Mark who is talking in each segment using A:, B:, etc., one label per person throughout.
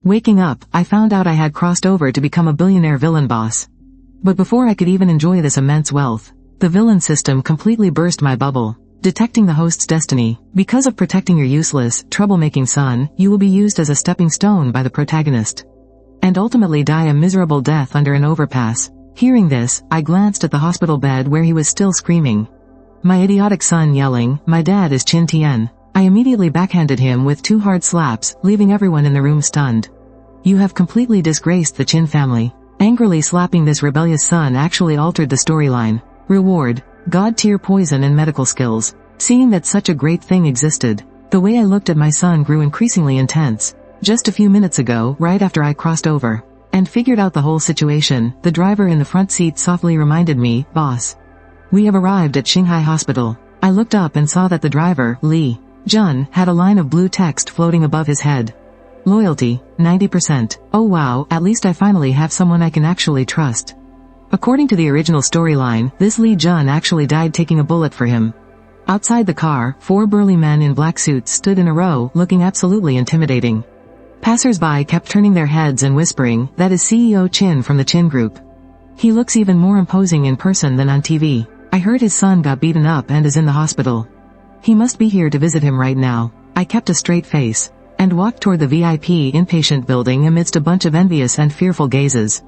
A: Waking up, I found out I had crossed over to become a billionaire villain boss. But before I could even enjoy this immense wealth, the villain system completely burst my bubble, detecting the host's destiny. Because of protecting your useless, troublemaking son, you will be used as a stepping stone by the protagonist, and ultimately die a miserable death under an overpass. Hearing this, I glanced at the hospital bed where he was still screaming, my idiotic son yelling, "My dad is Chin Tien." I immediately backhanded him with 2 hard slaps, leaving everyone in the room stunned. You have completely disgraced the Chin family. Angrily slapping this rebellious son actually altered the storyline. Reward: God-tier poison and medical skills. Seeing that such a great thing existed, the way I looked at my son grew increasingly intense. Just a few minutes ago, right after I crossed over and figured out the whole situation, the driver in the front seat softly reminded me, "Boss, we have arrived at Shanghai Hospital." I looked up and saw that the driver, Li Jun, had a line of blue text floating above his head. Loyalty, 90%. Oh wow, at least I finally have someone I can actually trust. According to the original storyline, this Li Jun actually died taking a bullet for him. Outside the car, 4 burly men in black suits stood in a row, looking absolutely intimidating. Passers-by kept turning their heads and whispering, "That is CEO Chin from the Chin Group. He looks even more imposing in person than on TV. I heard his son got beaten up and is in the hospital. He must be here to visit him right now." I kept a straight face and walked toward the VIP inpatient building amidst a bunch of envious and fearful gazes.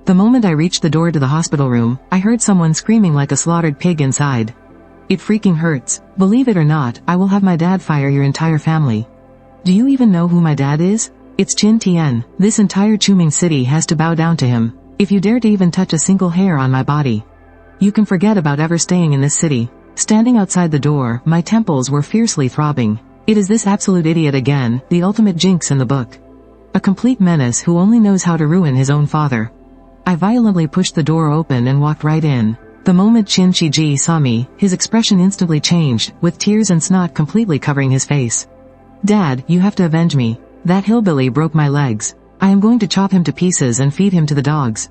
A: The moment I reached the door to the hospital room, I heard someone screaming like a slaughtered pig inside. It freaking hurts. Believe it or not, I will have my dad fire your entire family. Do you even know who my dad is? It's Chin Tien. This entire Chuming city has to bow down to him. If you dare to even touch a single hair on my body, you can forget about ever staying in this city. Standing outside the door, my temples were fiercely throbbing. It is this absolute idiot again, the ultimate jinx in the book. A complete menace who only knows how to ruin his own father. I violently pushed the door open and walked right in. The moment Chin Shiji saw me, his expression instantly changed, with tears and snot completely covering his face. "Dad, you have to avenge me. That hillbilly broke my legs. I am going to chop him to pieces and feed him to the dogs."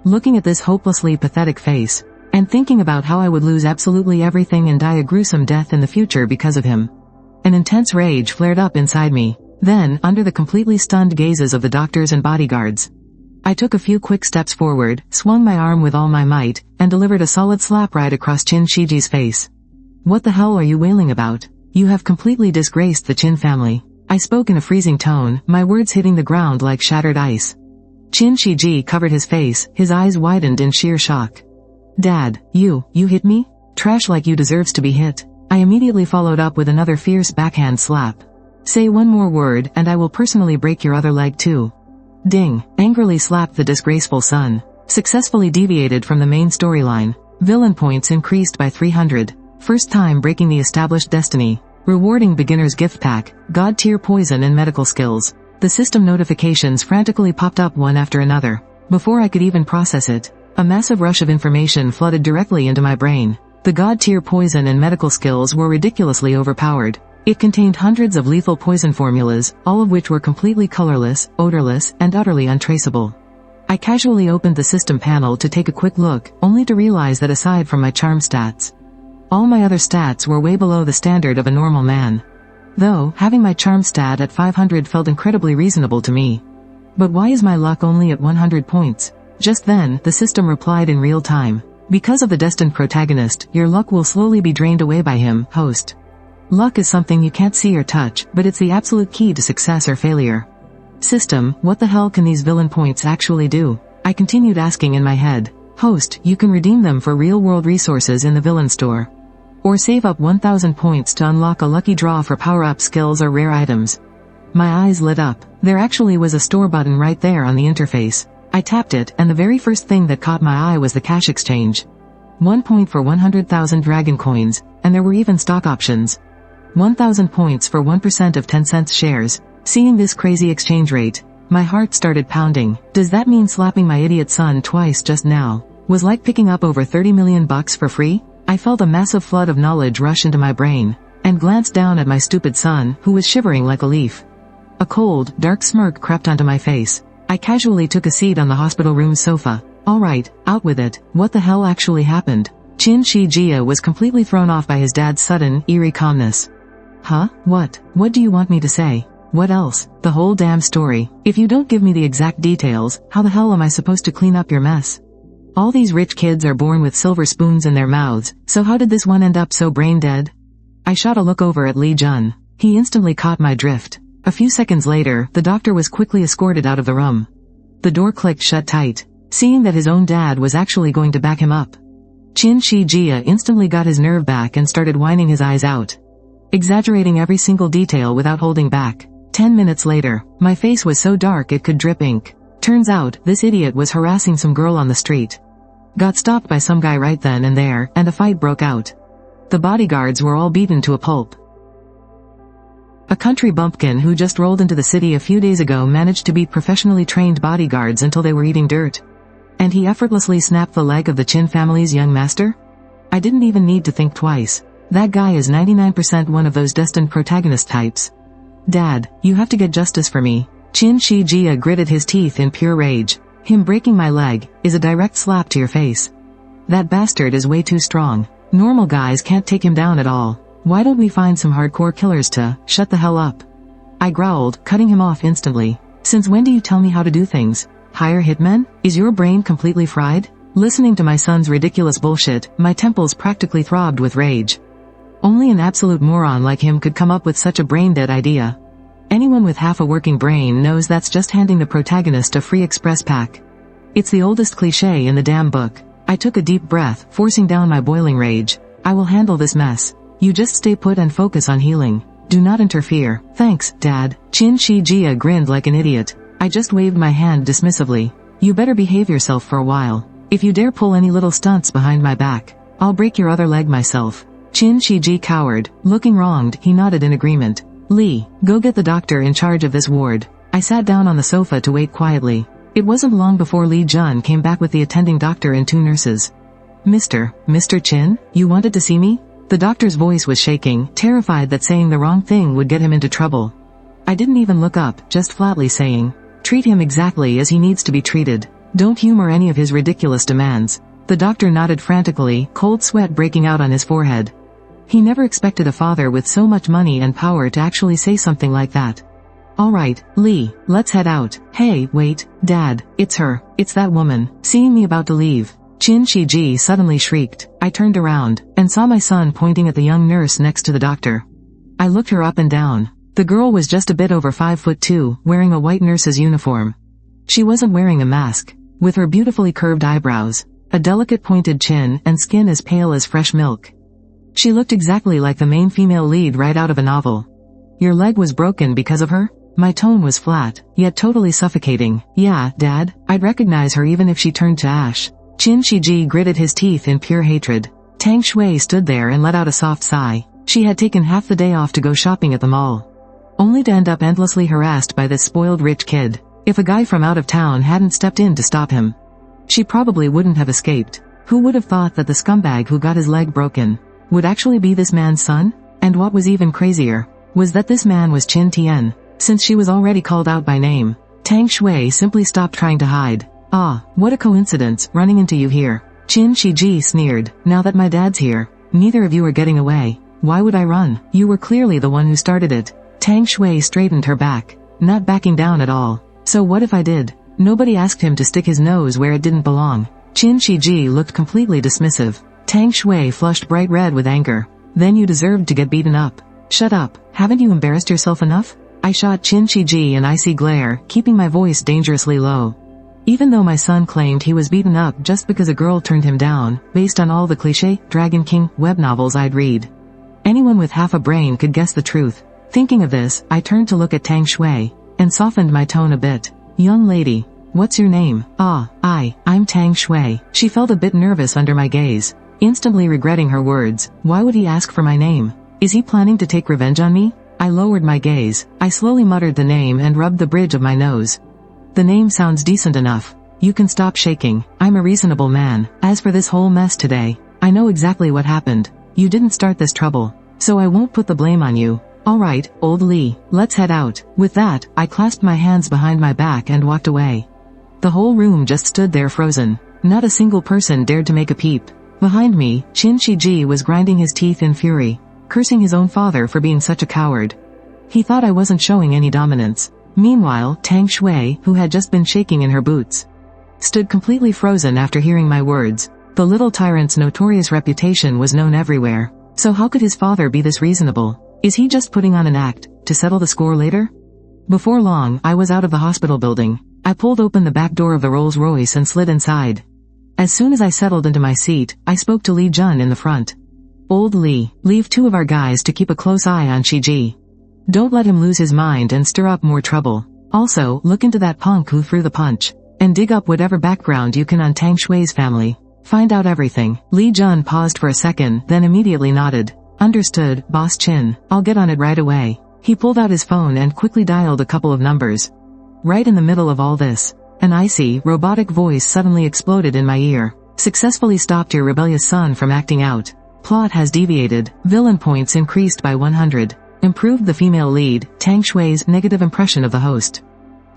A: Looking at this hopelessly pathetic face, and thinking about how I would lose absolutely everything and die a gruesome death in the future because of him, an intense rage flared up inside me. Then, under the completely stunned gazes of the doctors and bodyguards, I took a few quick steps forward, swung my arm with all my might, and delivered a solid slap right across Chin Shiji's face. "What the hell are you wailing about? You have completely disgraced the Chin family." I spoke in a freezing tone, my words hitting the ground like shattered ice. Chin Shiji covered his face, his eyes widened in sheer shock. "Dad, you hit me? Trash like you deserves to be hit." I immediately followed up with another fierce backhand slap. "Say one more word and I will personally break your other leg too." Ding! Angrily slapped the disgraceful son. Successfully deviated from the main storyline. Villain points increased by 300. First time breaking the established destiny. Rewarding beginner's gift pack, God-tier poison and medical skills. The system notifications frantically popped up one after another. Before I could even process it, a massive rush of information flooded directly into my brain. The God-tier poison and medical skills were ridiculously overpowered. It contained hundreds of lethal poison formulas, all of which were completely colorless, odorless, and utterly untraceable. I casually opened the system panel to take a quick look, only to realize that aside from my charm stats, all my other stats were way below the standard of a normal man. Though, having my charm stat at 500 felt incredibly reasonable to me. But why is my luck only at 100 points? Just then, the system replied in real time. Because of the destined protagonist, your luck will slowly be drained away by him, host. Luck is something you can't see or touch, but it's the absolute key to success or failure. System, what the hell can these villain points actually do? I continued asking in my head. Host, you can redeem them for real-world resources in the villain store. Or save up 1000 points to unlock a lucky draw for power-up skills or rare items. My eyes lit up. There actually was a store button right there on the interface. I tapped it, and the very first thing that caught my eye was the cash exchange. 1 point for 100,000 dragon coins, and there were even stock options. 1000 points for 1% of Tencent's shares. Seeing this crazy exchange rate, my heart started pounding. Does that mean slapping my idiot son twice just now was like picking up over 30 million bucks for free? I felt a massive flood of knowledge rush into my brain, and glanced down at my stupid son, who was shivering like a leaf. A cold, dark smirk crept onto my face. I casually took a seat on the hospital room's sofa. Alright, out with it. What the hell actually happened? Chin Shijia was completely thrown off by his dad's sudden, eerie calmness. Huh? What do you want me to say? What else? The whole damn story. If you don't give me the exact details, how the hell am I supposed to clean up your mess? All these rich kids are born with silver spoons in their mouths, so how did this one end up so brain dead? I shot a look over at Lee Jun. He instantly caught my drift. A few seconds later, the doctor was quickly escorted out of the room. The door clicked shut tight. Seeing that his own dad was actually going to back him up, Chin Shi-jia instantly got his nerve back and started whining his eyes out, exaggerating every single detail without holding back. 10 minutes later, my face was so dark it could drip ink. Turns out, this idiot was harassing some girl on the street. Got stopped by some guy right then and there, and a fight broke out. The bodyguards were all beaten to a pulp. A country bumpkin who just rolled into the city a few days ago managed to beat professionally trained bodyguards until they were eating dirt. And he effortlessly snapped the leg of the Chin family's young master? I didn't even need to think twice. That guy is 99% one of those destined protagonist types. Dad, you have to get justice for me. Chin Shi-jia gritted his teeth in pure rage. Him breaking my leg is a direct slap to your face. That bastard is way too strong. Normal guys can't take him down at all. Why don't we find some hardcore killers to shut the hell up? I growled, cutting him off instantly. Since when do you tell me how to do things? Hire hitmen? Is your brain completely fried? Listening to my son's ridiculous bullshit, my temples practically throbbed with rage. Only an absolute moron like him could come up with such a brain-dead idea. Anyone with half a working brain knows that's just handing the protagonist a free express pack. It's the oldest cliché in the damn book. I took a deep breath, forcing down my boiling rage. I will handle this mess. You just stay put and focus on healing. Do not interfere. Thanks, Dad. Chin Shi-jia grinned like an idiot. I just waved my hand dismissively. You better behave yourself for a while. If you dare pull any little stunts behind my back, I'll break your other leg myself. Chin Shi-ji cowered. Looking wronged, he nodded in agreement. Lee, go get the doctor in charge of this ward. I sat down on the sofa to wait quietly. It wasn't long before Lee Jun came back with the attending doctor and 2 nurses. Mr. Chin, you wanted to see me? The doctor's voice was shaking, terrified that saying the wrong thing would get him into trouble. I didn't even look up, just flatly saying, treat him exactly as he needs to be treated. Don't humor any of his ridiculous demands. The doctor nodded frantically, cold sweat breaking out on his forehead. He never expected a father with so much money and power to actually say something like that. Alright, Lee, let's head out. Hey, wait, Dad, it's her. It's that woman. Seeing me about to leave, Chin Shi-ji suddenly shrieked. I turned around, and saw my son pointing at the young nurse next to the doctor. I looked her up and down. The girl was just a bit over 5'2", wearing a white nurse's uniform. She wasn't wearing a mask. With her beautifully curved eyebrows, a delicate pointed chin, and skin as pale as fresh milk, she looked exactly like the main female lead right out of a novel. Your leg was broken because of her? My tone was flat, yet totally suffocating. Yeah, Dad, I'd recognize her even if she turned to ash. Chin Shi-ji gritted his teeth in pure hatred. Tang Shui stood there and let out a soft sigh. She had taken half the day off to go shopping at the mall, only to end up endlessly harassed by this spoiled rich kid. If a guy from out of town hadn't stepped in to stop him, she probably wouldn't have escaped. Who would have thought that the scumbag who got his leg broken would actually be this man's son? And what was even crazier was that this man was Chin Tian. Since she was already called out by name, Tang Shui simply stopped trying to hide. Ah, what a coincidence, running into you here. Chin Shi-ji sneered. Now that my dad's here, neither of you are getting away. Why would I run? You were clearly the one who started it. Tang Shui straightened her back, not backing down at all. So what if I did? Nobody asked him to stick his nose where it didn't belong. Chin Shi-ji looked completely dismissive. Tang Shui flushed bright red with anger. Then you deserved to get beaten up. Shut up. Haven't you embarrassed yourself enough? I shot Chin Shi-ji an icy glare, keeping my voice dangerously low. Even though my son claimed he was beaten up just because a girl turned him down, based on all the cliché Dragon King web novels I'd read, anyone with half a brain could guess the truth. Thinking of this, I turned to look at Tang Shui, and softened my tone a bit. Young lady, what's your name? I'm Tang Shui. She felt a bit nervous under my gaze, instantly regretting her words. Why would he ask for my name? Is he planning to take revenge on me? I lowered my gaze. I slowly muttered the name and rubbed the bridge of my nose. The name sounds decent enough. You can stop shaking. I'm a reasonable man. As for this whole mess today, I know exactly what happened. You didn't start this trouble, so I won't put the blame on you. Alright, old Lee, let's head out. With that, I clasped my hands behind my back and walked away. The whole room just stood there frozen. Not a single person dared to make a peep. Behind me, Chin Shi-ji was grinding his teeth in fury, cursing his own father for being such a coward. He thought I wasn't showing any dominance. Meanwhile, Tang Shui, who had just been shaking in her boots, stood completely frozen after hearing my words. The little tyrant's notorious reputation was known everywhere. So how could his father be this reasonable? Is he just putting on an act, to settle the score later? Before long, I was out of the hospital building. I pulled open the back door of the Rolls-Royce and slid inside. As soon as I settled into my seat, I spoke to Li Jun in the front. Old Li, leave 2 of our guys to keep a close eye on Shiji. Don't let him lose his mind and stir up more trouble. Also, look into that punk who threw the punch, and dig up whatever background you can on Tang Shui's family. Find out everything. Li Jun paused for a second, then immediately nodded. Understood, Boss Chin. I'll get on it right away. He pulled out his phone and quickly dialed a couple of numbers. Right in the middle of all this, an icy, robotic voice suddenly exploded in my ear. Successfully stopped your rebellious son from acting out. Plot has deviated. Villain points increased by 100. Improved the female lead, Tang Shui's negative impression of the host.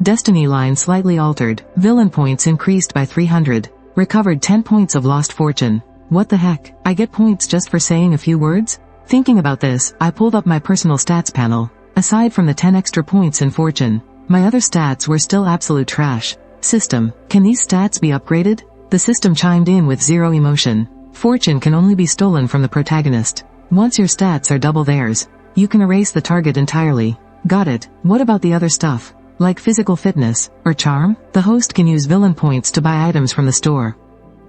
A: Destiny line slightly altered. Villain points increased by 300. Recovered 10 points of lost fortune. What the heck? I get points just for saying a few words? Thinking about this, I pulled up my personal stats panel. Aside from the 10 extra points in fortune, my other stats were still absolute trash. System, can these stats be upgraded? The system chimed in with zero emotion. Fortune can only be stolen from the protagonist. Once your stats are double theirs, you can erase the target entirely. Got it. What about the other stuff? Like physical fitness, or charm? The host can use villain points to buy items from the store.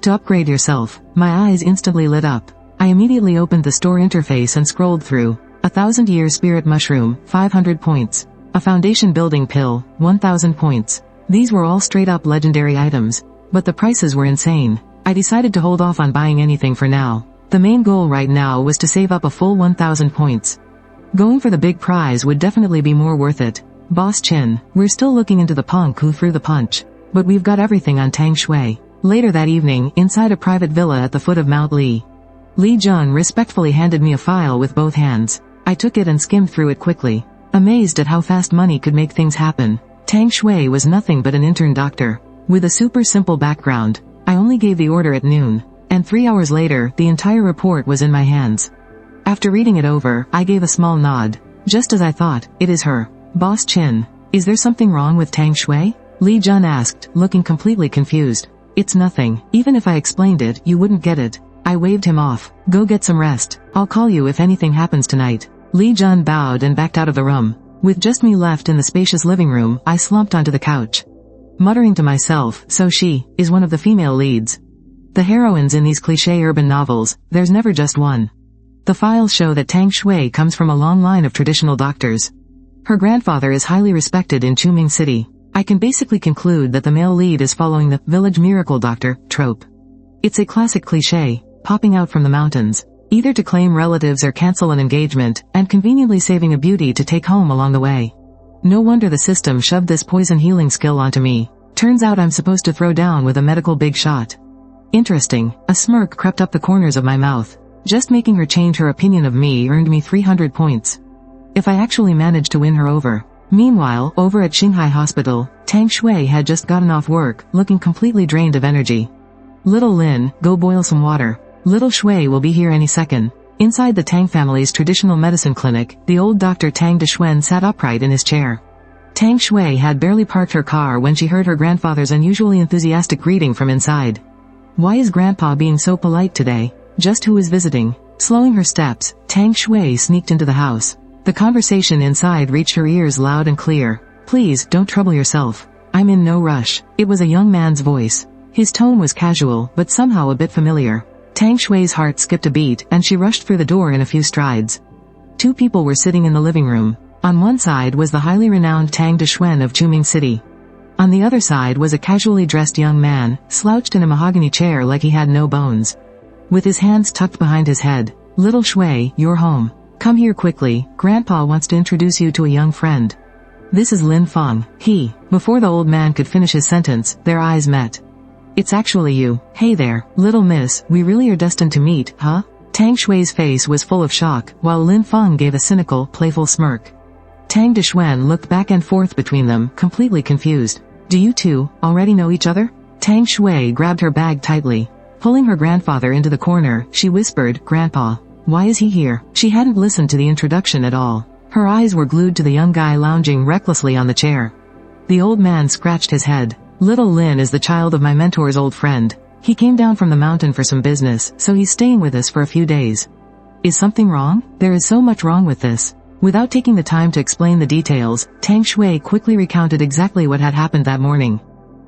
A: To upgrade yourself, my eyes instantly lit up. I immediately opened the store interface and scrolled through. 1,000-year spirit mushroom, 500 points. A foundation building pill, 1,000 points. These were all straight-up legendary items, but the prices were insane. I decided to hold off on buying anything for now. The main goal right now was to save up a full 1,000 points. Going for the big prize would definitely be more worth it. Boss Chin, we're still looking into the punk who threw the punch, but we've got everything on Tang Shui. Later that evening, inside a private villa at the foot of Mount Li. Li Jun respectfully handed me a file with both hands. I took it and skimmed through it quickly, amazed at how fast money could make things happen. Tang Shui was nothing but an intern doctor, with a super simple background. I only gave the order at noon, and 3 hours later, the entire report was in my hands. After reading it over, I gave a small nod. Just as I thought, it is her. Boss Chin, is there something wrong with Tang Shui? Li Jun asked, looking completely confused. It's nothing. Even if I explained it, you wouldn't get it. I waved him off. Go get some rest. I'll call you if anything happens tonight. Li Jun bowed and backed out of the room. With just me left in the spacious living room, I slumped onto the couch, muttering to myself, so she is one of the female leads. The heroines in these cliché urban novels, there's never just one. The files show that Tang Shui comes from a long line of traditional doctors. Her grandfather is highly respected in Chuming City. I can basically conclude that the male lead is following the village miracle doctor trope. It's a classic cliché, popping out from the mountains, either to claim relatives or cancel an engagement, and conveniently saving a beauty to take home along the way. No wonder the system shoved this poison healing skill onto me. Turns out I'm supposed to throw down with a medical big shot. Interesting. A smirk crept up the corners of my mouth. Just making her change her opinion of me earned me 300 points. If I actually managed to win her over. Meanwhile, over at Shanghai Hospital, Tang Shui had just gotten off work, looking completely drained of energy. Little Lin, go boil some water. Little Shui will be here any second. Inside the Tang family's traditional medicine clinic, the old Dr. Tang Deshuen sat upright in his chair. Tang Shui had barely parked her car when she heard her grandfather's unusually enthusiastic greeting from inside. Why is Grandpa being so polite today? Just who is visiting? Slowing her steps, Tang Shui sneaked into the house. The conversation inside reached her ears loud and clear. Please, don't trouble yourself. I'm in no rush. It was a young man's voice. His tone was casual, but somehow a bit familiar. Tang Shui's heart skipped a beat, and she rushed through the door in a few strides. 2 people were sitting in the living room. On one side was the highly renowned Tang Deshuen of Chuming City. On the other side was a casually dressed young man, slouched in a mahogany chair like he had no bones. With his hands tucked behind his head. Little Shui, you're home. Come here quickly, Grandpa wants to introduce you to a young friend. This is Lin Feng. Before the old man could finish his sentence, their eyes met. It's actually you. Hey there, little miss, we really are destined to meet, huh? Tang Shui's face was full of shock, while Lin Feng gave a cynical, playful smirk. Tang Deshuen looked back and forth between them, completely confused. Do you two already know each other? Tang Shui grabbed her bag tightly. Pulling her grandfather into the corner, she whispered, Grandpa. Why is he here? She hadn't listened to the introduction at all. Her eyes were glued to the young guy lounging recklessly on the chair. The old man scratched his head. Little Lin is the child of my mentor's old friend. He came down from the mountain for some business, so he's staying with us for a few days. Is something wrong? There is so much wrong with this. Without taking the time to explain the details, Tang Shui quickly recounted exactly what had happened that morning.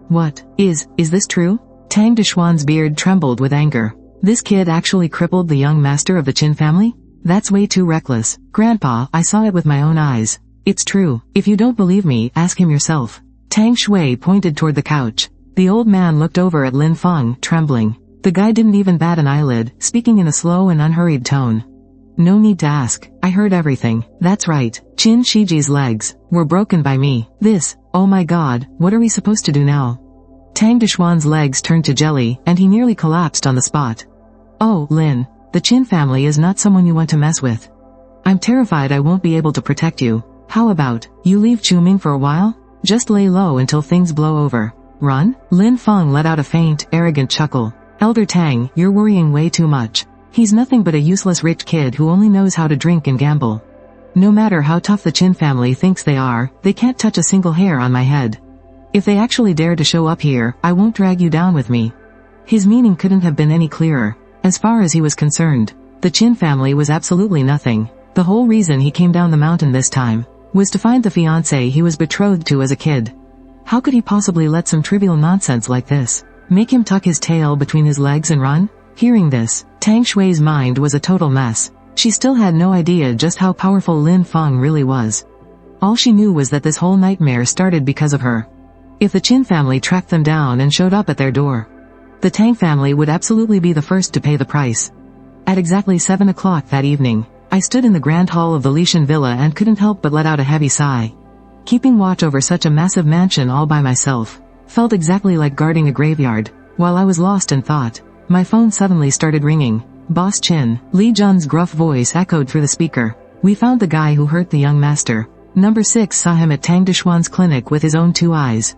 A: What? Is this true? Tang Deshuan's beard trembled with anger. This kid actually crippled the young master of the Qin family? That's way too reckless. Grandpa, I saw it with my own eyes. It's true. If you don't believe me, ask him yourself. Tang Shui pointed toward the couch. The old man looked over at Lin Feng, trembling. The guy didn't even bat an eyelid, speaking in a slow and unhurried tone. No need to ask. I heard everything. That's right. Qin Shiji's legs were broken by me. Oh my god, what are we supposed to do now? Tang Deshuan's legs turned to jelly, and he nearly collapsed on the spot. Oh, Lin. The Qin family is not someone you want to mess with. I'm terrified I won't be able to protect you. How about, you leave Chuming for a while? Just lay low until things blow over. Run? Lin Feng let out a faint, arrogant chuckle. Elder Tang, you're worrying way too much. He's nothing but a useless rich kid who only knows how to drink and gamble. No matter how tough the Qin family thinks they are, they can't touch a single hair on my head. If they actually dare to show up here, I won't drag you down with me. His meaning couldn't have been any clearer. As far as he was concerned, the Qin family was absolutely nothing. The whole reason he came down the mountain this time was to find the fiancée he was betrothed to as a kid. How could he possibly let some trivial nonsense like this make him tuck his tail between his legs and run? Hearing this, Tang Shui's mind was a total mess. She still had no idea just how powerful Lin Feng really was. All she knew was that this whole nightmare started because of her. If the Qin family tracked them down and showed up at their door, the Tang family would absolutely be the first to pay the price. At exactly 7 o'clock that evening, I stood in the grand hall of the Lishan villa and couldn't help but let out a heavy sigh. Keeping watch over such a massive mansion all by myself felt exactly like guarding a graveyard. While I was lost in thought, my phone suddenly started ringing. Boss Qin, Li Jun's gruff voice echoed through the speaker. We found the guy who hurt the young master. Number 6 saw him at Tang Deshuan's clinic with his own 2 eyes.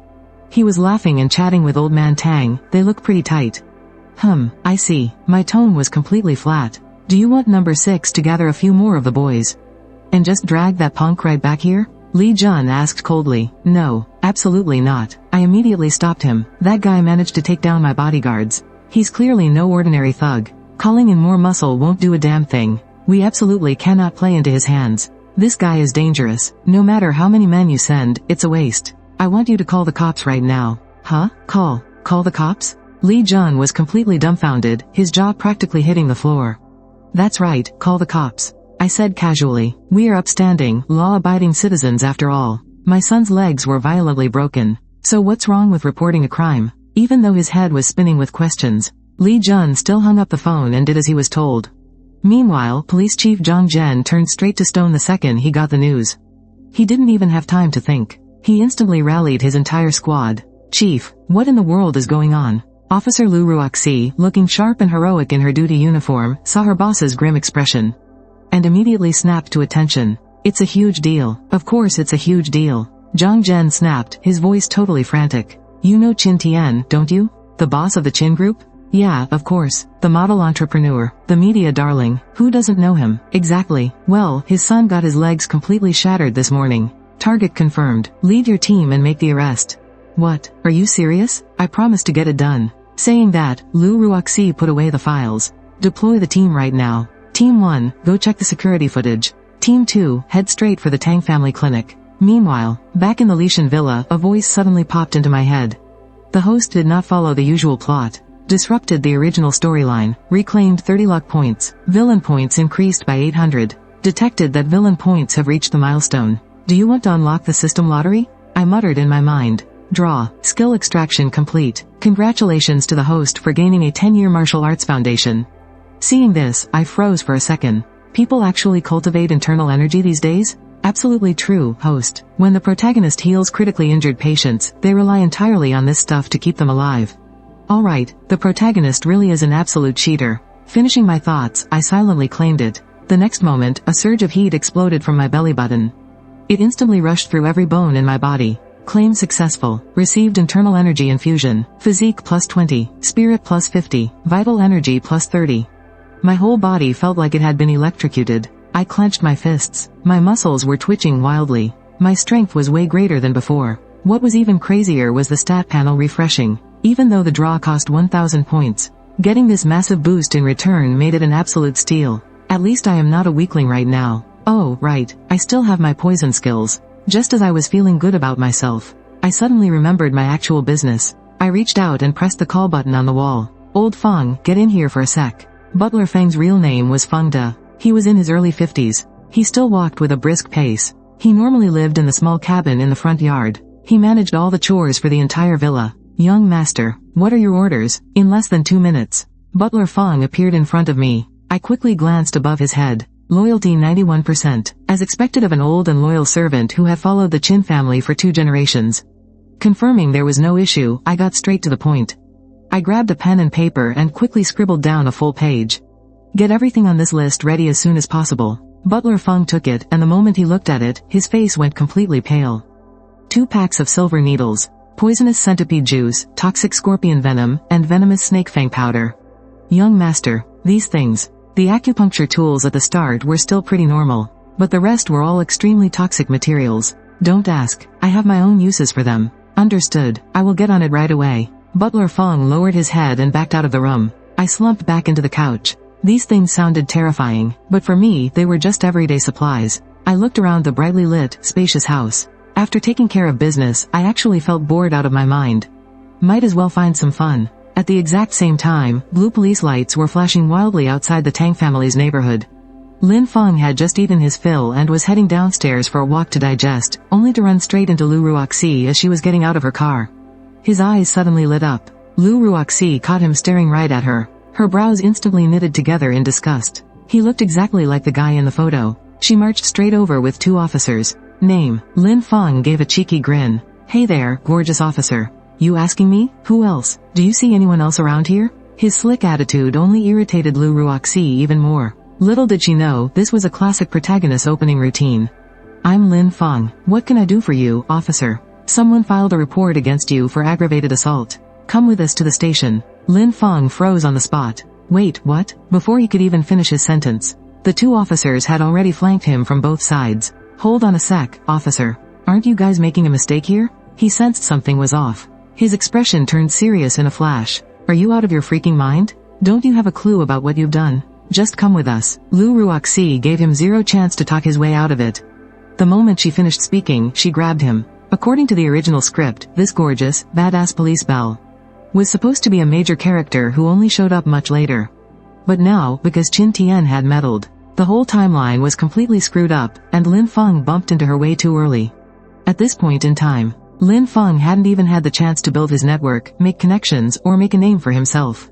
A: He was laughing and chatting with old man Tang. They look pretty tight. I see. My tone was completely flat. Do you want number 6 to gather a few more of the boys and just drag that punk right back here? Li Jun asked coldly. No, absolutely not. I immediately stopped him. That guy managed to take down my bodyguards. He's clearly no ordinary thug. Calling in more muscle won't do a damn thing. We absolutely cannot play into his hands. This guy is dangerous. No matter how many men you send, it's a waste. I want you to call the cops right now. Huh? Call the cops? Li Jun was completely dumbfounded, his jaw practically hitting the floor. That's right, call the cops. I said casually. We are upstanding, law-abiding citizens after all. My son's legs were violently broken. So what's wrong with reporting a crime? Even though his head was spinning with questions, Li Jun still hung up the phone and did as he was told. Meanwhile, Police Chief Zhang Zhen turned straight to stone the second he got the news. He didn't even have time to think. He instantly rallied his entire squad. Chief, what in the world is going on? Officer Lu Ruoxi, looking sharp and heroic in her duty uniform, saw her boss's grim expression and immediately snapped to attention. It's a huge deal. Of course it's a huge deal. Zhang Zhen snapped, his voice totally frantic. You know Qin Tian, don't you? The boss of the Qin Group? Yeah, of course. The model entrepreneur. The media darling. Who doesn't know him? Exactly. Well, his son got his legs completely shattered this morning. Target confirmed. Lead your team and make the arrest. What? Are you serious? I promise to get it done. Saying that, Lu Ruoxi put away the files. Deploy the team right now. Team 1, go check the security footage. Team 2, head straight for the Tang family clinic. Meanwhile, back in the Lishan villa, a voice suddenly popped into my head. The host did not follow the usual plot. Disrupted the original storyline. Reclaimed 30 luck points. Villain points increased by 800. Detected that villain points have reached the milestone. Do you want to unlock the system lottery? I muttered in my mind. Draw. Skill extraction complete. Congratulations to the host for gaining a 10-year martial arts foundation. Seeing this, I froze for a second. People actually cultivate internal energy these days? Absolutely true, host. When the protagonist heals critically injured patients, they rely entirely on this stuff to keep them alive. Alright, the protagonist really is an absolute cheater. Finishing my thoughts, I silently claimed it. The next moment, a surge of heat exploded from my belly button. It instantly rushed through every bone in my body. Claim successful. Received internal energy infusion. Physique plus 20. Spirit plus 50. Vital energy plus 30. My whole body felt like it had been electrocuted. I clenched my fists. My muscles were twitching wildly. My strength was way greater than before. What was even crazier was the stat panel refreshing. Even though the draw cost 1,000 points, getting this massive boost in return made it an absolute steal. At least I am not a weakling right now. Oh, right, I still have my poison skills. Just as I was feeling good about myself, I suddenly remembered my actual business. I reached out and pressed the call button on the wall. Old Feng, get in here for a sec. Butler Feng's real name was Feng De. He was in his early 50s. He still walked with a brisk pace. He normally lived in the small cabin in the front yard. He managed all the chores for the entire villa. Young master, what are your orders? In less than 2 minutes, Butler Feng appeared in front of me. I quickly glanced above his head. Loyalty 91%, as expected of an old and loyal servant who had followed the Qin family for 2 generations. Confirming there was no issue, I got straight to the point. I grabbed a pen and paper and quickly scribbled down a full page. Get everything on this list ready as soon as possible. Butler Feng took it, and the moment he looked at it, his face went completely pale. 2 packs of silver needles, poisonous centipede juice, toxic scorpion venom, and venomous snake fang powder. Young master, these things. The acupuncture tools at the start were still pretty normal, but the rest were all extremely toxic materials. Don't ask, I have my own uses for them. Understood, I will get on it right away. Butler Feng lowered his head and backed out of the room. I slumped back into the couch. These things sounded terrifying, but for me they were just everyday supplies. I looked around the brightly lit, spacious house. After taking care of business, I actually felt bored out of my mind. Might as well find some fun. At the exact same time, blue police lights were flashing wildly outside the Tang family's neighborhood. Lin Feng had just eaten his fill and was heading downstairs for a walk to digest, only to run straight into Lu Ruoxi as she was getting out of her car. His eyes suddenly lit up. Lu Ruoxi caught him staring right at her. Her brows instantly knitted together in disgust. He looked exactly like the guy in the photo. She marched straight over with 2 officers. Name. Lin Feng gave a cheeky grin. Hey there, gorgeous officer. You asking me? Who else? Do you see anyone else around here? His slick attitude only irritated Lu Ruoxi even more. Little did she know, this was a classic protagonist opening routine. I'm Lin Feng. What can I do for you, officer? Someone filed a report against you for aggravated assault. Come with us to the station. Lin Feng froze on the spot. Wait, what? Before he could even finish his sentence, the 2 officers had already flanked him from both sides. Hold on a sec, officer. Aren't you guys making a mistake here? He sensed something was off. His expression turned serious in a flash. Are you out of your freaking mind? Don't you have a clue about what you've done? Just come with us. Lu Ruoxi gave him 0 chance to talk his way out of it. The moment she finished speaking, she grabbed him. According to the original script, this gorgeous, badass police belle was supposed to be a major character who only showed up much later. But now, because Qin Tian had meddled, the whole timeline was completely screwed up, and Lin Feng bumped into her way too early. At this point in time, Lin Feng hadn't even had the chance to build his network, make connections, or make a name for himself.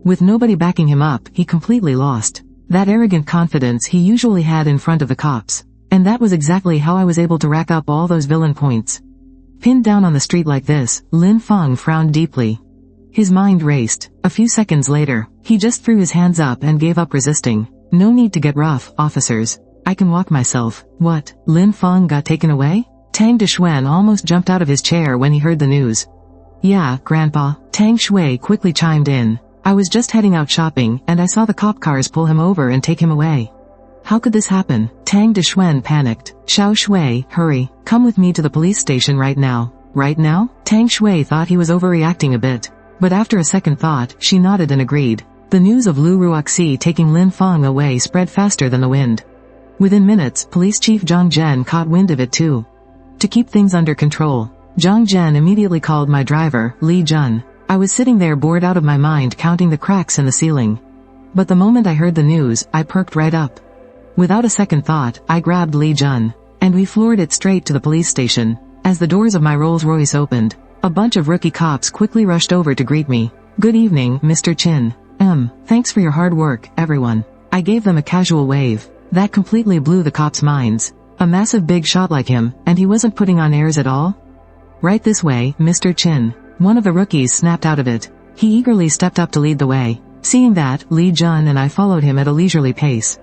A: With nobody backing him up, he completely lost that arrogant confidence he usually had in front of the cops. And that was exactly how I was able to rack up all those villain points. Pinned down on the street like this, Lin Feng frowned deeply. His mind raced. A few seconds later, he just threw his hands up and gave up resisting. No need to get rough, officers. I can walk myself. What? Lin Feng got taken away? Tang Deshuen almost jumped out of his chair when he heard the news. Yeah, Grandpa. Tang Shui quickly chimed in. I was just heading out shopping, and I saw the cop cars pull him over and take him away. How could this happen? Tang Deshuen panicked. Xiao Shui, hurry. Come with me to the police station right now. Right now? Tang Shui thought he was overreacting a bit. But after a second thought, she nodded and agreed. The news of Lu Ruoxi taking Lin Feng away spread faster than the wind. Within minutes, Police Chief Zhang Zhen caught wind of it too. To keep things under control, Zhang Zhen immediately called my driver, Li Jun. I was sitting there bored out of my mind counting the cracks in the ceiling. But the moment I heard the news, I perked right up. Without a second thought, I grabbed Li Jun, and we floored it straight to the police station. As the doors of my Rolls-Royce opened, a bunch of rookie cops quickly rushed over to greet me. Good evening, Mr. Qin. Thanks for your hard work, everyone. I gave them a casual wave. That completely blew the cops' minds. A massive big shot like him, and he wasn't putting on airs at all? Right this way, Mr. Qin. One of the rookies snapped out of it. He eagerly stepped up to lead the way. Seeing that, Li Jun and I followed him at a leisurely pace.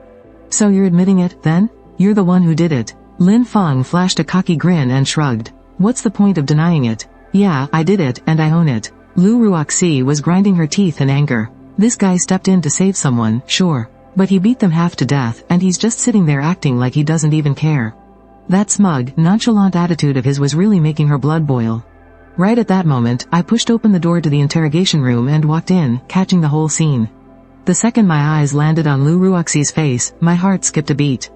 A: So you're admitting it, then? You're the one who did it. Lin Feng flashed a cocky grin and shrugged. What's the point of denying it? Yeah, I did it, and I own it. Lu Ruoxi was grinding her teeth in anger. This guy stepped in to save someone, sure. But he beat them half to death, and he's just sitting there acting like he doesn't even care. That smug, nonchalant attitude of his was really making her blood boil. Right at that moment, I pushed open the door to the interrogation room and walked in, catching the whole scene. The second my eyes landed on Lu Ruoxi's face, my heart skipped a beat.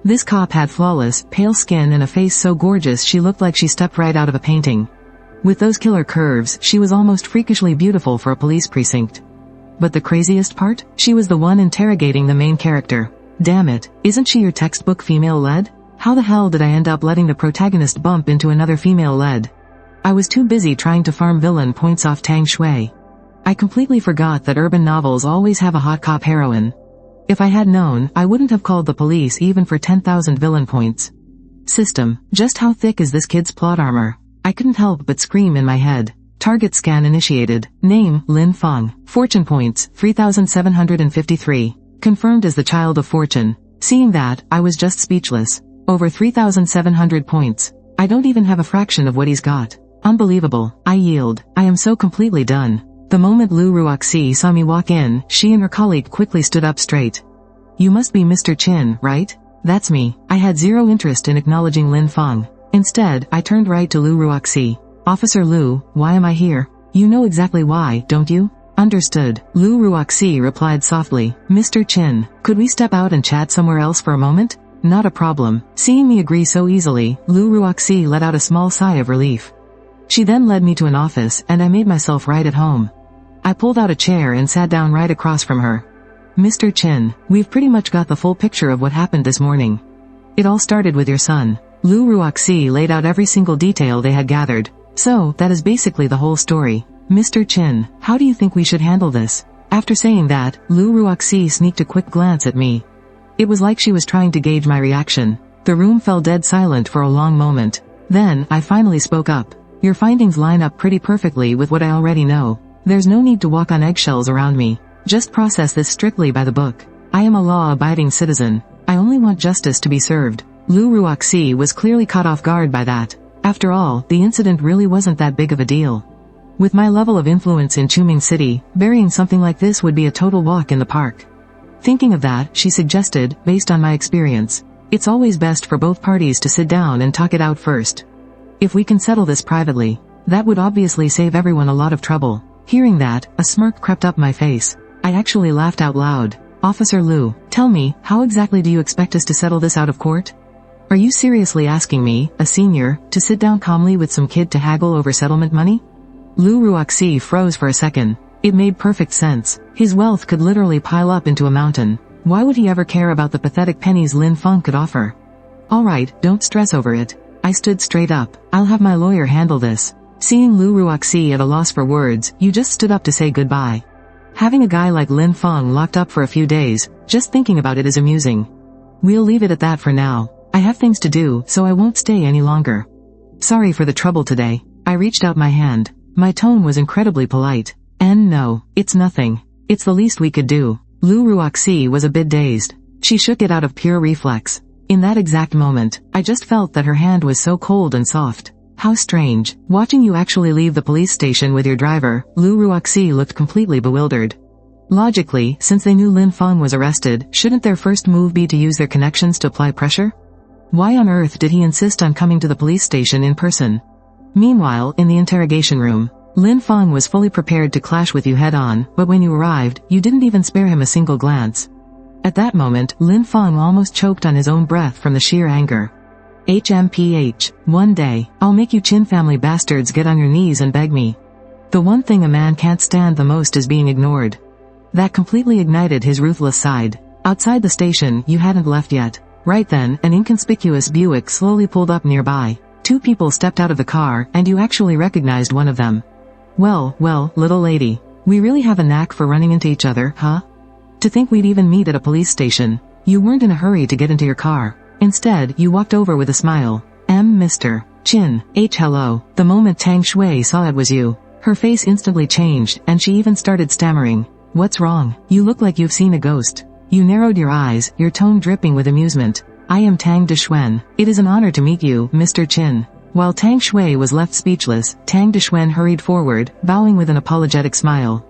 A: This cop had flawless, pale skin and a face so gorgeous she looked like she stepped right out of a painting. With those killer curves, she was almost freakishly beautiful for a police precinct. But the craziest part? She was the one interrogating the main character. Damn it, isn't she your textbook female-led? How the hell did I end up letting the protagonist bump into another female-led? I was too busy trying to farm villain points off Tang Shui. I completely forgot that urban novels always have a hot cop heroine. If I had known, I wouldn't have called the police even for 10,000 villain points. System, just how thick is this kid's plot armor? I couldn't help but scream in my head. Target scan initiated. Name, Lin Feng. Fortune points, 3,753. Confirmed as the child of fortune. Seeing that, I was just speechless. Over 3,700 points. I don't even have a fraction of what he's got. Unbelievable. I yield. I am so completely done. The moment Lu Ruoxi saw me walk in, she and her colleague quickly stood up straight. You must be Mr. Chin, right? That's me. I had zero interest in acknowledging Lin Feng. Instead, I turned right to Lu Ruoxi. Officer Lu, why am I here? You know exactly why, don't you? Understood. Lu Ruoxi replied softly. Mr. Chin, could we step out and chat somewhere else for a moment? Not a problem. Seeing me agree so easily, Lu Ruoxi let out a small sigh of relief. She then led me to an office, and I made myself right at home. I pulled out a chair and sat down right across from her. Mr. Chin, we've pretty much got the full picture of what happened this morning. It all started with your son. Lu Ruoxi laid out every single detail they had gathered. So, that is basically the whole story. Mr. Chin, how do you think we should handle this? After saying that, Lu Ruoxi sneaked a quick glance at me. It was like she was trying to gauge my reaction. The room fell dead silent for a long moment. Then, I finally spoke up. Your findings line up pretty perfectly with what I already know. There's no need to walk on eggshells around me. Just process this strictly by the book. I am a law-abiding citizen. I only want justice to be served. Lu Ruoxi was clearly caught off guard by that. After all, the incident really wasn't that big of a deal. With my level of influence in Chuming City, burying something like this would be a total walk in the park. Thinking of that, she suggested, based on my experience, it's always best for both parties to sit down and talk it out first. If we can settle this privately, that would obviously save everyone a lot of trouble. Hearing that, a smirk crept up my face. I actually laughed out loud. Officer Lu, tell me, how exactly do you expect us to settle this out of court? Are you seriously asking me, a senior, to sit down calmly with some kid to haggle over settlement money? Lu Ruoxi froze for a second. It made perfect sense. His wealth could literally pile up into a mountain. Why would he ever care about the pathetic pennies Lin Feng could offer? Alright, don't stress over it. I stood straight up. I'll have my lawyer handle this. Seeing Lu Ruoxi at a loss for words, you just stood up to say goodbye. Having a guy like Lin Feng locked up for a few days, just thinking about it is amusing. We'll leave it at that for now. I have things to do, so I won't stay any longer. Sorry for the trouble today. I reached out my hand. My tone was incredibly polite. And no, it's nothing. It's the least we could do. Lu Ruoxi was a bit dazed. She shook it out of pure reflex. In that exact moment, I just felt that her hand was so cold and soft. How strange. Watching you actually leave the police station with your driver, Lu Ruoxi looked completely bewildered. Logically, since they knew Lin Feng was arrested, shouldn't their first move be to use their connections to apply pressure? Why on earth did he insist on coming to the police station in person? Meanwhile, in the interrogation room, Lin Feng was fully prepared to clash with you head-on, but when you arrived, you didn't even spare him a single glance. At that moment, Lin Feng almost choked on his own breath from the sheer anger. HMPH. One day, I'll make you Chin family bastards get on your knees and beg me. The one thing a man can't stand the most is being ignored. That completely ignited his ruthless side. Outside the station, you hadn't left yet. Right then, an inconspicuous Buick slowly pulled up nearby. Two people stepped out of the car, and you actually recognized one of them. Well, little lady. We really have a knack for running into each other, huh? To think we'd even meet at a police station. You weren't in a hurry to get into your car. Instead, you walked over with a smile. Mr. Chin. Hello. The moment Tang Shui saw it was you, her face instantly changed, and she even started stammering. What's wrong? You look like you've seen a ghost. You narrowed your eyes, your tone dripping with amusement. I am Tang Deshuen. It is an honor to meet you, Mr. Chin. While Tang Shui was left speechless, Tang Deshuen hurried forward, bowing with an apologetic smile.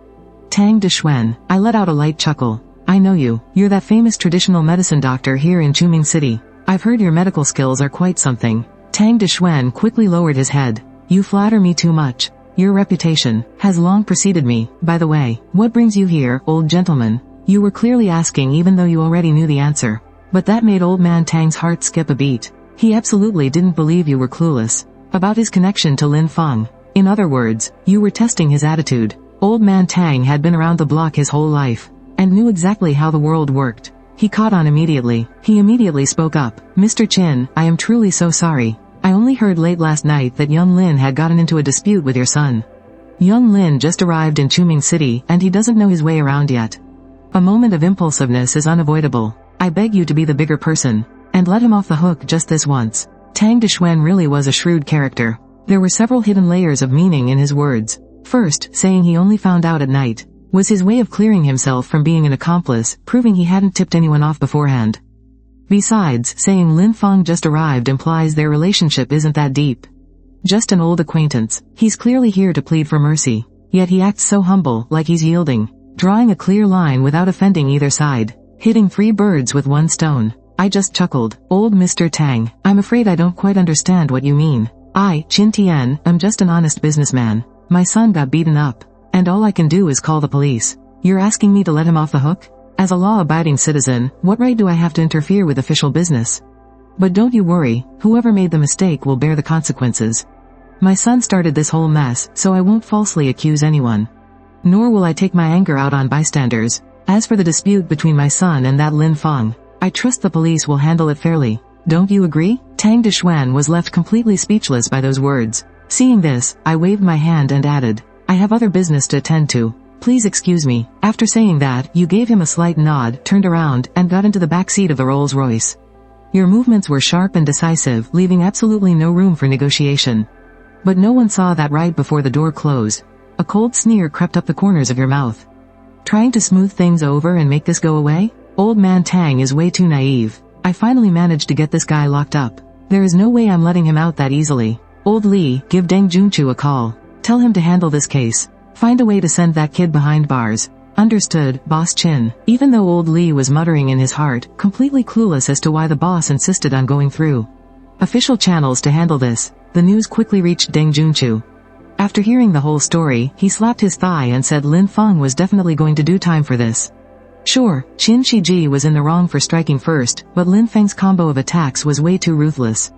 A: Tang Deshuen. I let out a light chuckle. I know you. You're that famous traditional medicine doctor here in Chuming City. I've heard your medical skills are quite something. Tang Dixuan quickly lowered his head. You flatter me too much. Your reputation has long preceded me. By the way, what brings you here, old gentleman? You were clearly asking even though you already knew the answer. But that made old man Tang's heart skip a beat. He absolutely didn't believe you were clueless about his connection to Lin Feng. In other words, you were testing his attitude. Old man Tang had been around the block his whole life and knew exactly how the world worked. He caught on immediately. He immediately spoke up. Mr. Chin, I am truly so sorry. I only heard late last night that young Lin had gotten into a dispute with your son. Young Lin just arrived in Chuming City and he doesn't know his way around yet. A moment of impulsiveness is unavoidable. I beg you to be the bigger person and let him off the hook just this once. Tang Dixuan really was a shrewd character. There were several hidden layers of meaning in his words. First, saying he only found out at night was his way of clearing himself from being an accomplice, proving he hadn't tipped anyone off beforehand. Besides, saying Lin Feng just arrived implies their relationship isn't that deep. Just an old acquaintance. He's clearly here to plead for mercy. Yet he acts so humble, like he's yielding, drawing a clear line without offending either side, hitting 3 birds with 1 stone. I just chuckled. Old Mr. Tang, I'm afraid I don't quite understand what you mean. I, Qin Tian, am just an honest businessman. My son got beaten up, and all I can do is call the police. You're asking me to let him off the hook? As a law-abiding citizen, what right do I have to interfere with official business? But don't you worry, whoever made the mistake will bear the consequences. My son started this whole mess, so I won't falsely accuse anyone. Nor will I take my anger out on bystanders. As for the dispute between my son and that Lin Feng, I trust the police will handle it fairly. Don't you agree? Tang Dixuan was left completely speechless by those words. Seeing this, I waved my hand and added, I have other business to attend to. Please excuse me. After saying that, you gave him a slight nod, turned around, and got into the back seat of the Rolls-Royce. Your movements were sharp and decisive, leaving absolutely no room for negotiation. But no one saw that right before the door closed. A cold sneer crept up the corners of your mouth. Trying to smooth things over and make this go away? Old man Tang is way too naive. I finally managed to get this guy locked up. There is no way I'm letting him out that easily. Old Li, give Deng Junchu a call. Tell him to handle this case. Find a way to send that kid behind bars. Understood, Boss Chin. Even though old Li was muttering in his heart, completely clueless as to why the boss insisted on going through official channels to handle this, the news quickly reached Deng Junchu. After hearing the whole story, he slapped his thigh and said Lin Feng was definitely going to do time for this. Sure, Qin Shiji was in the wrong for striking first, but Lin Feng's combo of attacks was way too ruthless.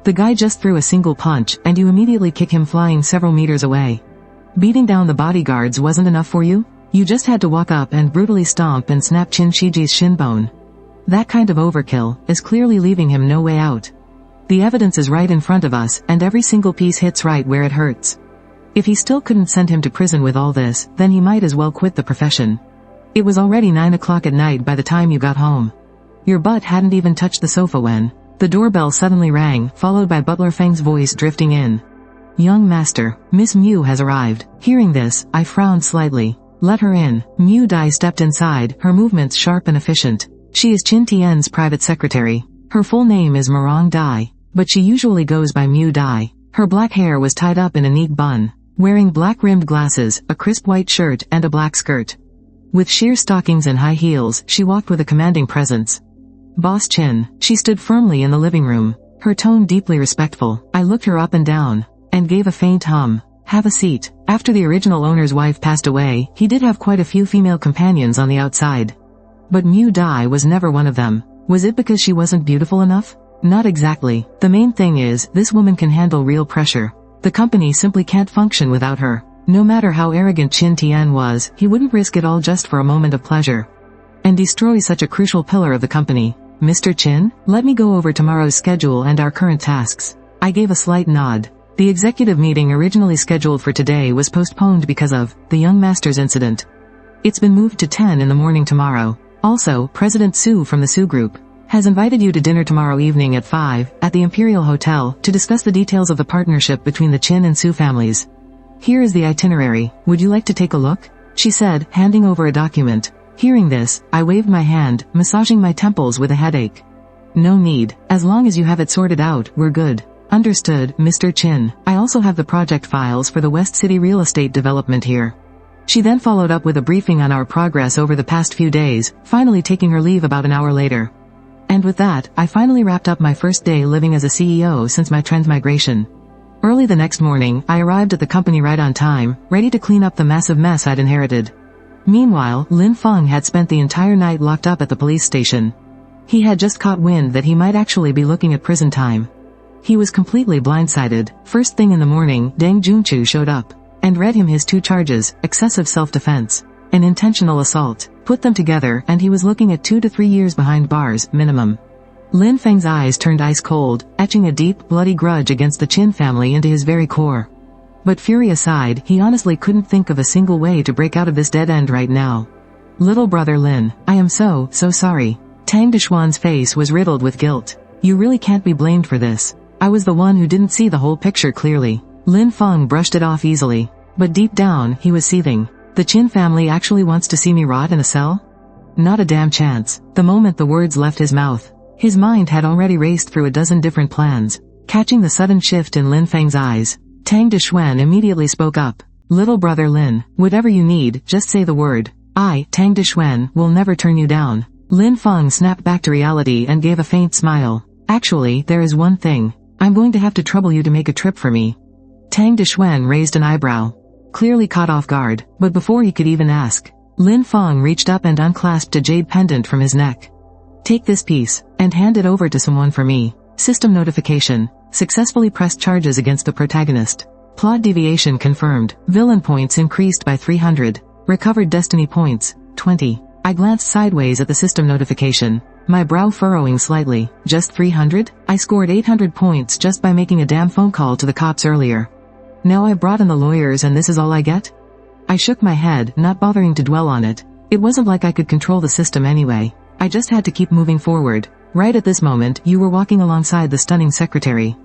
A: The guy just threw a single punch, and you immediately kick him flying several meters away. Beating down the bodyguards wasn't enough for you? You just had to walk up and brutally stomp and snap Qin Shiji's shin bone. That kind of overkill is clearly leaving him no way out. The evidence is right in front of us, and every single piece hits right where it hurts. If he still couldn't send him to prison with all this, then he might as well quit the profession. It was already 9 o'clock at night by the time you got home. Your butt hadn't even touched the sofa when the doorbell suddenly rang, followed by Butler Feng's voice drifting in. Young master, Miss Mu has arrived. Hearing this, I frowned slightly. Let her in. Mu Dai stepped inside, her movements sharp and efficient. She is Qin Tian's private secretary. Her full name is Marang Dai, but she usually goes by Mu Dai. Her black hair was tied up in a neat bun, wearing black-rimmed glasses, a crisp white shirt, and a black skirt. With sheer stockings and high heels, she walked with a commanding presence. Boss Chin. She stood firmly in the living room, her tone deeply respectful. I looked her up and down, and gave a faint hum. Have a seat. After the original owner's wife passed away, he did have quite a few female companions on the outside. But Mu Dai was never one of them. Was it because she wasn't beautiful enough? Not exactly. The main thing is, this woman can handle real pressure. The company simply can't function without her. No matter how arrogant Qin Tian was, he wouldn't risk it all just for a moment of pleasure and destroy such a crucial pillar of the company. Mr. Chin, let me go over tomorrow's schedule and our current tasks. I gave a slight nod. The executive meeting originally scheduled for today was postponed because of the young master's incident. It's been moved to 10 in the morning tomorrow. Also, President Su from the Su Group has invited you to dinner tomorrow evening at 5 at the Imperial Hotel to discuss the details of the partnership between the Qin and Su families. Here is the itinerary. Would you like to take a look? She said, handing over a document. Hearing this, I waved my hand, massaging my temples with a headache. No need. As long as you have it sorted out, we're good. Understood, Mr. Chin. I also have the project files for the West City real estate development here. She then followed up with a briefing on our progress over the past few days, finally taking her leave about an hour later. And with that, I finally wrapped up my first day living as a CEO since my transmigration. Early the next morning, I arrived at the company right on time, ready to clean up the massive mess I'd inherited. Meanwhile, Lin Feng had spent the entire night locked up at the police station. He had just caught wind that he might actually be looking at prison time. He was completely blindsided. First thing in the morning, Deng Junchu showed up and read him his 2 charges, excessive self-defense and intentional assault. Put them together, and he was looking at 2 to 3 years behind bars, minimum. Lin Feng's eyes turned ice cold, etching a deep, bloody grudge against the Qin family into his very core. But fury aside, he honestly couldn't think of a single way to break out of this dead end right now. Little brother Lin, I am so sorry. Tang Dixuan's face was riddled with guilt. You really can't be blamed for this. I was the one who didn't see the whole picture clearly. Lin Feng brushed it off easily. But deep down, he was seething. The Qin family actually wants to see me rot in a cell? Not a damn chance. The moment the words left his mouth, his mind had already raced through a dozen different plans. Catching the sudden shift in Lin Feng's eyes, Tang Dixuan immediately spoke up. Little brother Lin, whatever you need, just say the word. I, Tang Dixuan, will never turn you down. Lin Feng snapped back to reality and gave a faint smile. Actually, there is one thing. I'm going to have to trouble you to make a trip for me. Tang Dixuan raised an eyebrow, clearly caught off guard, but before he could even ask, Lin Feng reached up and unclasped a jade pendant from his neck. Take this piece, and hand it over to someone for me. System notification. Successfully pressed charges against the protagonist. Plot deviation confirmed. Villain points increased by 300. Recovered destiny points, 20. I glanced sideways at the system notification, my brow furrowing slightly. Just 300? I scored 800 points just by making a damn phone call to the cops earlier. Now I brought in the lawyers and this is all I get? I shook my head, not bothering to dwell on it. It wasn't like I could control the system anyway. I just had to keep moving forward. Right at this moment, you were walking alongside the stunning secretary,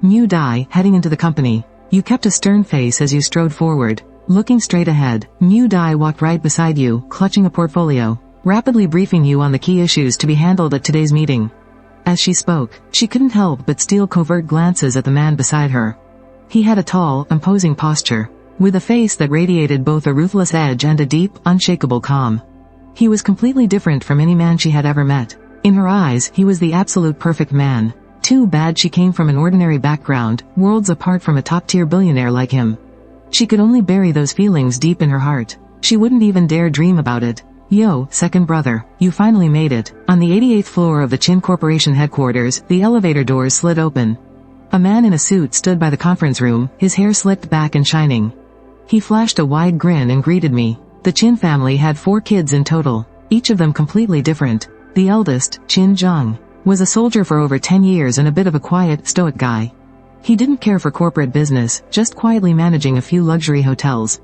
A: Mu Dai, heading into the company. You kept a stern face as you strode forward, looking straight ahead. Mu Dai walked right beside you, clutching a portfolio, rapidly briefing you on the key issues to be handled at today's meeting. As she spoke, she couldn't help but steal covert glances at the man beside her. He had a tall, imposing posture, with a face that radiated both a ruthless edge and a deep, unshakable calm. He was completely different from any man she had ever met. In her eyes, he was the absolute perfect man. Too bad she came from an ordinary background, worlds apart from a top-tier billionaire like him. She could only bury those feelings deep in her heart. She wouldn't even dare dream about it. Yo, second brother, you finally made it. On the 88th floor of the Qin Corporation headquarters, the elevator doors slid open. A man in a suit stood by the conference room, his hair slicked back and shining. He flashed a wide grin and greeted me. The Qin family had 4 kids in total, each of them completely different. The eldest, Qin Zhang, was a soldier for over 10 years and a bit of a quiet, stoic guy. He didn't care for corporate business, just quietly managing a few luxury hotels.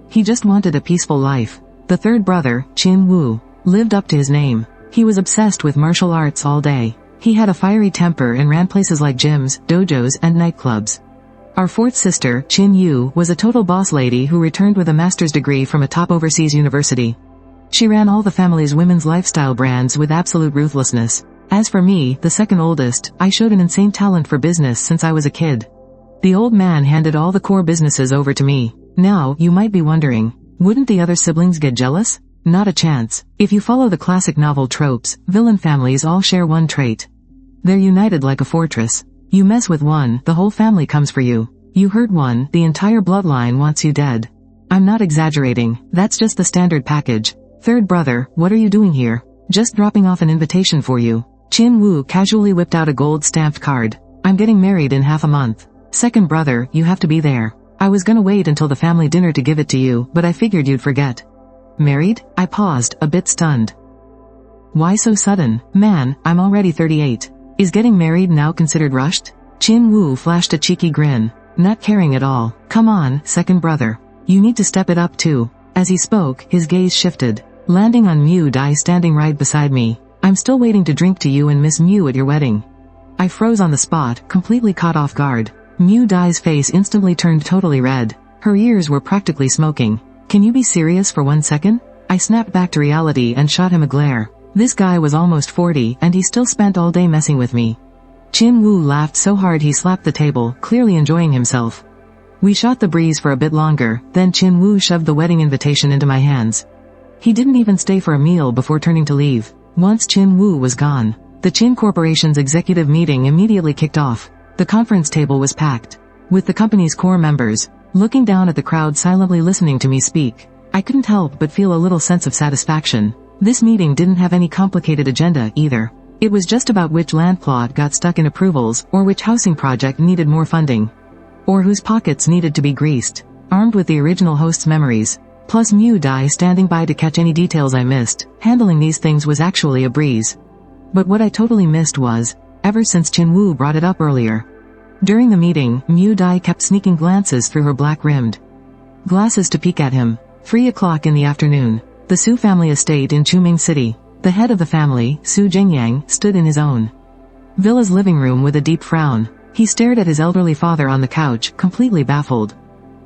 A: He just wanted a peaceful life. The third brother, Qin Wu, lived up to his name. He was obsessed with martial arts all day. He had a fiery temper and ran places like gyms, dojos, and nightclubs. Our fourth sister, Qin Yu, was a total boss lady who returned with a master's degree from a top overseas university. She ran all the family's women's lifestyle brands with absolute ruthlessness. As for me, the second oldest, I showed an insane talent for business since I was a kid. The old man handed all the core businesses over to me. Now, you might be wondering, wouldn't the other siblings get jealous? Not a chance. If you follow the classic novel tropes, villain families all share one trait. They're united like a fortress. You mess with one, the whole family comes for you. You hurt one, the entire bloodline wants you dead. I'm not exaggerating, that's just the standard package. Third brother, what are you doing here? Just dropping off an invitation for you. Qin Wu casually whipped out a gold-stamped card. I'm getting married in half a month. Second brother, you have to be there. I was gonna wait until the family dinner to give it to you, but I figured you'd forget. Married? I paused, a bit stunned. Why so sudden? Man, I'm already 38. Is getting married now considered rushed? Qin Wu flashed a cheeky grin, not caring at all. Come on, second brother. You need to step it up too. As he spoke, his gaze shifted, landing on Mu Dai standing right beside me. I'm still waiting to drink to you and Miss Mu at your wedding. I froze on the spot, completely caught off guard. Mu Dai's face instantly turned totally red. Her ears were practically smoking. Can you be serious for 1 second? I snapped back to reality and shot him a glare. This guy was almost 40 and he still spent all day messing with me. Qin Wu laughed so hard he slapped the table, clearly enjoying himself. We shot the breeze for a bit longer, then Chin Woo shoved the wedding invitation into my hands. He didn't even stay for a meal before turning to leave. Once Chin Woo was gone, the Chin Corporation's executive meeting immediately kicked off. The conference table was packed with the company's core members. Looking down at the crowd silently listening to me speak, I couldn't help but feel a little sense of satisfaction. This meeting didn't have any complicated agenda either. It was just about which land plot got stuck in approvals, or which housing project needed more funding, or whose pockets needed to be greased. Armed with the original host's memories, plus Mu Dai standing by to catch any details I missed, handling these things was actually a breeze. But what I totally missed was, ever since Chin Woo brought it up earlier, during the meeting, Mu Dai kept sneaking glances through her black-rimmed glasses to peek at him. 3 o'clock in the afternoon. The Su family estate in Chuming City. The head of the family, Su Jingyang, stood in his own villa's living room with a deep frown. He stared at his elderly father on the couch, completely baffled.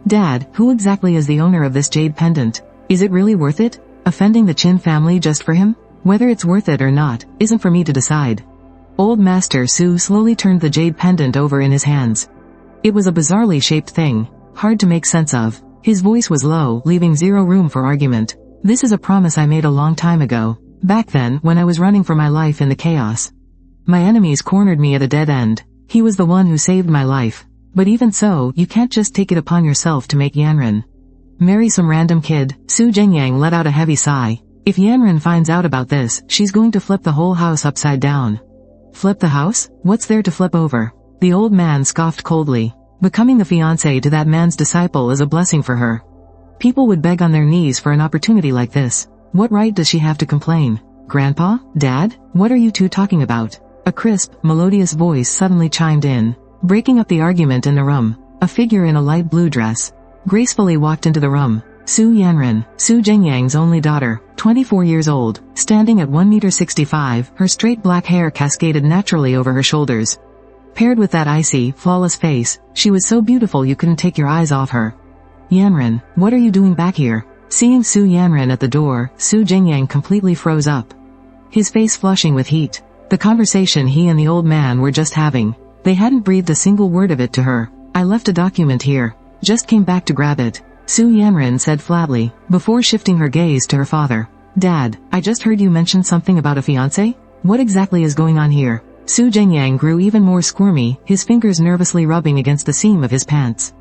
A: Dad, who exactly is the owner of this jade pendant? Is it really worth it? Offending the Chin family just for him? Whether it's worth it or not, isn't for me to decide. Old Master Su slowly turned the jade pendant over in his hands. It was a bizarrely shaped thing, hard to make sense of. His voice was low, leaving zero room for argument. This is a promise I made a long time ago. Back then, when I was running for my life in the chaos. My enemies cornered me at a dead end. He was the one who saved my life. But even so, you can't just take it upon yourself to make Yanran marry some random kid. Su Jingyang let out a heavy sigh. If Yanran finds out about this, she's going to flip the whole house upside down. Flip the house? What's there to flip over? The old man scoffed coldly. Becoming the fiancé to that man's disciple is a blessing for her. People would beg on their knees for an opportunity like this. What right does she have to complain? Grandpa? Dad? What are you two talking about? A crisp, melodious voice suddenly chimed in, breaking up the argument in the room. A figure in a light blue dress gracefully walked into the room. Su Yanran, Su Jingyang's only daughter, 24 years old, standing at 1.65 m, her straight black hair cascaded naturally over her shoulders. Paired with that icy, flawless face, she was so beautiful you couldn't take your eyes off her. Yanran, what are you doing back here? Seeing Su Yanran at the door, Su Jingyang completely froze up, his face flushing with heat. The conversation he and the old man were just having, they hadn't breathed a single word of it to her. I left a document here. Just came back to grab it, Su Yanran said flatly, before shifting her gaze to her father. Dad, I just heard you mention something about a fiancé? What exactly is going on here? Su Jingyang grew even more squirmy, his fingers nervously rubbing against the seam of his pants.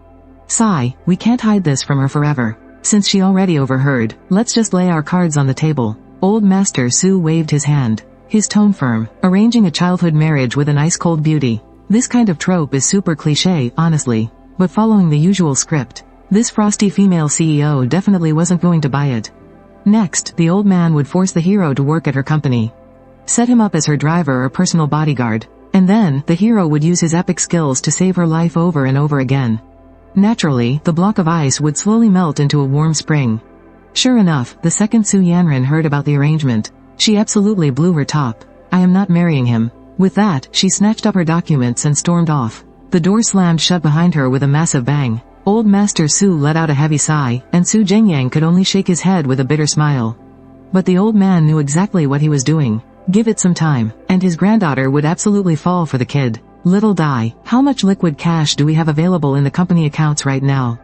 A: Sigh, we can't hide this from her forever. Since she already overheard, let's just lay our cards on the table. Old Master Su waved his hand, his tone firm, arranging a childhood marriage with an ice-cold beauty. This kind of trope is super cliché, honestly, but following the usual script, this frosty female CEO definitely wasn't going to buy it. Next, the old man would force the hero to work at her company, set him up as her driver or personal bodyguard, and then, the hero would use his epic skills to save her life over and over again. Naturally, the block of ice would slowly melt into a warm spring. Sure enough, the second Su Yanran heard about the arrangement, she absolutely blew her top. I am not marrying him. With that, she snatched up her documents and stormed off. The door slammed shut behind her with a massive bang. Old Master Su let out a heavy sigh, and Su Jingyang could only shake his head with a bitter smile. But the old man knew exactly what he was doing. Give it some time, and his granddaughter would absolutely fall for the kid. Little Dai, how much liquid cash do we have available in the company accounts right now?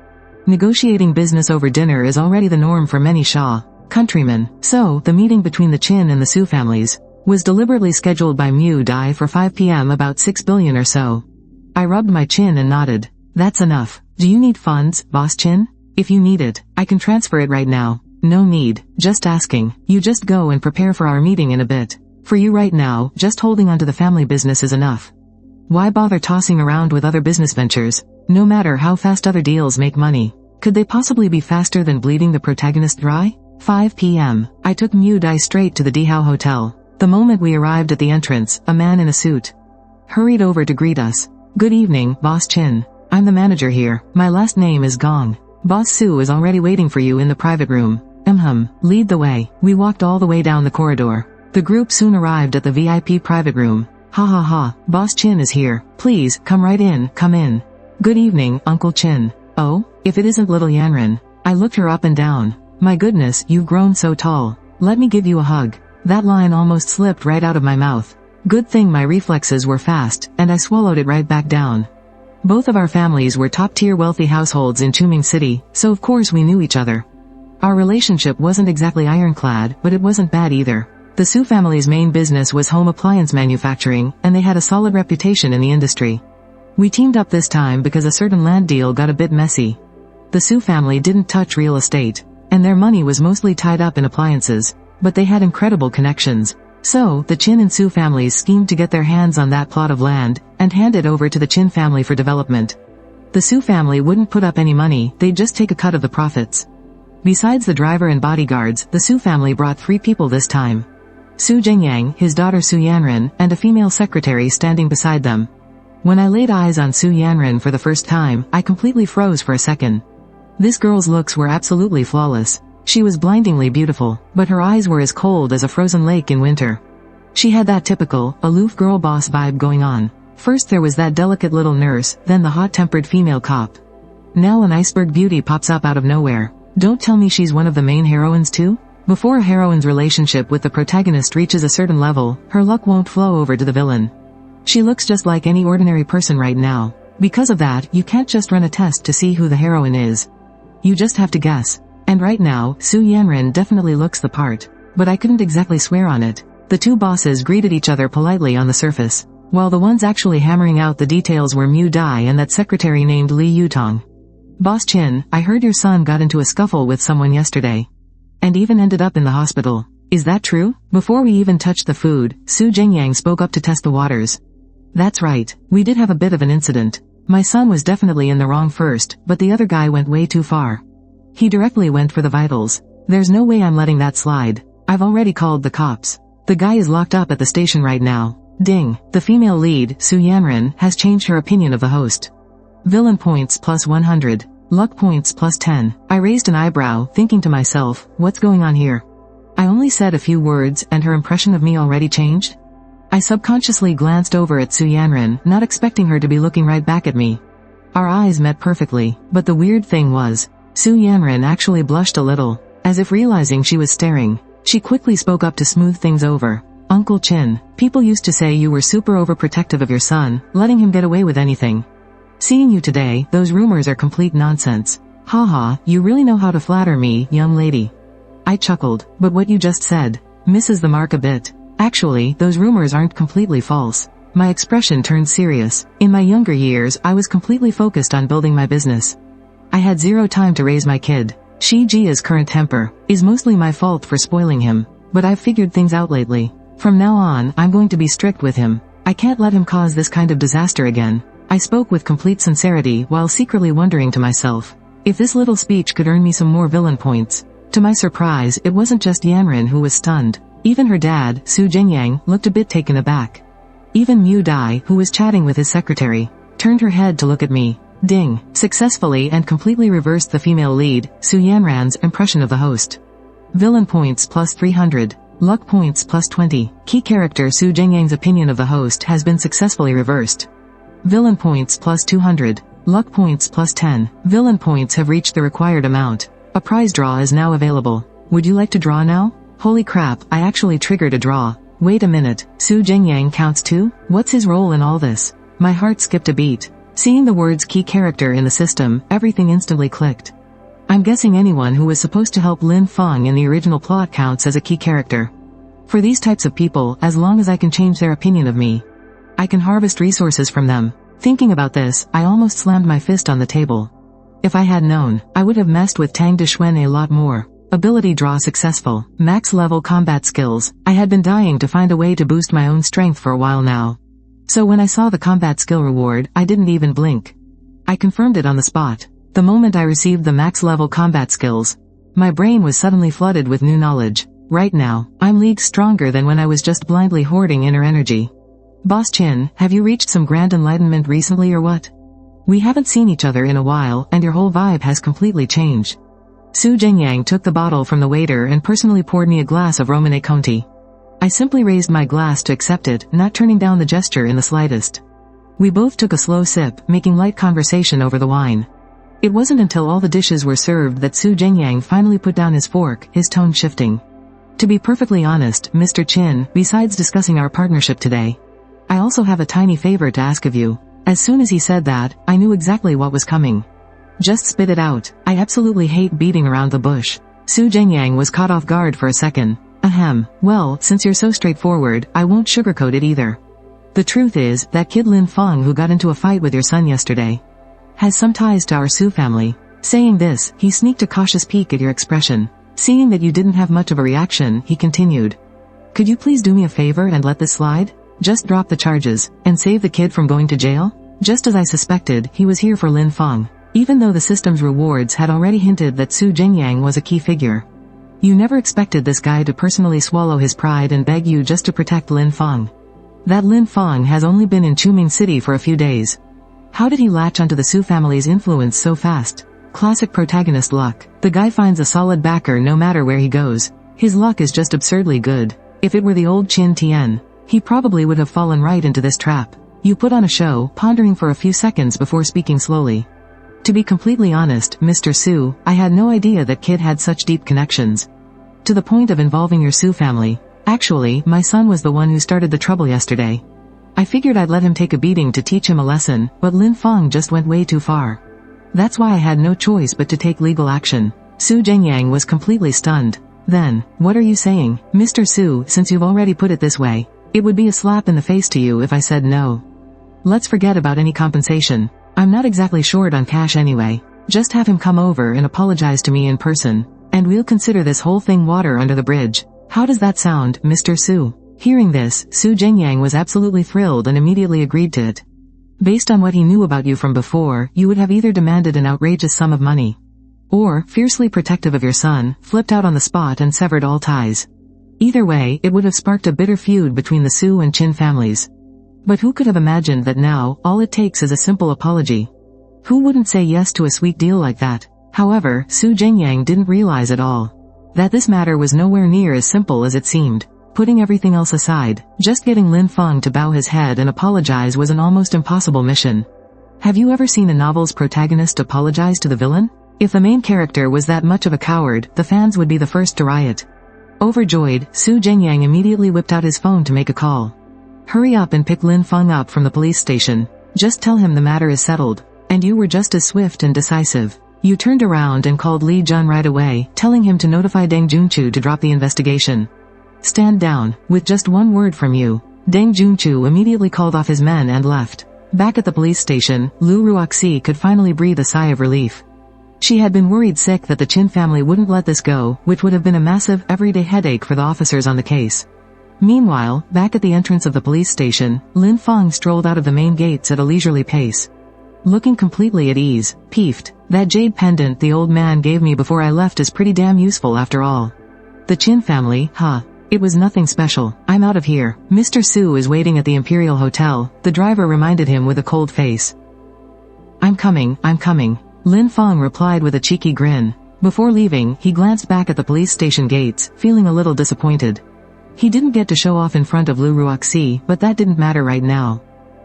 A: Negotiating business over dinner is already the norm for many Shah countrymen, so the meeting between the Chin and the Su families was deliberately scheduled by Mu Dai for 5 p.m. about 6 billion or so. I rubbed my chin and nodded. That's enough. Do you need funds, Boss Chin? If you need it, I can transfer it right now. No need, just asking. You just go and prepare for our meeting in a bit. For you right now, just holding onto the family business is enough. Why bother tossing around with other business ventures? No matter how fast other deals make money, could they possibly be faster than bleeding the protagonist dry? 5 p.m. I took Mu Dai straight to the Dihao Hotel. The moment we arrived at the entrance, a man in a suit hurried over to greet us. Good evening, Boss Chin. I'm the manager here. My last name is Gong. Boss Su is already waiting for you in the private room. Lead the way. We walked all the way down the corridor. The group soon arrived at the VIP private room. Ha ha ha, Boss Chin is here. Please, come right in, come in. Good evening, Uncle Chin. Oh, if it isn't little Yanran. I looked her up and down. My goodness, you've grown so tall. Let me give you a hug. That line almost slipped right out of my mouth. Good thing my reflexes were fast, and I swallowed it right back down. Both of our families were top-tier wealthy households in Chuming City, so of course we knew each other. Our relationship wasn't exactly ironclad, but it wasn't bad either. The Su family's main business was home appliance manufacturing, and they had a solid reputation in the industry. We teamed up this time because a certain land deal got a bit messy. The Su family didn't touch real estate, and their money was mostly tied up in appliances, but they had incredible connections. So, the Chin and Su families schemed to get their hands on that plot of land, and hand it over to the Chin family for development. The Su family wouldn't put up any money, they'd just take a cut of the profits. Besides the driver and bodyguards, the Su family brought 3 people this time. Su Jingyang, his daughter Su Yanran, and a female secretary standing beside them. When I laid eyes on Su Yanran for the first time, I completely froze for a second. This girl's looks were absolutely flawless. She was blindingly beautiful, but her eyes were as cold as a frozen lake in winter. She had that typical, aloof girl boss vibe going on. First there was that delicate little nurse, then the hot-tempered female cop. Now an iceberg beauty pops up out of nowhere. Don't tell me she's one of the main heroines too? Before a heroine's relationship with the protagonist reaches a certain level, her luck won't flow over to the villain. She looks just like any ordinary person right now. Because of that, you can't just run a test to see who the heroine is. You just have to guess. And right now, Su Yanran definitely looks the part. But I couldn't exactly swear on it. The 2 bosses greeted each other politely on the surface, while the ones actually hammering out the details were Mu Dai and that secretary named Li Yutong. Boss Chin, I heard your son got into a scuffle with someone yesterday. And even ended up in the hospital. Is that true? Before we even touched the food, Su Jingyang spoke up to test the waters. That's right, we did have a bit of an incident. My son was definitely in the wrong first, but the other guy went way too far. He directly went for the vitals. There's no way I'm letting that slide. I've already called the cops. The guy is locked up at the station right now. Ding. The female lead, Su Yanran, has changed her opinion of the host. Villain points plus 100. Luck points plus 10. I raised an eyebrow, thinking to myself, what's going on here? I only said a few words, and her impression of me already changed? I subconsciously glanced over at Su Yanran, not expecting her to be looking right back at me. Our eyes met perfectly, but the weird thing was, Su Yanran actually blushed a little, as if realizing she was staring. She quickly spoke up to smooth things over. Uncle Chin, people used to say you were super overprotective of your son, letting him get away with anything. Seeing you today, those rumors are complete nonsense. Haha, you really know how to flatter me, young lady. I chuckled, but what you just said misses the mark a bit. Actually, those rumors aren't completely false. My expression turned serious. In my younger years, I was completely focused on building my business. I had 0 time to raise my kid. Shi Jia's current temper is mostly my fault for spoiling him, but I've figured things out lately. From now on, I'm going to be strict with him. I can't let him cause this kind of disaster again. I spoke with complete sincerity while secretly wondering to myself, if this little speech could earn me some more villain points. To my surprise, it wasn't just Yanran who was stunned. Even her dad, Su Jingyang, looked a bit taken aback. Even Mu Dai, who was chatting with his secretary, turned her head to look at me. Ding. Successfully and completely reversed the female lead, Su Yanran's impression of the host. Villain points plus 300. Luck points plus 20. Key character Su Jingyang's opinion of the host has been successfully reversed. Villain points plus 200. Luck points plus 10. Villain points have reached the required amount. A prize draw is now available. Would you like to draw now? Holy crap, I actually triggered a draw. Wait a minute, Su Jingyang counts too? What's his role in all this? My heart skipped a beat. Seeing the words key character in the system, everything instantly clicked. I'm guessing anyone who was supposed to help Lin Feng in the original plot counts as a key character. For these types of people, as long as I can change their opinion of me, I can harvest resources from them. Thinking about this, I almost slammed my fist on the table. If I had known, I would have messed with Tang Deshuen a lot more. Ability draw successful. Max level combat skills. I had been dying to find a way to boost my own strength for a while now. So when I saw the combat skill reward, I didn't even blink. I confirmed it on the spot. The moment I received the max level combat skills, my brain was suddenly flooded with new knowledge. Right now, I'm leagues stronger than when I was just blindly hoarding inner energy. Boss Chin, have you reached some grand enlightenment recently or what? We haven't seen each other in a while, and your whole vibe has completely changed. Su Jingyang took the bottle from the waiter and personally poured me a glass of Romanée Conti. I simply raised my glass to accept it, not turning down the gesture in the slightest. We both took a slow sip, making light conversation over the wine. It wasn't until all the dishes were served that Su Jingyang finally put down his fork, his tone shifting. To be perfectly honest, Mr. Chin, besides discussing our partnership today, I also have a tiny favor to ask of you. As soon as he said that, I knew exactly what was coming. Just spit it out. I absolutely hate beating around the bush. Su Zhengyang was caught off guard for a second. Ahem. Well, since you're so straightforward, I won't sugarcoat it either. The truth is, that kid Lin Feng who got into a fight with your son yesterday has some ties to our Su family. Saying this, he sneaked a cautious peek at your expression. Seeing that you didn't have much of a reaction, he continued. Could you please do me a favor and let this slide? Just drop the charges, and save the kid from going to jail? Just as I suspected, he was here for Lin Feng. Even though the system's rewards had already hinted that Su Zhengyang was a key figure. You never expected this guy to personally swallow his pride and beg you just to protect Lin Feng. That Lin Feng has only been in Chuming City for a few days. How did he latch onto the Su family's influence so fast? Classic protagonist luck. The guy finds a solid backer no matter where he goes. His luck is just absurdly good. If it were the old Qin Tian, he probably would have fallen right into this trap. You put on a show, pondering for a few seconds before speaking slowly. To be completely honest, Mr. Su, I had no idea that kid had such deep connections. To the point of involving your Su family. Actually, my son was the one who started the trouble yesterday. I figured I'd let him take a beating to teach him a lesson, but Lin Feng just went way too far. That's why I had no choice but to take legal action. Su Zhengyang was completely stunned. Then, what are you saying, Mr. Su, since you've already put it this way? It would be a slap in the face to you if I said no. Let's forget about any compensation. I'm not exactly short on cash anyway. Just have him come over and apologize to me in person, and we'll consider this whole thing water under the bridge. How does that sound, Mr. Su? Hearing this, Su Zhengyang was absolutely thrilled and immediately agreed to it. Based on what he knew about you from before, you would have either demanded an outrageous sum of money, or, fiercely protective of your son, flipped out on the spot and severed all ties. Either way, it would have sparked a bitter feud between the Su and Qin families. But who could have imagined that now, all it takes is a simple apology? Who wouldn't say yes to a sweet deal like that? However, Su Zhengyang didn't realize at all that this matter was nowhere near as simple as it seemed. Putting everything else aside, just getting Lin Feng to bow his head and apologize was an almost impossible mission. Have you ever seen a novel's protagonist apologize to the villain? If the main character was that much of a coward, the fans would be the first to riot. Overjoyed, Su Zhengyang immediately whipped out his phone to make a call. Hurry up and pick Lin Feng up from the police station. Just tell him the matter is settled. And you were just as swift and decisive. You turned around and called Li Jun right away, telling him to notify Deng Junchu to drop the investigation. Stand down. With just one word from you, Deng Junchu immediately called off his men and left. Back at the police station, Lu Ruoxi could finally breathe a sigh of relief. She had been worried sick that the Qin family wouldn't let this go, which would have been a massive, everyday headache for the officers on the case. Meanwhile, back at the entrance of the police station, Lin Feng strolled out of the main gates at a leisurely pace. Looking completely at ease, peeved. That jade pendant the old man gave me before I left is pretty damn useful after all. The Qin family, huh? It was nothing special. I'm out of here. Mr. Su is waiting at the Imperial Hotel, the driver reminded him with a cold face. I'm coming. Lin Feng replied with a cheeky grin. Before leaving, he glanced back at the police station gates, feeling a little disappointed. He didn't get to show off in front of Lu Ruoxi, but that didn't matter right now.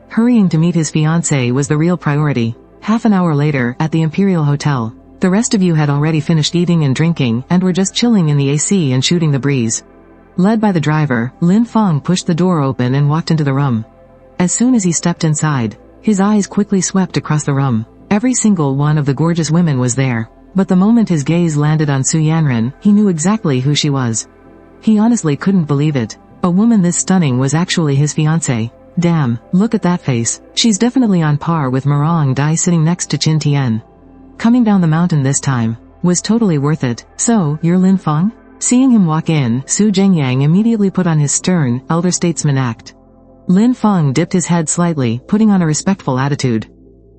A: Hurrying to meet his fiancée was the real priority. Half an hour later, at the Imperial Hotel, the rest of you had already finished eating and drinking, and were just chilling in the AC and shooting the breeze. Led by the driver, Lin Feng pushed the door open and walked into the room. As soon as he stepped inside, his eyes quickly swept across the room. Every single one of the gorgeous women was there. But the moment his gaze landed on Su Yanran, he knew exactly who she was. He honestly couldn't believe it. A woman this stunning was actually his fiancée. Damn, look at that face. She's definitely on par with Marang Dai sitting next to Qin Tian. Coming down the mountain this time was totally worth it. So, you're Lin Feng? Seeing him walk in, Su Zhengyang immediately put on his stern, elder statesman act. Lin Feng dipped his head slightly, putting on a respectful attitude.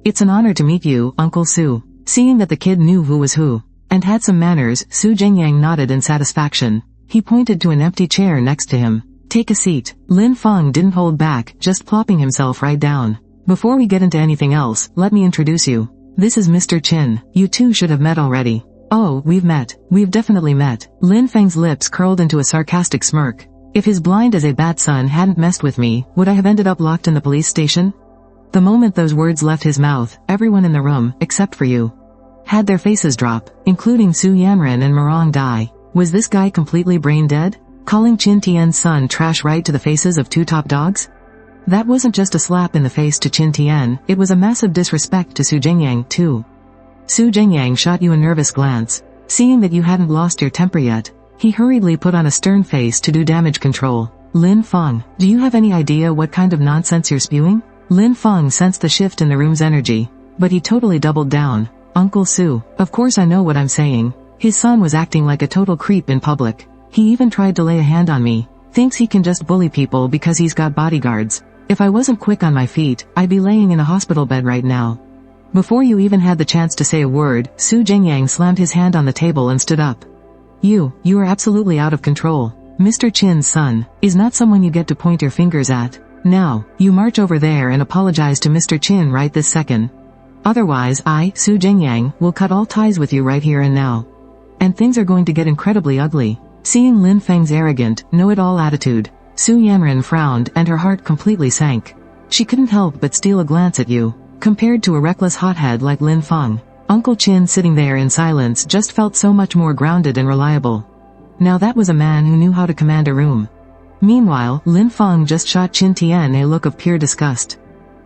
A: It's an honor to meet you, Uncle Su. Seeing that the kid knew who was who, and had some manners, Su Zhengyang nodded in satisfaction. He pointed to an empty chair next to him. Take a seat. Lin Feng didn't hold back, just plopping himself right down. Before we get into anything else, let me introduce you. This is Mr. Qin. You two should have met already. Oh, we've met. We've definitely met. Lin Feng's lips curled into a sarcastic smirk. If his blind as a bat son hadn't messed with me, would I have ended up locked in the police station? The moment those words left his mouth, everyone in the room, except for you, had their faces drop, including Su Yanran and Marang Dai. Was this guy completely brain dead? Calling Qin Tian's son trash right to the faces of two top dogs? That wasn't just a slap in the face to Qin Tian, it was a massive disrespect to Su Jingyang too. Su Jingyang shot you a nervous glance. Seeing that you hadn't lost your temper yet, he hurriedly put on a stern face to do damage control. Lin Feng, do you have any idea what kind of nonsense you're spewing? Lin Feng sensed the shift in the room's energy, but he totally doubled down. Uncle Su, of course I know what I'm saying. His son was acting like a total creep in public. He even tried to lay a hand on me. Thinks he can just bully people because he's got bodyguards. If I wasn't quick on my feet, I'd be laying in a hospital bed right now. Before you even had the chance to say a word, Su Jingyang slammed his hand on the table and stood up. You are absolutely out of control. Mr. Qin's son is not someone you get to point your fingers at. Now, you march over there and apologize to Mr. Qin right this second. Otherwise I, Su Jingyang, will cut all ties with you right here and now. And things are going to get incredibly ugly. Seeing Lin Feng's arrogant, know-it-all attitude, Su Yanran frowned and her heart completely sank. She couldn't help but steal a glance at you. Compared to a reckless hothead like Lin Feng, Uncle Qin sitting there in silence just felt so much more grounded and reliable. Now that was a man who knew how to command a room. Meanwhile, Lin Feng just shot Qin Tian a look of pure disgust.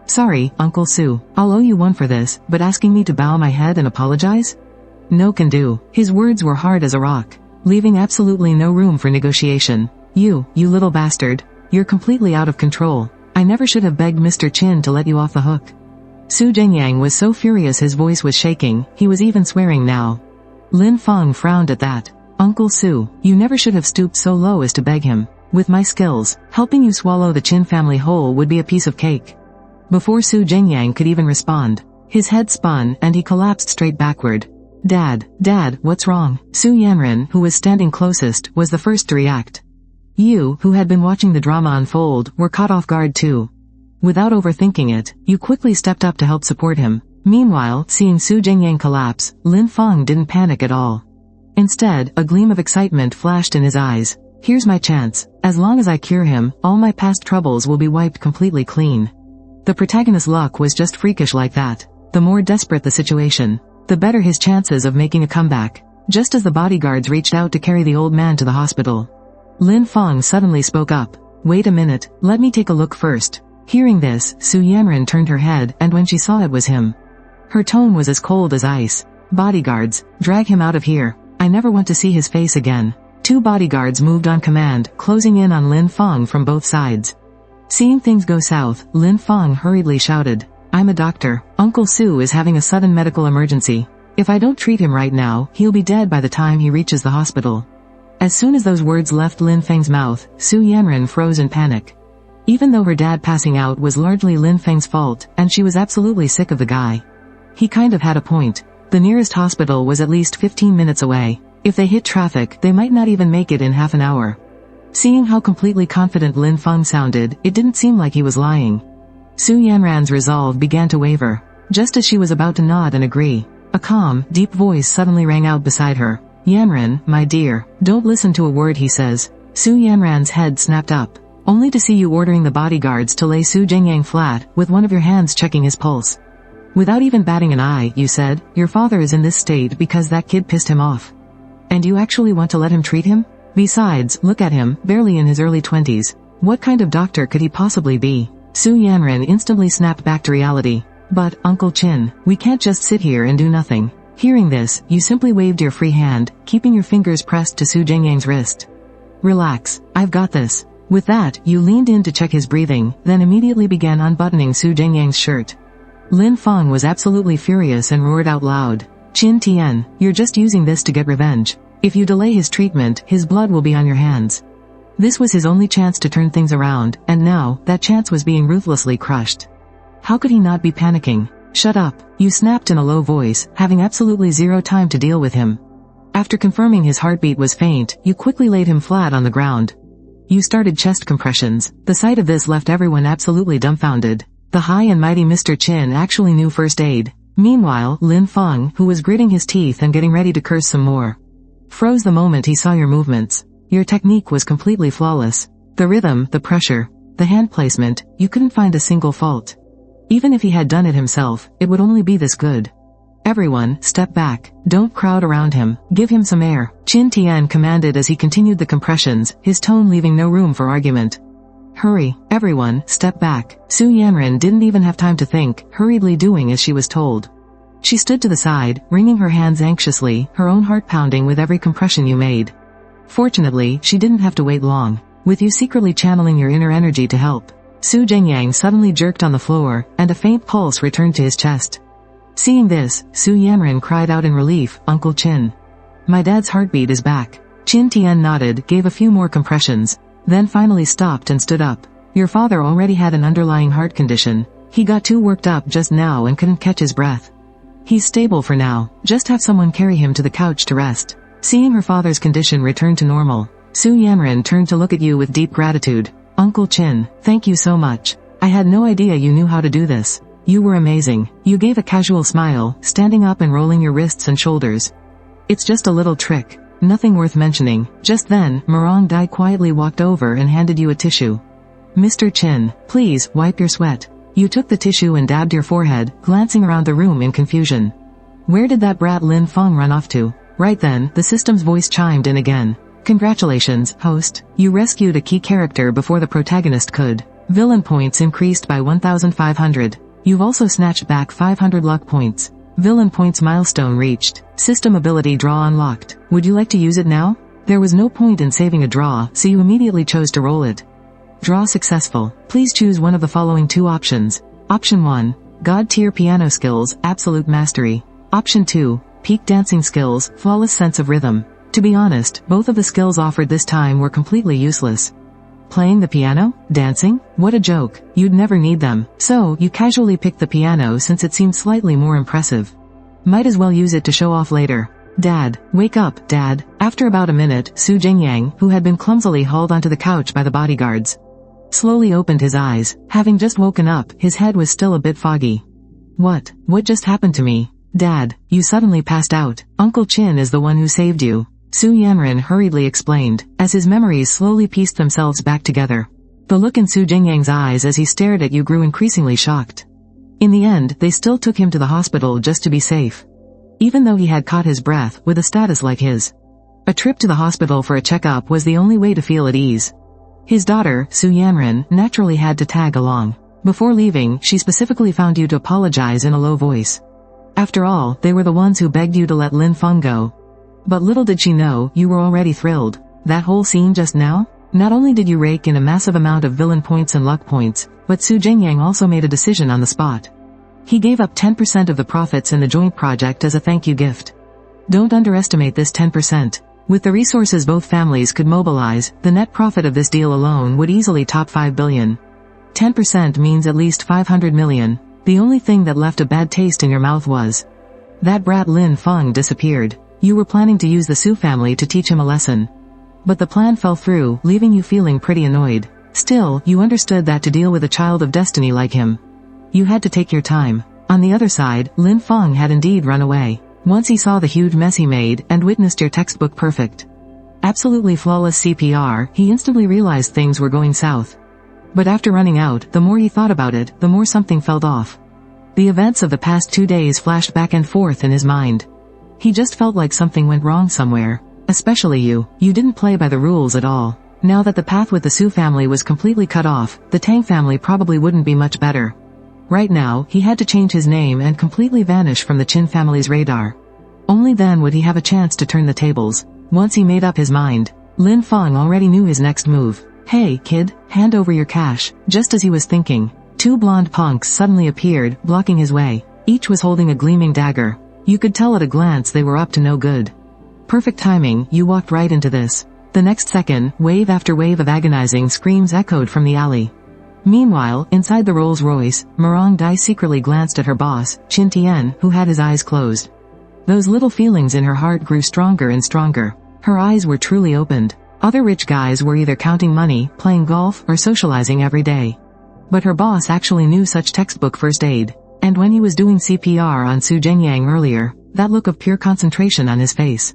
A: Sorry, Uncle Su, I'll owe you one for this, but asking me to bow my head and apologize? No can do. His words were hard as a rock, leaving absolutely no room for negotiation. You little bastard. You're completely out of control. I never should have begged Mr. Qin to let you off the hook. Su Jingyang was so furious his voice was shaking, he was even swearing now. Lin Feng frowned at that. Uncle Su, you never should have stooped so low as to beg him. With my skills, helping you swallow the Qin family whole would be a piece of cake. Before Su Jingyang could even respond, his head spun and he collapsed straight backward. Dad, what's wrong? Su Yanran, who was standing closest, was the first to react. You, who had been watching the drama unfold, were caught off guard too. Without overthinking it, you quickly stepped up to help support him. Meanwhile, seeing Su Jingyang collapse, Lin Feng didn't panic at all. Instead, a gleam of excitement flashed in his eyes. Here's my chance. As long as I cure him, all my past troubles will be wiped completely clean. The protagonist's luck was just freakish like that. The more desperate the situation, the better his chances of making a comeback. Just as the bodyguards reached out to carry the old man to the hospital, Lin Feng suddenly spoke up. Wait a minute, let me take a look first. Hearing this, Su Yanran turned her head, and when she saw it was him, her tone was as cold as ice. Bodyguards, drag him out of here. I never want to see his face again. Two bodyguards moved on command, closing in on Lin Feng from both sides. Seeing things go south, Lin Feng hurriedly shouted, I'm a doctor. Uncle Su is having a sudden medical emergency. If I don't treat him right now, he'll be dead by the time he reaches the hospital. As soon as those words left Lin Feng's mouth, Su Yanran froze in panic. Even though her dad passing out was largely Lin Feng's fault, and she was absolutely sick of the guy, he kind of had a point. The nearest hospital was at least 15 minutes away. If they hit traffic, they might not even make it in half an hour. Seeing how completely confident Lin Feng sounded, it didn't seem like he was lying. Su Yanran's resolve began to waver. Just as she was about to nod and agree, a calm, deep voice suddenly rang out beside her. Yanran, my dear, don't listen to a word he says. Su Yanran's head snapped up, only to see you ordering the bodyguards to lay Su Jingyang flat, with one of your hands checking his pulse. Without even batting an eye, you said, your father is in this state because that kid pissed him off. And you actually want to let him treat him? Besides, look at him, barely in his early 20s. What kind of doctor could he possibly be? Su Yanran instantly snapped back to reality. But, Uncle Qin, we can't just sit here and do nothing. Hearing this, you simply waved your free hand, keeping your fingers pressed to Su Jingyang's wrist. Relax, I've got this. With that, you leaned in to check his breathing, then immediately began unbuttoning Su Jingyang's shirt. Lin Feng was absolutely furious and roared out loud. Qin Tian, you're just using this to get revenge. If you delay his treatment, his blood will be on your hands. This was his only chance to turn things around, and now, that chance was being ruthlessly crushed. How could he not be panicking? Shut up, you snapped in a low voice, having absolutely zero time to deal with him. After confirming his heartbeat was faint, you quickly laid him flat on the ground. You started chest compressions. The sight of this left everyone absolutely dumbfounded. The high and mighty Mr. Qin actually knew first aid. Meanwhile, Lin Feng, who was gritting his teeth and getting ready to curse some more, froze the moment he saw your movements. Your technique was completely flawless. The rhythm, the pressure, the hand placement, you couldn't find a single fault. Even if he had done it himself, it would only be this good. Everyone, step back. Don't crowd around him. Give him some air. Qin Tian commanded as he continued the compressions, his tone leaving no room for argument. Hurry, everyone, step back. Su Yanran didn't even have time to think, hurriedly doing as she was told. She stood to the side, wringing her hands anxiously, her own heart pounding with every compression you made. Fortunately, she didn't have to wait long. With you secretly channeling your inner energy to help, Su Zhengyang suddenly jerked on the floor, and a faint pulse returned to his chest. Seeing this, Su Yanran cried out in relief, "Uncle Qin. My dad's heartbeat is back." Qin Tian nodded, gave a few more compressions, then finally stopped and stood up. Your father already had an underlying heart condition. He got too worked up just now and couldn't catch his breath. He's stable for now, just have someone carry him to the couch to rest. Seeing her father's condition return to normal, Su Yanran turned to look at you with deep gratitude. Uncle Qin, thank you so much. I had no idea you knew how to do this. You were amazing. You gave a casual smile, standing up and rolling your wrists and shoulders. It's just a little trick. Nothing worth mentioning. Just then, Marong Dai quietly walked over and handed you a tissue. Mr. Qin, please, wipe your sweat. You took the tissue and dabbed your forehead, glancing around the room in confusion. Where did that brat Lin Feng run off to? Right then, the system's voice chimed in again. Congratulations, host. You rescued a key character before the protagonist could. Villain points increased by 1,500. You've also snatched back 500 luck points. Villain points milestone reached. System ability draw unlocked. Would you like to use it now? There was no point in saving a draw, so you immediately chose to roll it. Draw successful. Please choose one of the following two options. Option 1. God tier piano skills, absolute mastery. Option 2. Peak dancing skills, flawless sense of rhythm. To be honest, both of the skills offered this time were completely useless. Playing the piano? Dancing? What a joke. You'd never need them. So, you casually picked the piano since it seemed slightly more impressive. Might as well use it to show off later. Dad, wake up, Dad. After about a minute, Su Zhengyang, who had been clumsily hauled onto the couch by the bodyguards, slowly opened his eyes. Having just woken up, his head was still a bit foggy. What just happened to me? Dad, you suddenly passed out. Uncle Qin is the one who saved you. Su Yanran hurriedly explained, as his memories slowly pieced themselves back together. The look in Su Zhengyang's eyes as he stared at you grew increasingly shocked. In the end, they still took him to the hospital just to be safe. Even though he had caught his breath, with a status like his, a trip to the hospital for a checkup was the only way to feel at ease. His daughter, Su Yanran, naturally had to tag along. Before leaving, she specifically found you to apologize in a low voice. After all, they were the ones who begged you to let Lin Feng go. But little did she know, you were already thrilled. That whole scene just now? Not only did you rake in a massive amount of villain points and luck points, but Su Zhengyang also made a decision on the spot. He gave up 10% of the profits in the joint project as a thank you gift. Don't underestimate this 10%. With the resources both families could mobilize, the net profit of this deal alone would easily top 5 billion. 10% means at least 500 million. The only thing that left a bad taste in your mouth was that brat Lin Feng disappeared. You were planning to use the Su family to teach him a lesson. But the plan fell through, leaving you feeling pretty annoyed. Still, you understood that to deal with a child of destiny like him, you had to take your time. On the other side, Lin Feng had indeed run away. Once he saw the huge mess he made, and witnessed your textbook perfect, absolutely flawless CPR, he instantly realized things were going south. But after running out, the more he thought about it, the more something felt off. The events of the past 2 days flashed back and forth in his mind. He just felt like something went wrong somewhere. Especially you. You didn't play by the rules at all. Now that the path with the Su family was completely cut off, the Tang family probably wouldn't be much better. Right now, he had to change his name and completely vanish from the Qin family's radar. Only then would he have a chance to turn the tables. Once he made up his mind, Lin Feng already knew his next move. Hey, kid, hand over your cash. Just as he was thinking, 2 blonde punks suddenly appeared, blocking his way. Each was holding a gleaming dagger. You could tell at a glance they were up to no good. Perfect timing, you walked right into this. The next second, wave after wave of agonizing screams echoed from the alley. Meanwhile, inside the Rolls-Royce, Marong Dai secretly glanced at her boss, Qin Tian, who had his eyes closed. Those little feelings in her heart grew stronger and stronger. Her eyes were truly opened. Other rich guys were either counting money, playing golf, or socializing every day. But her boss actually knew such textbook first aid. And when he was doing CPR on Su Zhengyang earlier, that look of pure concentration on his face,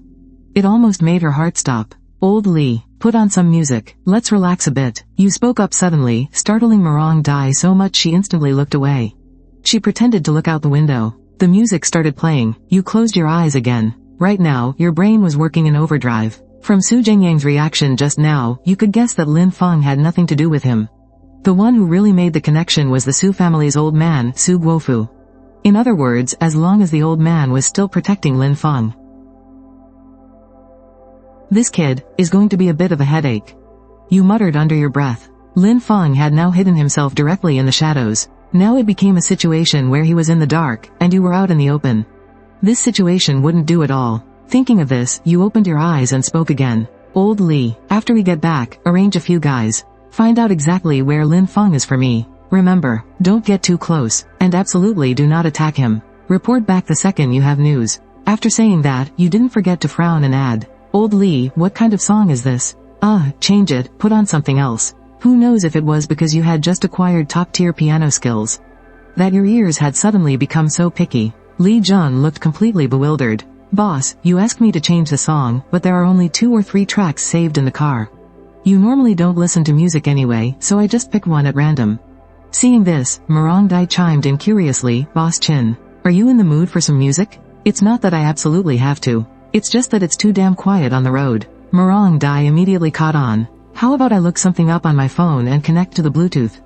A: it almost made her heart stop. Old Lee, put on some music. Let's relax a bit. You spoke up suddenly, startling Marong Dai so much she instantly looked away. She pretended to look out the window. The music started playing. You closed your eyes again. Right now, your brain was working in overdrive. From Su Zhengyang's reaction just now, you could guess that Lin Feng had nothing to do with him. The one who really made the connection was the Su family's old man, Su Guofu. In other words, as long as the old man was still protecting Lin Feng. This kid is going to be a bit of a headache. You muttered under your breath. Lin Feng had now hidden himself directly in the shadows. Now it became a situation where he was in the dark, and you were out in the open. This situation wouldn't do at all. Thinking of this, you opened your eyes and spoke again. Old Li, after we get back, arrange a few guys. Find out exactly where Lin Feng is for me. Remember, don't get too close, and absolutely do not attack him. Report back the second you have news. After saying that, you didn't forget to frown and add, Old Li, what kind of song is this? Change it, put on something else. Who knows if it was because you had just acquired top-tier piano skills that your ears had suddenly become so picky. Li Jun looked completely bewildered. Boss, you asked me to change the song, but there are only 2 or 3 tracks saved in the car. You normally don't listen to music anyway, so I just picked one at random. Seeing this, Murong Dai chimed in curiously, Boss Chin, are you in the mood for some music? It's not that I absolutely have to. It's just that it's too damn quiet on the road. Murong Dai immediately caught on. How about I look something up on my phone and connect to the Bluetooth?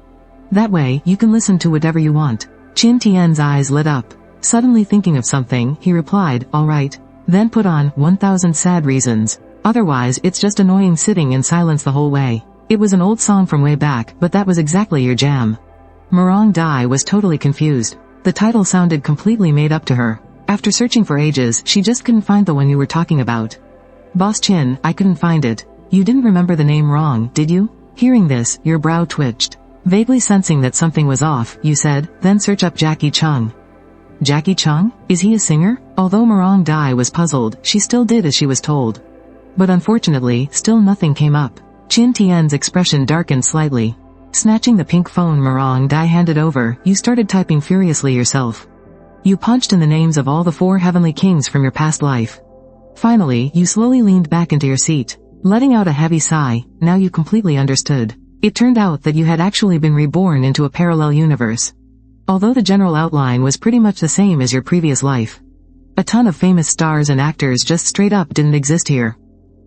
A: That way, you can listen to whatever you want. Qin Tian's eyes lit up. Suddenly thinking of something, he replied, alright. Then put on 1000 Sad Reasons. Otherwise, it's just annoying sitting in silence the whole way. It was an old song from way back, but that was exactly your jam. Murong Dai was totally confused. The title sounded completely made up to her. After searching for ages, she just couldn't find the one you were talking about. Boss Chin, I couldn't find it. You didn't remember the name wrong, did you? Hearing this, your brow twitched. Vaguely sensing that something was off, you said, then search up Jackie Chung. Jackie Chung? Is he a singer? Although Murong Dai was puzzled, she still did as she was told. But unfortunately, still nothing came up. Qin Tian's expression darkened slightly. Snatching the pink phone Murong Dai handed over, you started typing furiously yourself. You punched in the names of all the 4 heavenly kings from your past life. Finally, you slowly leaned back into your seat. Letting out a heavy sigh, now you completely understood. It turned out that you had actually been reborn into a parallel universe. Although the general outline was pretty much the same as your previous life. A ton of famous stars and actors just straight up didn't exist here.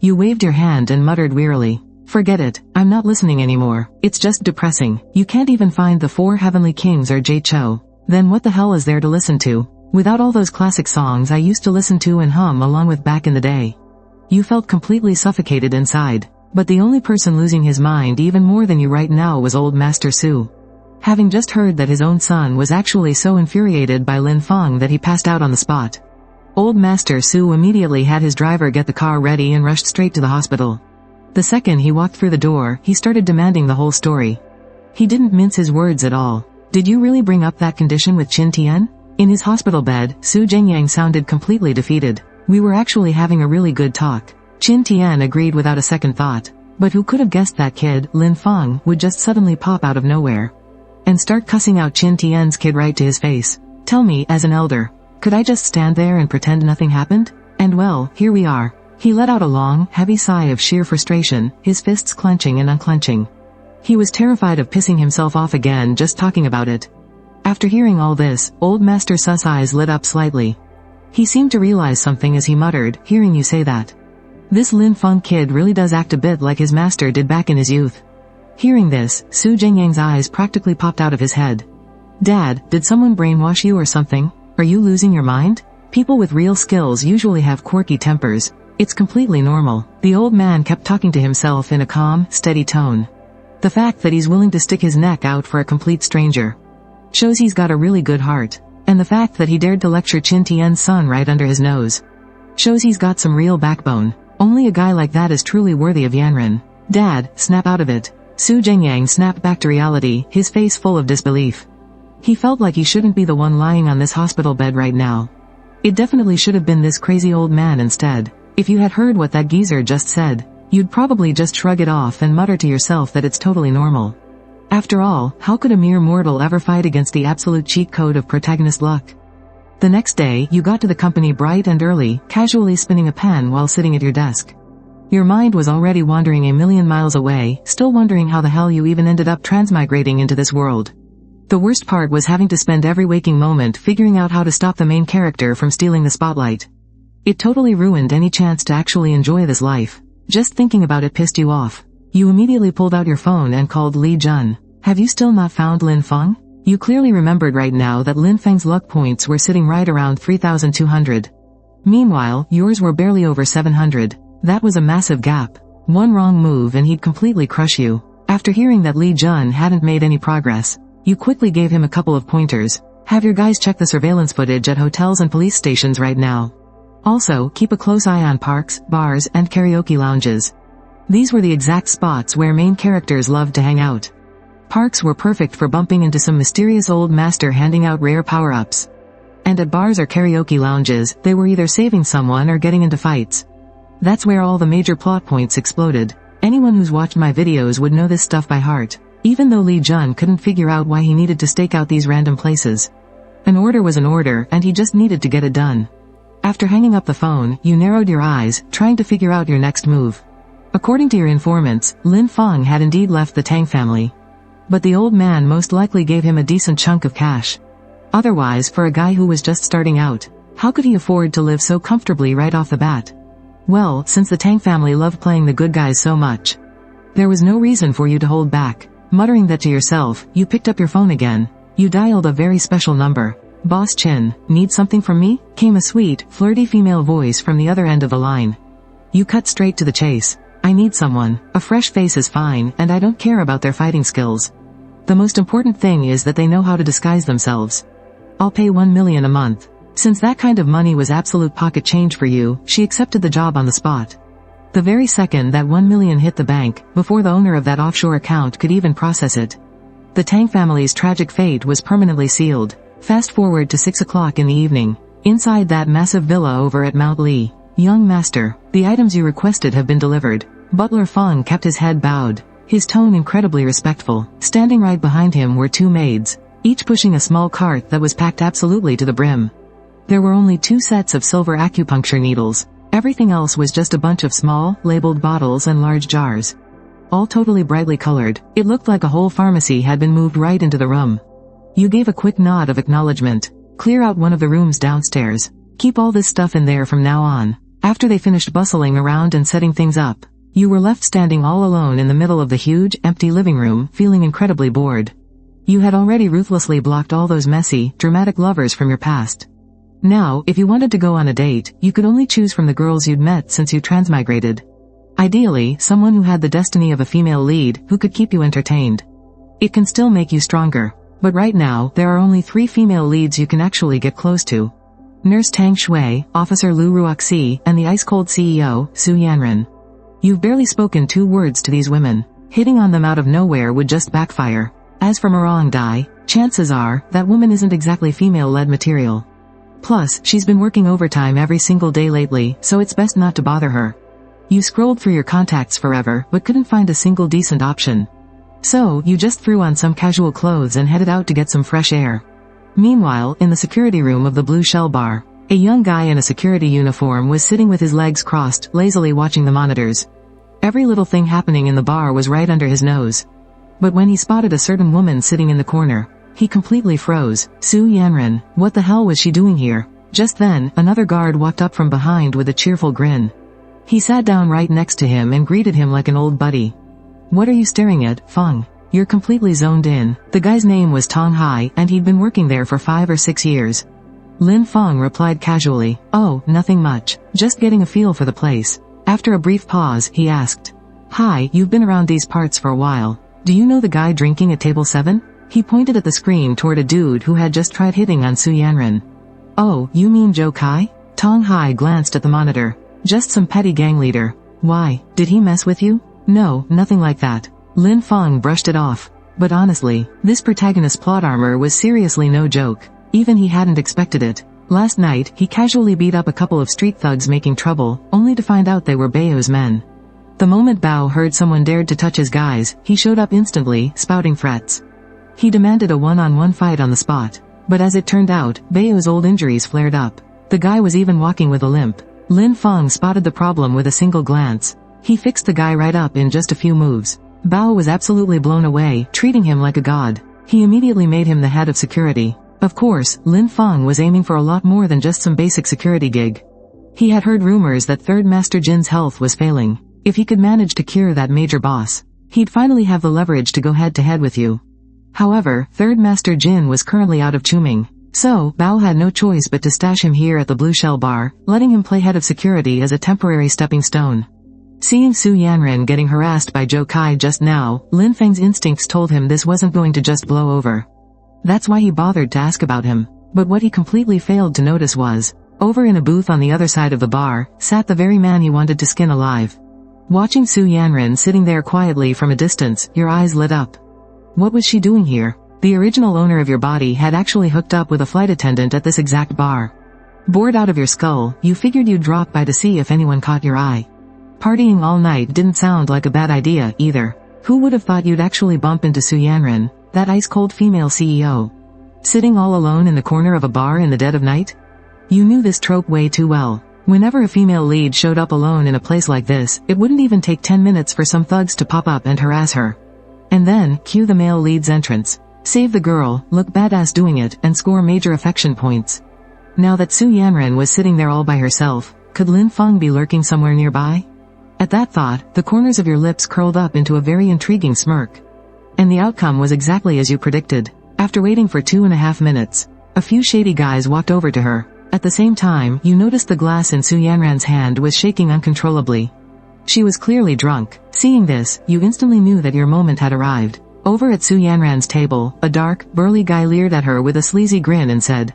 A: You waved your hand and muttered wearily. Forget it, I'm not listening anymore. It's just depressing. You can't even find the 4 heavenly kings or Jay Cho. Then what the hell is there to listen to? Without all those classic songs I used to listen to and hum along with back in the day. You felt completely suffocated inside. But the only person losing his mind even more than you right now was old Master Su. Having just heard that his own son was actually so infuriated by Lin Feng that he passed out on the spot. Old Master Su immediately had his driver get the car ready and rushed straight to the hospital. The second he walked through the door, he started demanding the whole story. He didn't mince his words at all. Did you really bring up that condition with Qin Tian? In his hospital bed, Su Zhengyang sounded completely defeated. We were actually having a really good talk. Qin Tian agreed without a second thought. But who could have guessed that kid, Lin Feng, would just suddenly pop out of nowhere and start cussing out Qin Tian's kid right to his face? Tell me, as an elder, could I just stand there and pretend nothing happened? And well, here we are. He let out a long, heavy sigh of sheer frustration, his fists clenching and unclenching. He was terrified of pissing himself off again just talking about it. After hearing all this, old Master Su's eyes lit up slightly. He seemed to realize something as he muttered, hearing you say that. This Lin Feng kid really does act a bit like his master did back in his youth. Hearing this, Su Zhengyang's eyes practically popped out of his head. Dad, did someone brainwash you or something? Are you losing your mind? People with real skills usually have quirky tempers. It's completely normal. The old man kept talking to himself in a calm, steady tone. The fact that he's willing to stick his neck out for a complete stranger shows he's got a really good heart. And the fact that he dared to lecture Qin Tian's son right under his nose shows he's got some real backbone. Only a guy like that is truly worthy of Yanren. Dad, snap out of it. Su Zhengyang snapped back to reality, his face full of disbelief. He felt like he shouldn't be the one lying on this hospital bed right now. It definitely should have been this crazy old man instead. If you had heard what that geezer just said, you'd probably just shrug it off and mutter to yourself that it's totally normal. After all, how could a mere mortal ever fight against the absolute cheat code of protagonist luck? The next day, you got to the company bright and early, casually spinning a pen while sitting at your desk. Your mind was already wandering a million miles away, still wondering how the hell you even ended up transmigrating into this world. The worst part was having to spend every waking moment figuring out how to stop the main character from stealing the spotlight. It totally ruined any chance to actually enjoy this life. Just thinking about it pissed you off. You immediately pulled out your phone and called Li Jun. Have you still not found Lin Feng? You clearly remembered right now that Lin Feng's luck points were sitting right around 3,200. Meanwhile, yours were barely over 700. That was a massive gap. One wrong move and he'd completely crush you. After hearing that Li Jun hadn't made any progress, you quickly gave him a couple of pointers. Have your guys check the surveillance footage at hotels and police stations right now. Also, keep a close eye on parks, bars, and karaoke lounges. These were the exact spots where main characters loved to hang out. Parks were perfect for bumping into some mysterious old master handing out rare power-ups. And at bars or karaoke lounges, they were either saving someone or getting into fights. That's where all the major plot points exploded. Anyone who's watched my videos would know this stuff by heart. Even though Li Jun couldn't figure out why he needed to stake out these random places. An order was an order, and he just needed to get it done. After hanging up the phone, you narrowed your eyes, trying to figure out your next move. According to your informants, Lin Feng had indeed left the Tang family. But the old man most likely gave him a decent chunk of cash. Otherwise, for a guy who was just starting out, how could he afford to live so comfortably right off the bat? Well, since the Tang family loved playing the good guys so much, there was no reason for you to hold back. Muttering that to yourself, you picked up your phone again. You dialed a very special number. Boss Chin, need something from me? Came a sweet, flirty female voice from the other end of the line. You cut straight to the chase. I need someone. A fresh face is fine, and I don't care about their fighting skills. The most important thing is that they know how to disguise themselves. I'll pay 1 million a month. Since that kind of money was absolute pocket change for you, she accepted the job on the spot. The very second that 1 million hit the bank, before the owner of that offshore account could even process it, the Tang family's tragic fate was permanently sealed. Fast forward to 6 o'clock in the evening. Inside that massive villa over at Mount Li. Young master, the items you requested have been delivered. Butler Feng kept his head bowed, his tone incredibly respectful. Standing right behind him were 2 maids, each pushing a small cart that was packed absolutely to the brim. There were only 2 sets of silver acupuncture needles. Everything else was just a bunch of small, labeled bottles and large jars. All totally brightly colored. It looked like a whole pharmacy had been moved right into the room. You gave a quick nod of acknowledgement. Clear out one of the rooms downstairs. Keep all this stuff in there from now on. After they finished bustling around and setting things up, you were left standing all alone in the middle of the huge, empty living room, feeling incredibly bored. You had already ruthlessly blocked all those messy, dramatic lovers from your past. Now, if you wanted to go on a date, you could only choose from the girls you'd met since you transmigrated. Ideally, someone who had the destiny of a female lead, who could keep you entertained. It can still make you stronger. But right now, there are only 3 female leads you can actually get close to. Nurse Tang Shui, Officer Lu Ruoxi, and the ice-cold CEO, Su Yanren. You've barely spoken 2 words to these women. Hitting on them out of nowhere would just backfire. As for Marang Dai, chances are, that woman isn't exactly female-led material. Plus, she's been working overtime every single day lately, so it's best not to bother her. You scrolled through your contacts forever, but couldn't find a single decent option. So, you just threw on some casual clothes and headed out to get some fresh air. Meanwhile, in the security room of the Blue Shell Bar, a young guy in a security uniform was sitting with his legs crossed, lazily watching the monitors. Every little thing happening in the bar was right under his nose. But when he spotted a certain woman sitting in the corner, he completely froze. Su Yanren, what the hell was she doing here? Just then, another guard walked up from behind with a cheerful grin. He sat down right next to him and greeted him like an old buddy. What are you staring at, Feng? You're completely zoned in. The guy's name was Tong Hai, and he'd been working there for 5 or 6 years. Lin Feng replied casually, oh, nothing much. Just getting a feel for the place. After a brief pause, he asked, Hi, you've been around these parts for a while. Do you know the guy drinking at table 7? He pointed at the screen toward a dude who had just tried hitting on Su Yanren. Oh, you mean Zhou Kai? Tong Hai glanced at the monitor. Just some petty gang leader. Why, did he mess with you? No, nothing like that. Lin Feng brushed it off. But honestly, this protagonist's plot armor was seriously no joke. Even he hadn't expected it. Last night, he casually beat up a couple of street thugs making trouble, only to find out they were Bao's men. The moment Bao heard someone dared to touch his guys, he showed up instantly, spouting threats. He demanded a one-on-one fight on the spot. But as it turned out, Bao's old injuries flared up. The guy was even walking with a limp. Lin Feng spotted the problem with a single glance. He fixed the guy right up in just a few moves. Bao was absolutely blown away, treating him like a god. He immediately made him the head of security. Of course, Lin Feng was aiming for a lot more than just some basic security gig. He had heard rumors that Third Master Jin's health was failing. If he could manage to cure that major boss, he'd finally have the leverage to go head-to-head with you. However, third Master Jin was currently out of Chuming, so Bao had no choice but to stash him here at the Blue Shell Bar, letting him play head of security as a temporary stepping stone. Seeing Su Yanren getting harassed by Zhou Kai just now, Lin Feng's instincts told him this wasn't going to just blow over. That's why he bothered to ask about him. But what he completely failed to notice was, over in a booth on the other side of the bar, sat the very man he wanted to skin alive. Watching Su Yanren sitting there quietly from a distance, your eyes lit up. What was she doing here? The original owner of your body had actually hooked up with a flight attendant at this exact bar. Bored out of your skull, you figured you'd drop by to see if anyone caught your eye. Partying all night didn't sound like a bad idea, either. Who would have thought you'd actually bump into Su Yanren, that ice-cold female CEO? Sitting all alone in the corner of a bar in the dead of night? You knew this trope way too well. Whenever a female lead showed up alone in a place like this, it wouldn't even take 10 minutes for some thugs to pop up and harass her. And then, cue the male lead's entrance. Save the girl, look badass doing it, and score major affection points. Now that Su Yanren was sitting there all by herself, could Lin Feng be lurking somewhere nearby? At that thought, the corners of your lips curled up into a very intriguing smirk. And the outcome was exactly as you predicted. After waiting for 2.5 minutes, a few shady guys walked over to her. At the same time, you noticed the glass in Su Yanren's hand was shaking uncontrollably. She was clearly drunk. Seeing this, you instantly knew that your moment had arrived. Over at Su Yanren's table, a dark, burly guy leered at her with a sleazy grin and said,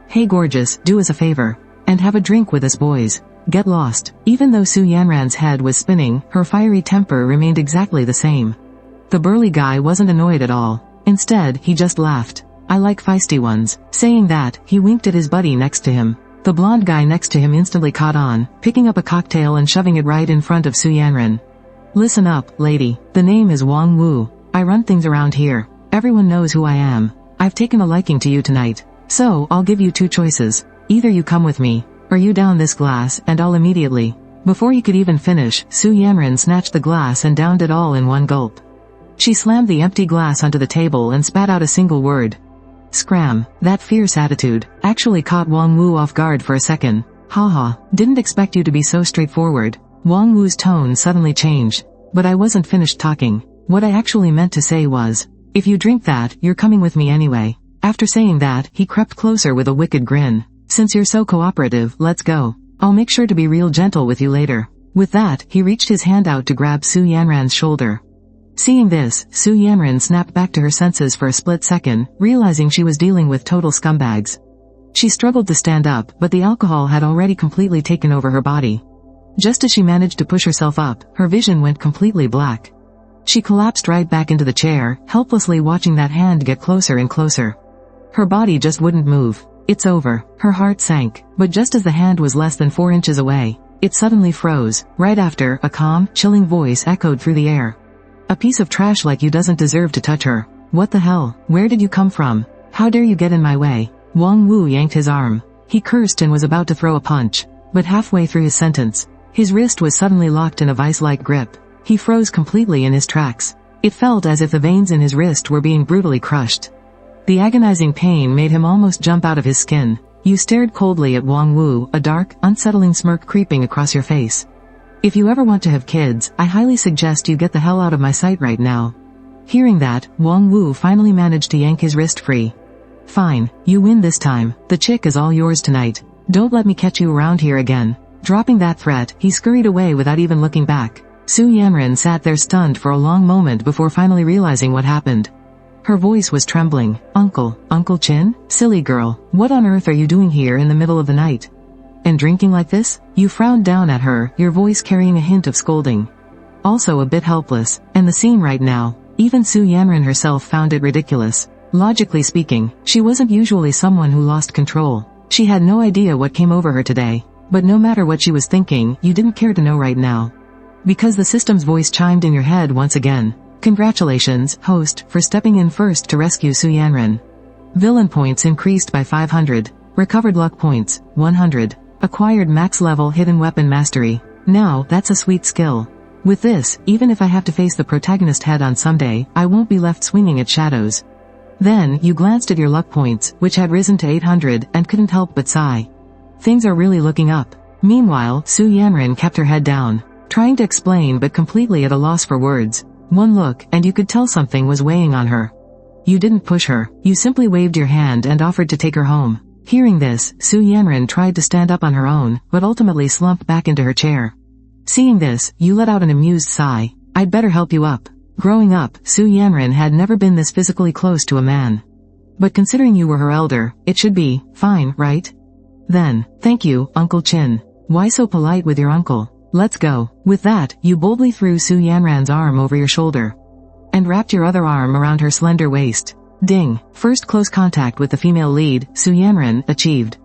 A: "Hey gorgeous, do us a favor. And have a drink with us boys. Get lost." Even though Su Yanren's head was spinning, her fiery temper remained exactly the same. The burly guy wasn't annoyed at all. Instead, he just laughed. "I like feisty ones." Saying that, he winked at his buddy next to him. The blonde guy next to him instantly caught on, picking up a cocktail and shoving it right in front of Su Yanren. "Listen up, lady. The name is Wang Wu. I run things around here. Everyone knows who I am. I've taken a liking to you tonight. So, I'll give you two choices. Either you come with me, or you down this glass, and I'll immediately." Before he could even finish, Su Yanren snatched the glass and downed it all in one gulp. She slammed the empty glass onto the table and spat out a single word. Scram. That fierce attitude actually caught Wang Wu off guard for a second. Haha, didn't expect you to be so straightforward. Wang Wu's tone suddenly changed. But I wasn't finished talking. What I actually meant to say was, if you drink that, you're coming with me anyway. After saying that, he crept closer with a wicked grin. Since you're so cooperative, let's go. I'll make sure to be real gentle with you later. With that, he reached his hand out to grab Su Yanren's shoulder. Seeing this, Su Yanren snapped back to her senses for a split second, realizing she was dealing with total scumbags. She struggled to stand up, but the alcohol had already completely taken over her body. Just as she managed to push herself up, her vision went completely black. She collapsed right back into the chair, helplessly watching that hand get closer and closer. Her body just wouldn't move. It's over. Her heart sank, but just as the hand was less than 4 inches away, it suddenly froze. Right after, a calm, chilling voice echoed through the air. "A piece of trash like you doesn't deserve to touch her. What the hell? Where did you come from? How dare you get in my way?" Wang Wu yanked his arm. He cursed and was about to throw a punch, but halfway through his sentence, his wrist was suddenly locked in a vice-like grip. He froze completely in his tracks. It felt as if the veins in his wrist were being brutally crushed. The agonizing pain made him almost jump out of his skin. You stared coldly at Wang Wu, a dark, unsettling smirk creeping across your face. "If you ever want to have kids, I highly suggest you get the hell out of my sight right now." Hearing that, Wang Wu finally managed to yank his wrist free. "Fine, you win this time. The chick is all yours tonight. Don't let me catch you around here again." Dropping that threat, he scurried away without even looking back. Su Yanren sat there stunned for a long moment before finally realizing what happened. Her voice was trembling. Uncle Chin? Silly girl, what on earth are you doing here in the middle of the night? And drinking like this?" You frowned down at her, your voice carrying a hint of scolding. Also a bit helpless, and the scene right now, even Su Yanren herself found it ridiculous. Logically speaking, she wasn't usually someone who lost control. She had no idea what came over her today. But no matter what she was thinking, you didn't care to know right now. Because the system's voice chimed in your head once again. "Congratulations, host, for stepping in first to rescue Su Yanren. Villain points increased by 500. Recovered luck points, 100. Acquired max level hidden weapon mastery. Now, that's a sweet skill. With this, even if I have to face the protagonist head on someday, I won't be left swinging at shadows." Then, you glanced at your luck points, which had risen to 800, and couldn't help but sigh. Things are really looking up. Meanwhile, Su Yanren kept her head down, trying to explain but completely at a loss for words. One look, and you could tell something was weighing on her. You didn't push her, you simply waved your hand and offered to take her home. Hearing this, Su Yanran tried to stand up on her own, but ultimately slumped back into her chair. Seeing this, you let out an amused sigh. I'd better help you up. Growing up, Su Yanran had never been this physically close to a man. But considering you were her elder, it should be fine, right? Then, thank you, Uncle Chin. Why so polite with your uncle? Let's go. With that, you boldly threw Su Yanran's arm over your shoulder and wrapped your other arm around her slender waist. Ding. First close contact with the female lead, Su Yanran, achieved.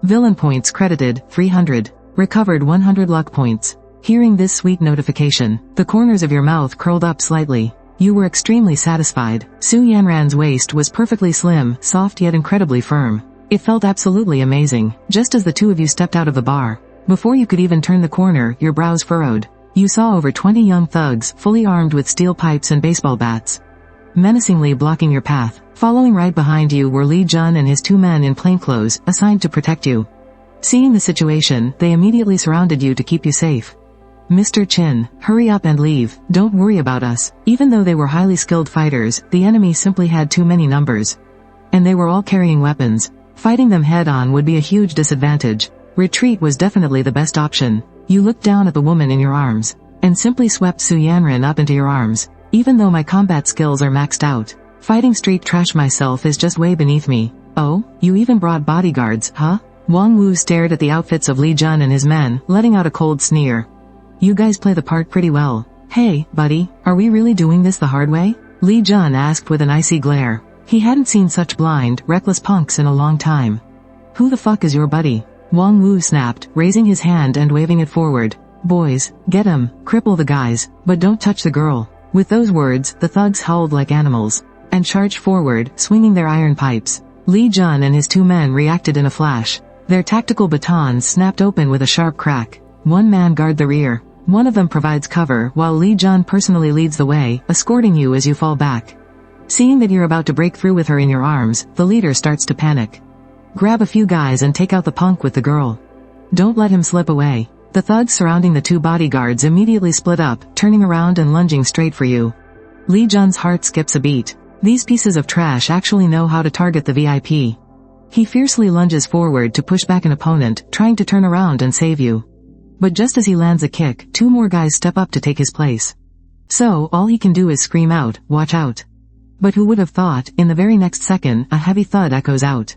A: Villain points credited, 300. Recovered 100 luck points. Hearing this sweet notification, the corners of your mouth curled up slightly. You were extremely satisfied. Su Yanran's waist was perfectly slim, soft yet incredibly firm. It felt absolutely amazing, just as the two of you stepped out of the bar. Before you could even turn the corner, your brows furrowed. You saw over 20 young thugs, fully armed with steel pipes and baseball bats, menacingly blocking your path. Following right behind you were Li Jun and his 2 men in plainclothes, assigned to protect you. Seeing the situation, they immediately surrounded you to keep you safe. Mr. Chin, hurry up and leave, don't worry about us. Even though they were highly skilled fighters, the enemy simply had too many numbers. And they were all carrying weapons. Fighting them head-on would be a huge disadvantage. Retreat was definitely the best option. You looked down at the woman in your arms, and simply swept Su Yanran up into your arms. Even though my combat skills are maxed out, fighting street trash myself is just way beneath me. Oh, you even brought bodyguards, huh? Wang Wu stared at the outfits of Li Jun and his men, letting out a cold sneer. You guys play the part pretty well. Hey, buddy, are we really doing this the hard way? Li Jun asked with an icy glare. He hadn't seen such blind, reckless punks in a long time. Who the fuck is your buddy? Wang Wu snapped, raising his hand and waving it forward. Boys, get him, cripple the guys, but don't touch the girl. With those words, the thugs howled like animals, and charged forward, swinging their iron pipes. Li Jun and his 2 men reacted in a flash. Their tactical batons snapped open with a sharp crack. 1 man guard the rear. One of them provides cover, while Li Jun personally leads the way, escorting you as you fall back. Seeing that you're about to break through with her in your arms, the leader starts to panic. Grab a few guys and take out the punk with the girl. Don't let him slip away. The thugs surrounding the 2 bodyguards immediately split up, turning around and lunging straight for you. Li Jun's heart skips a beat. These pieces of trash actually know how to target the VIP. He fiercely lunges forward to push back an opponent, trying to turn around and save you. But just as he lands a kick, 2 more guys step up to take his place. So, all he can do is scream out, watch out. But who would have thought, in the very next second, a heavy thud echoes out.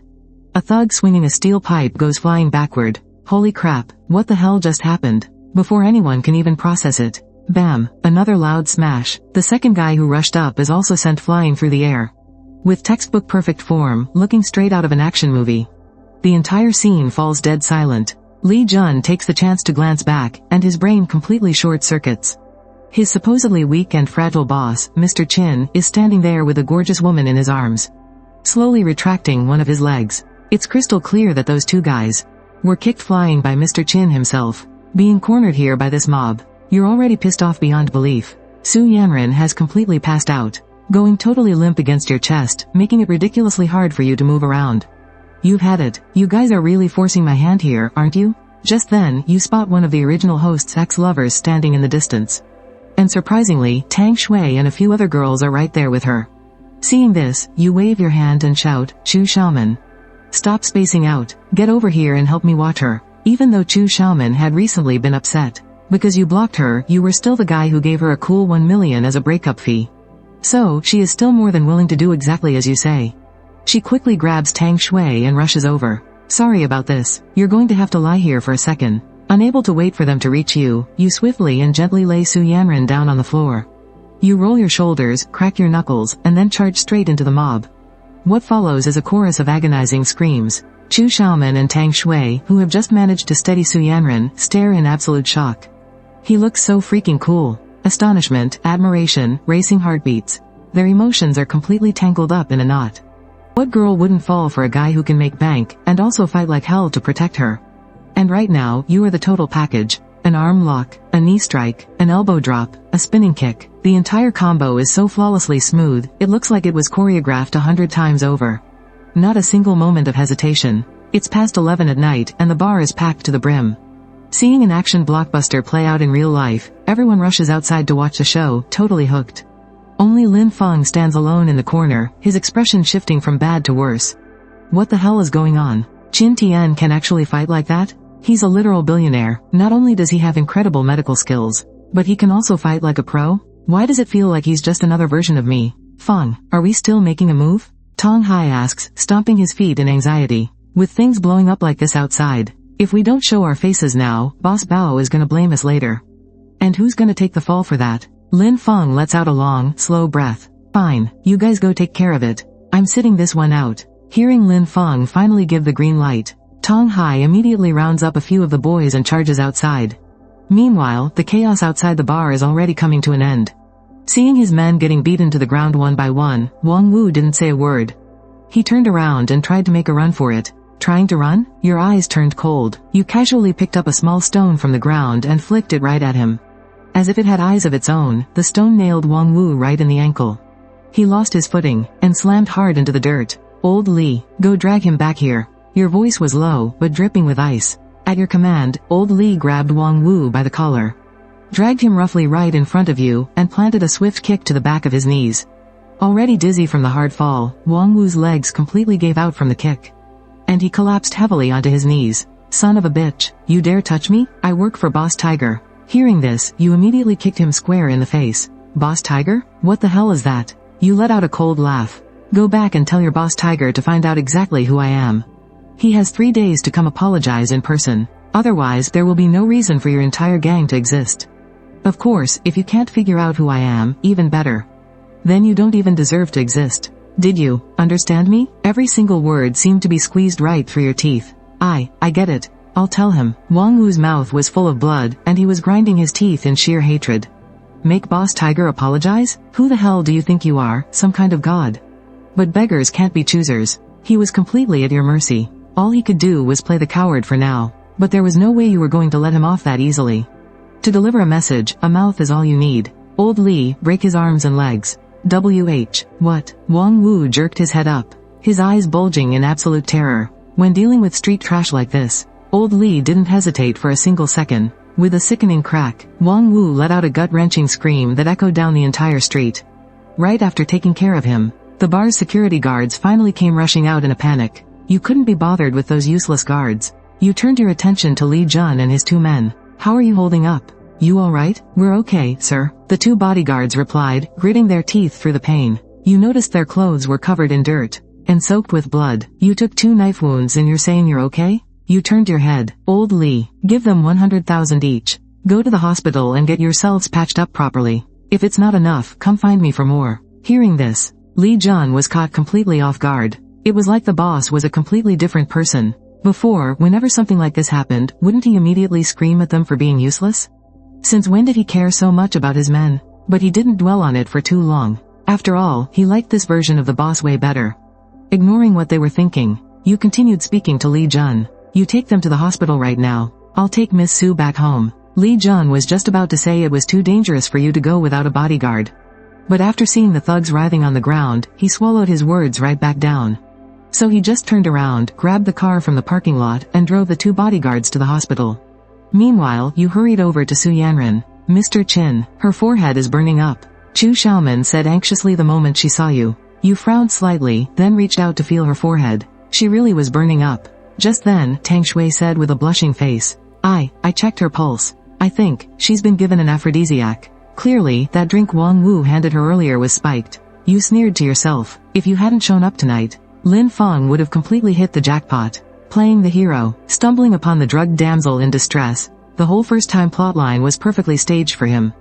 A: A thug swinging a steel pipe goes flying backward. Holy crap, what the hell just happened? Before anyone can even process it. Bam, another loud smash. The second guy who rushed up is also sent flying through the air. With textbook perfect form, looking straight out of an action movie. The entire scene falls dead silent. Li Jun takes the chance to glance back, and his brain completely short-circuits. His supposedly weak and fragile boss, Mr. Chin, is standing there with a gorgeous woman in his arms, slowly retracting one of his legs. It's crystal clear that those 2 guys were kicked flying by Mr. Chin himself. Being cornered here by this mob, you're already pissed off beyond belief. Su Yanran has completely passed out, going totally limp against your chest, making it ridiculously hard for you to move around. You've had it. You guys are really forcing my hand here, aren't you? Just then, you spot one of the original host's ex-lovers standing in the distance. And surprisingly, Tang Shui and a few other girls are right there with her. Seeing this, you wave your hand and shout, Chu Xiaoman. Stop spacing out. Get over here and help me watch her. Even though Chu Xiaoman had recently been upset because you blocked her, you were still the guy who gave her a cool 1 million as a breakup fee. So, she is still more than willing to do exactly as you say. She quickly grabs Tang Shui and rushes over. Sorry about this. You're going to have to lie here for a second. Unable to wait for them to reach you, you swiftly and gently lay Su Yanran down on the floor. You roll your shoulders, crack your knuckles, and then charge straight into the mob. What follows is a chorus of agonizing screams. Chu Xiaoman and Tang Shui, who have just managed to steady Su Yanran, stare in absolute shock. He looks so freaking cool. Astonishment, admiration, racing heartbeats. Their emotions are completely tangled up in a knot. What girl wouldn't fall for a guy who can make bank, and also fight like hell to protect her? And right now, you are the total package. An arm lock, a knee strike, an elbow drop, a spinning kick. The entire combo is so flawlessly smooth, it looks like it was choreographed 100 times over. Not a single moment of hesitation. It's past 11 at night, and the bar is packed to the brim. Seeing an action blockbuster play out in real life, everyone rushes outside to watch the show, totally hooked. Only Lin Feng stands alone in the corner, his expression shifting from bad to worse. What the hell is going on? Qin Tian can actually fight like that? He's a literal billionaire. Not only does he have incredible medical skills, but he can also fight like a pro? Why does it feel like he's just another version of me? Feng, are we still making a move? Tong Hai asks, stomping his feet in anxiety. With things blowing up like this outside, if we don't show our faces now, Boss Bao is gonna blame us later. And who's gonna take the fall for that? Lin Feng lets out a long, slow breath. Fine, you guys go take care of it. I'm sitting this one out. Hearing Lin Feng finally give the green light, Tong Hai immediately rounds up a few of the boys and charges outside. Meanwhile, the chaos outside the bar is already coming to an end. Seeing his men getting beaten to the ground one by one, Wang Wu didn't say a word. He turned around and tried to make a run for it. Trying to run? Your eyes turned cold. You casually picked up a small stone from the ground and flicked it right at him. As if it had eyes of its own, the stone nailed Wang Wu right in the ankle. He lost his footing, and slammed hard into the dirt. Old Li, go drag him back here. Your voice was low, but dripping with ice. At your command, Old Li grabbed Wang Wu by the collar, dragged him roughly right in front of you, and planted a swift kick to the back of his knees. Already dizzy from the hard fall, Wang Wu's legs completely gave out from the kick, and he collapsed heavily onto his knees. Son of a bitch, you dare touch me? I work for Boss Tiger. Hearing this, you immediately kicked him square in the face. Boss Tiger? What the hell is that? You let out a cold laugh. Go back and tell your Boss Tiger to find out exactly who I am. He has 3 days to come apologize in person. Otherwise, there will be no reason for your entire gang to exist. Of course, if you can't figure out who I am, even better. Then you don't even deserve to exist. Did you understand me? Every single word seemed to be squeezed right through your teeth. I get it. I'll tell him. Wang Wu's mouth was full of blood, and he was grinding his teeth in sheer hatred. Make Boss Tiger apologize? Who the hell do you think you are, some kind of god? But beggars can't be choosers. He was completely at your mercy. All he could do was play the coward for now. But there was no way you were going to let him off that easily. To deliver a message, a mouth is all you need. Old Li, break his arms and legs. What? Wang Wu jerked his head up, his eyes bulging in absolute terror. When dealing with street trash like this, Old Li didn't hesitate for a single second. With a sickening crack, Wang Wu let out a gut-wrenching scream that echoed down the entire street. Right after taking care of him, the bar's security guards finally came rushing out in a panic. You couldn't be bothered with those useless guards. You turned your attention to Li Jun and his 2 men. How are you holding up? You alright? We're okay, sir. The 2 bodyguards replied, gritting their teeth through the pain. You noticed their clothes were covered in dirt and soaked with blood. You took 2 knife wounds and you're saying you're okay? You turned your head. Old Li, give them 100,000 each. Go to the hospital and get yourselves patched up properly. If it's not enough, come find me for more. Hearing this, Li Jun was caught completely off guard. It was like the boss was a completely different person. Before, whenever something like this happened, wouldn't he immediately scream at them for being useless? Since when did he care so much about his men? But he didn't dwell on it for too long. After all, he liked this version of the boss way better. Ignoring what they were thinking, you continued speaking to Li Jun. You take them to the hospital right now. I'll take Miss Su back home. Li Jun was just about to say it was too dangerous for you to go without a bodyguard. But after seeing the thugs writhing on the ground, he swallowed his words right back down. So he just turned around, grabbed the car from the parking lot, and drove the 2 bodyguards to the hospital. Meanwhile, you hurried over to Su Yanran. Mr. Qin, her forehead is burning up. Chu Xiaoman said anxiously the moment she saw you. You frowned slightly, then reached out to feel her forehead. She really was burning up. Just then, Tang Shui said with a blushing face. I checked her pulse. I think she's been given an aphrodisiac. Clearly, that drink Wang Wu handed her earlier was spiked. You sneered to yourself. If you hadn't shown up tonight, Lin Feng would have completely hit the jackpot. Playing the hero, stumbling upon the drugged damsel in distress, the whole first-time plotline was perfectly staged for him.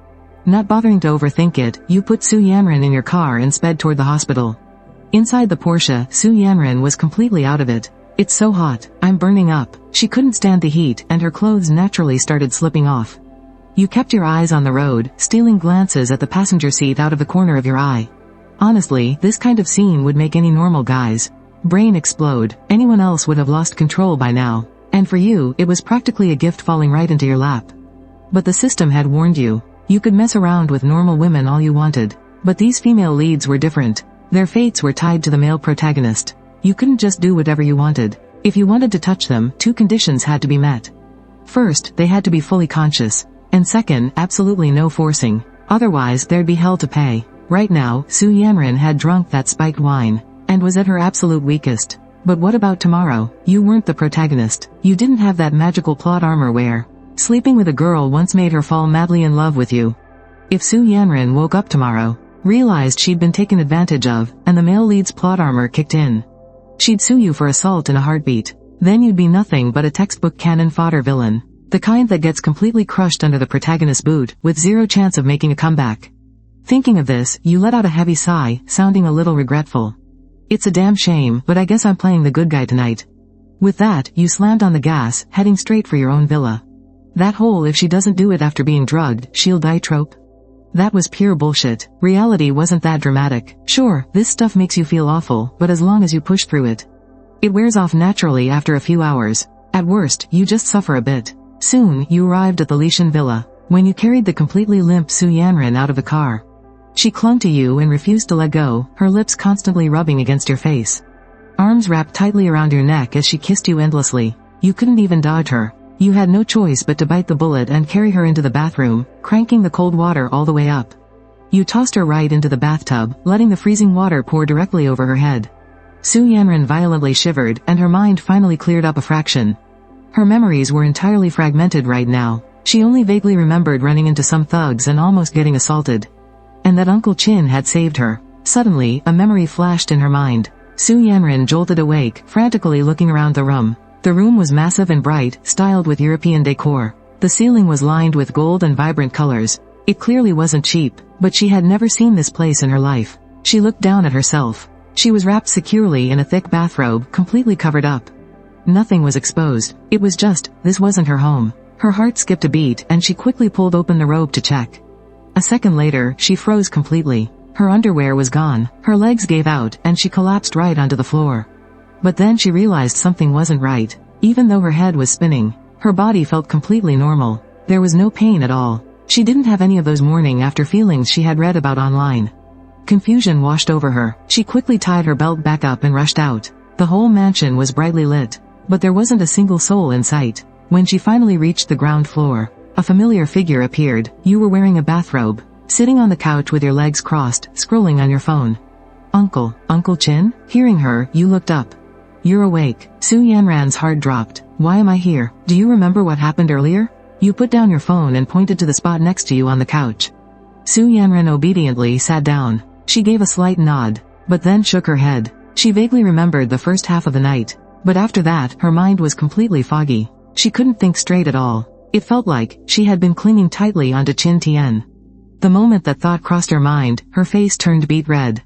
A: Not bothering to overthink it, you put Su Yanran in your car and sped toward the hospital. Inside the Porsche, Su Yanran was completely out of it. It's so hot, I'm burning up. She couldn't stand the heat, and her clothes naturally started slipping off. You kept your eyes on the road, stealing glances at the passenger seat out of the corner of your eye. Honestly, this kind of scene would make any normal guy's brain explode. Anyone else would have lost control by now. And for you, it was practically a gift falling right into your lap. But the system had warned you. You could mess around with normal women all you wanted. But these female leads were different. Their fates were tied to the male protagonist. You couldn't just do whatever you wanted. If you wanted to touch them, 2 conditions had to be met. First, they had to be fully conscious. And second, absolutely no forcing. Otherwise, there'd be hell to pay. Right now, Su Yanran had drunk that spiked wine, and was at her absolute weakest. But what about tomorrow? You weren't the protagonist. You didn't have that magical plot armor where sleeping with a girl once made her fall madly in love with you. If Su Yanran woke up tomorrow, realized she'd been taken advantage of, and the male lead's plot armor kicked in, she'd sue you for assault in a heartbeat. Then you'd be nothing but a textbook cannon fodder villain. The kind that gets completely crushed under the protagonist's boot, with zero chance of making a comeback. Thinking of this, you let out a heavy sigh, sounding a little regretful. It's a damn shame, but I guess I'm playing the good guy tonight. With that, you slammed on the gas, heading straight for your own villa. That whole if she doesn't do it after being drugged, she'll die trope? That was pure bullshit. Reality wasn't that dramatic. Sure, this stuff makes you feel awful, but as long as you push through it, it wears off naturally after a few hours. At worst, you just suffer a bit. Soon, you arrived at the Lishan villa. When you carried the completely limp Su Yanran out of the car, she clung to you and refused to let go, her lips constantly rubbing against your face. Arms wrapped tightly around your neck as she kissed you endlessly. You couldn't even dodge her. You had no choice but to bite the bullet and carry her into the bathroom, cranking the cold water all the way up. You tossed her right into the bathtub, letting the freezing water pour directly over her head. Su Yanran violently shivered, and her mind finally cleared up a fraction. Her memories were entirely fragmented right now. She only vaguely remembered running into some thugs and almost getting assaulted. And that Uncle Chin had saved her. Suddenly, a memory flashed in her mind. Su Yanran jolted awake, frantically looking around the room. The room was massive and bright, styled with European decor. The ceiling was lined with gold and vibrant colors. It clearly wasn't cheap, but she had never seen this place in her life. She looked down at herself. She was wrapped securely in a thick bathrobe, completely covered up. Nothing was exposed. It was just, this wasn't her home. Her heart skipped a beat, and she quickly pulled open the robe to check. A second later, she froze completely. Her underwear was gone, her legs gave out, and she collapsed right onto the floor. But then she realized something wasn't right. Even though her head was spinning, her body felt completely normal. There was no pain at all. She didn't have any of those morning after feelings she had read about online. Confusion washed over her. She quickly tied her belt back up and rushed out. The whole mansion was brightly lit, but there wasn't a single soul in sight. When she finally reached the ground floor, a familiar figure appeared. You were wearing a bathrobe, sitting on the couch with your legs crossed, scrolling on your phone. Uncle Chin? Hearing her, you looked up. You're awake. Su Yanran's heart dropped. Why am I here? Do you remember what happened earlier? You put down your phone and pointed to the spot next to you on the couch. Su Yanran obediently sat down. She gave a slight nod, but then shook her head. She vaguely remembered the first half of the night, but after that, her mind was completely foggy. She couldn't think straight at all. It felt like she had been clinging tightly onto Chin Tian. The moment that thought crossed her mind, her face turned beet red.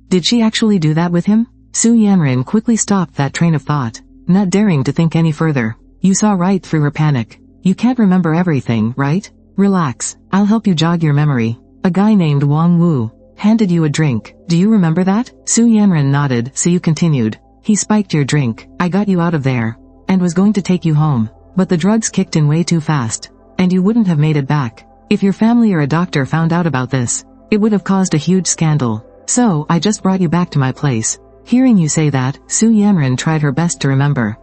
A: Did she actually do that with him? Su Yanran quickly stopped that train of thought, not daring to think any further. You saw right through her panic. You can't remember everything, right? Relax. I'll help you jog your memory. A guy named Wang Wu handed you a drink. Do you remember that? Su Yanran nodded, so you continued. He spiked your drink. I got you out of there, and was going to take you home. But the drugs kicked in way too fast, and you wouldn't have made it back. If your family or a doctor found out about this, it would have caused a huge scandal. So, I just brought you back to my place. Hearing you say that, Su Yanran tried her best to remember.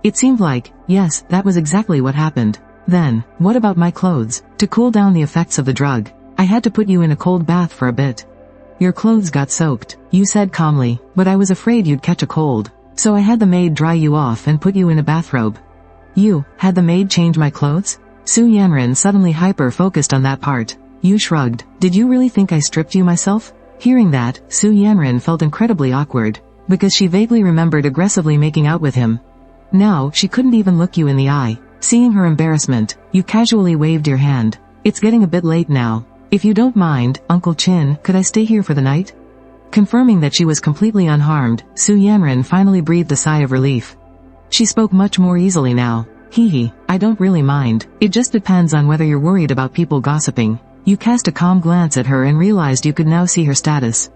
A: It seemed like, yes, that was exactly what happened. Then, what about my clothes? To cool down the effects of the drug, I had to put you in a cold bath for a bit. Your clothes got soaked, you said calmly, but I was afraid you'd catch a cold. So I had the maid dry you off and put you in a bathrobe. You had the maid change my clothes? Su Yanran suddenly hyper-focused on that part. You shrugged. Did you really think I stripped you myself? Hearing that, Su Yanran felt incredibly awkward, because she vaguely remembered aggressively making out with him. Now, she couldn't even look you in the eye. Seeing her embarrassment, you casually waved your hand. It's getting a bit late now. If you don't mind, Uncle Chin, could I stay here for the night? Confirming that she was completely unharmed, Su Yanran finally breathed a sigh of relief. She spoke much more easily now. Hee, I don't really mind. It just depends on whether you're worried about people gossiping. You cast a calm glance at her and realized you could now see her status.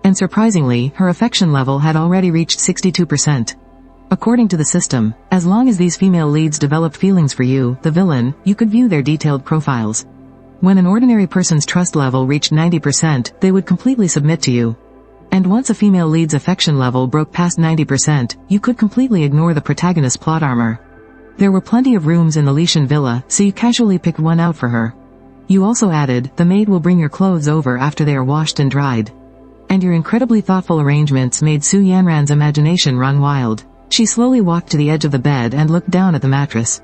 A: And surprisingly, her affection level had already reached 62%. According to the system, as long as these female leads developed feelings for you, the villain, you could view their detailed profiles. When an ordinary person's trust level reached 90%, they would completely submit to you. And once a female lead's affection level broke past 90%, you could completely ignore the protagonist's plot armor. There were plenty of rooms in the Lishan villa, so you casually picked one out for her. You also added, the maid will bring your clothes over after they are washed and dried. And your incredibly thoughtful arrangements made Su Yanran's imagination run wild. She slowly walked to the edge of the bed and looked down at the mattress.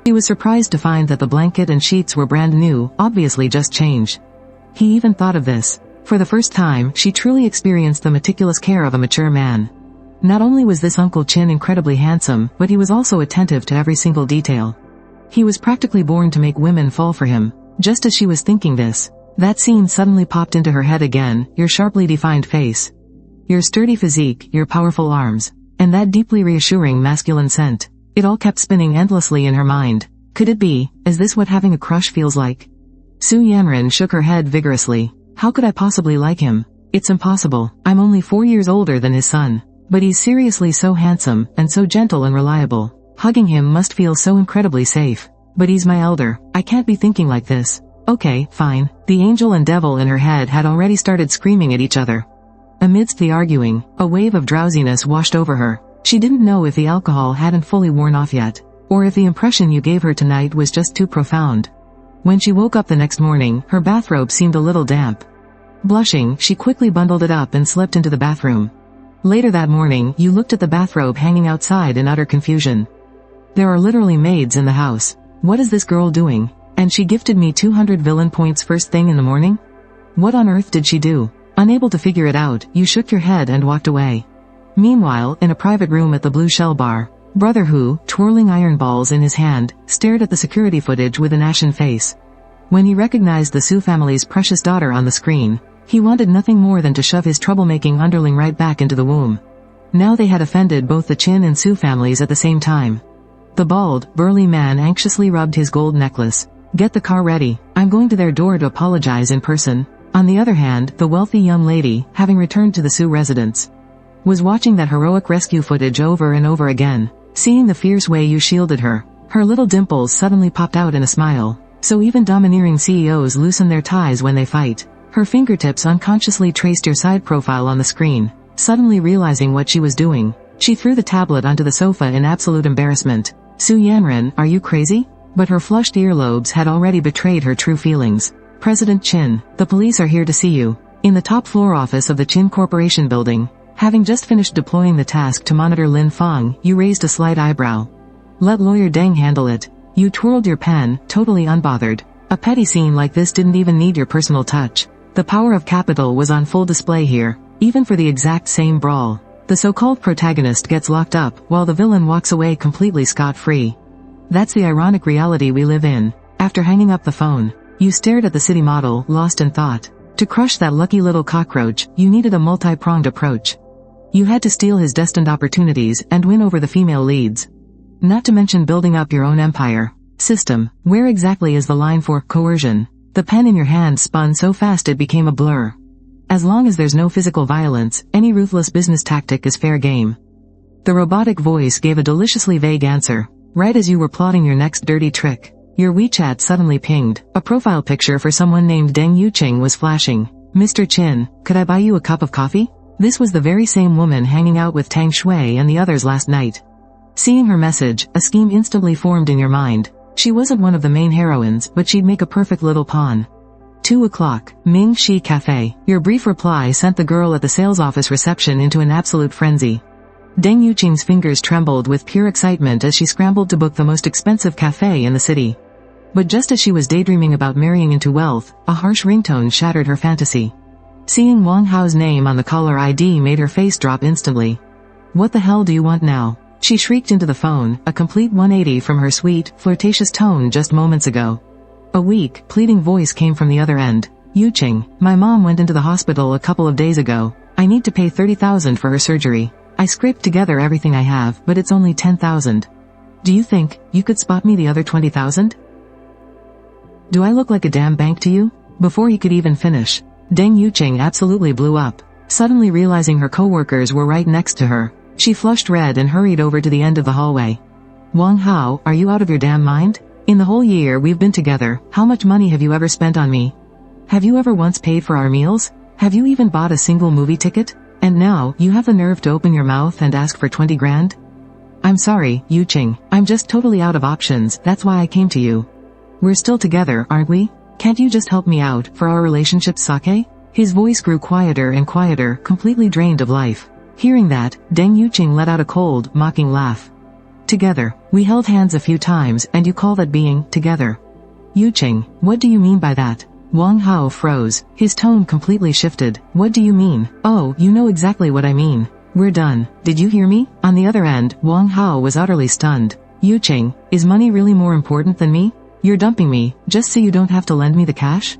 A: She was surprised to find that the blanket and sheets were brand new, obviously just changed. He even thought of this. For the first time, she truly experienced the meticulous care of a mature man. Not only was this Uncle Chin incredibly handsome, but he was also attentive to every single detail. He was practically born to make women fall for him. Just as she was thinking this, that scene suddenly popped into her head again, your sharply defined face. Your sturdy physique, your powerful arms. And that deeply reassuring masculine scent. It all kept spinning endlessly in her mind. Could it be, is this what having a crush feels like? Su Yanran shook her head vigorously. How could I possibly like him? It's impossible. I'm only 4 years older than his son. But he's seriously so handsome, and so gentle and reliable. Hugging him must feel so incredibly safe. But he's my elder. I can't be thinking like this. Okay, fine. The angel and devil in her head had already started screaming at each other. Amidst the arguing, a wave of drowsiness washed over her. She didn't know if the alcohol hadn't fully worn off yet, or if the impression you gave her tonight was just too profound. When she woke up the next morning, her bathrobe seemed a little damp. Blushing, she quickly bundled it up and slipped into the bathroom. Later that morning, you looked at the bathrobe hanging outside in utter confusion. There are literally maids in the house. What is this girl doing? And she gifted me 200 villain points first thing in the morning? What on earth did she do? Unable to figure it out, you shook your head and walked away. Meanwhile, in a private room at the Blue Shell Bar, Brother Hu, twirling iron balls in his hand, stared at the security footage with an ashen face. When he recognized the Su family's precious daughter on the screen, he wanted nothing more than to shove his troublemaking underling right back into the womb. Now they had offended both the Chin and Su families at the same time. The bald, burly man anxiously rubbed his gold necklace. Get the car ready. I'm going to their door to apologize in person. On the other hand, the wealthy young lady, having returned to the Su residence, was watching that heroic rescue footage over and over again. Seeing the fierce way you shielded her, her little dimples suddenly popped out in a smile. So even domineering CEOs loosen their ties when they fight. Her fingertips unconsciously traced your side profile on the screen. Suddenly realizing what she was doing, she threw the tablet onto the sofa in absolute embarrassment. Su Yanran, are you crazy? But her flushed earlobes had already betrayed her true feelings. President Chin, the police are here to see you. In the top floor office of the Chin Corporation building. Having just finished deploying the task to monitor Lin Feng, you raised a slight eyebrow. Let lawyer Deng handle it. You twirled your pen, totally unbothered. A petty scene like this didn't even need your personal touch. The power of capital was on full display here, even for the exact same brawl. The so-called protagonist gets locked up, while the villain walks away completely scot-free. That's the ironic reality we live in. After hanging up the phone, you stared at the city model, lost in thought. To crush that lucky little cockroach, you needed a multi-pronged approach. You had to steal his destined opportunities and win over the female leads. Not to mention building up your own empire. System, where exactly is the line for coercion? The pen in your hand spun so fast it became a blur. As long as there's no physical violence, any ruthless business tactic is fair game. The robotic voice gave a deliciously vague answer. Right as you were plotting your next dirty trick, your WeChat suddenly pinged. A profile picture for someone named Deng Yuqing was flashing. Mr. Chin, could I buy you a cup of coffee? This was the very same woman hanging out with Tang Shui and the others last night. Seeing her message, a scheme instantly formed in your mind. She wasn't one of the main heroines, but she'd make a perfect little pawn. 2 o'clock, Ming Shi Cafe. Your brief reply sent the girl at the sales office reception into an absolute frenzy. Deng Yuqing's fingers trembled with pure excitement as she scrambled to book the most expensive cafe in the city. But just as she was daydreaming about marrying into wealth, a harsh ringtone shattered her fantasy. Seeing Wang Hao's name on the caller ID made her face drop instantly. What the hell do you want now? She shrieked into the phone, a complete 180 from her sweet, flirtatious tone just moments ago. A weak, pleading voice came from the other end. Yuqing, my mom went into the hospital a couple of days ago. I need to pay 30,000 for her surgery. I scraped together everything I have, but it's only 10,000. Do you think you could spot me the other 20,000? Do I look like a damn bank to you? Before he could even finish, Deng Yuqing absolutely blew up. Suddenly realizing her coworkers were right next to her, she flushed red and hurried over to the end of the hallway. Wang Hao, are you out of your damn mind? In the whole year we've been together, how much money have you ever spent on me? Have you ever once paid for our meals? Have you even bought a single movie ticket? And now, you have the nerve to open your mouth and ask for 20 grand? I'm sorry, Yuqing, I'm just totally out of options, that's why I came to you. We're still together, aren't we? Can't you just help me out for our relationship, Sake? His voice grew quieter and quieter, completely drained of life. Hearing that, Deng Yuqing let out a cold, mocking laugh. Together, we held hands a few times, and you call that being together? Yuqing, what do you mean by that? Wang Hao froze. His tone completely shifted. What do you mean? Oh, you know exactly what I mean. We're done. Did you hear me? On the other end, Wang Hao was utterly stunned. Yuqing, is money really more important than me? You're dumping me, just so you don't have to lend me the cash?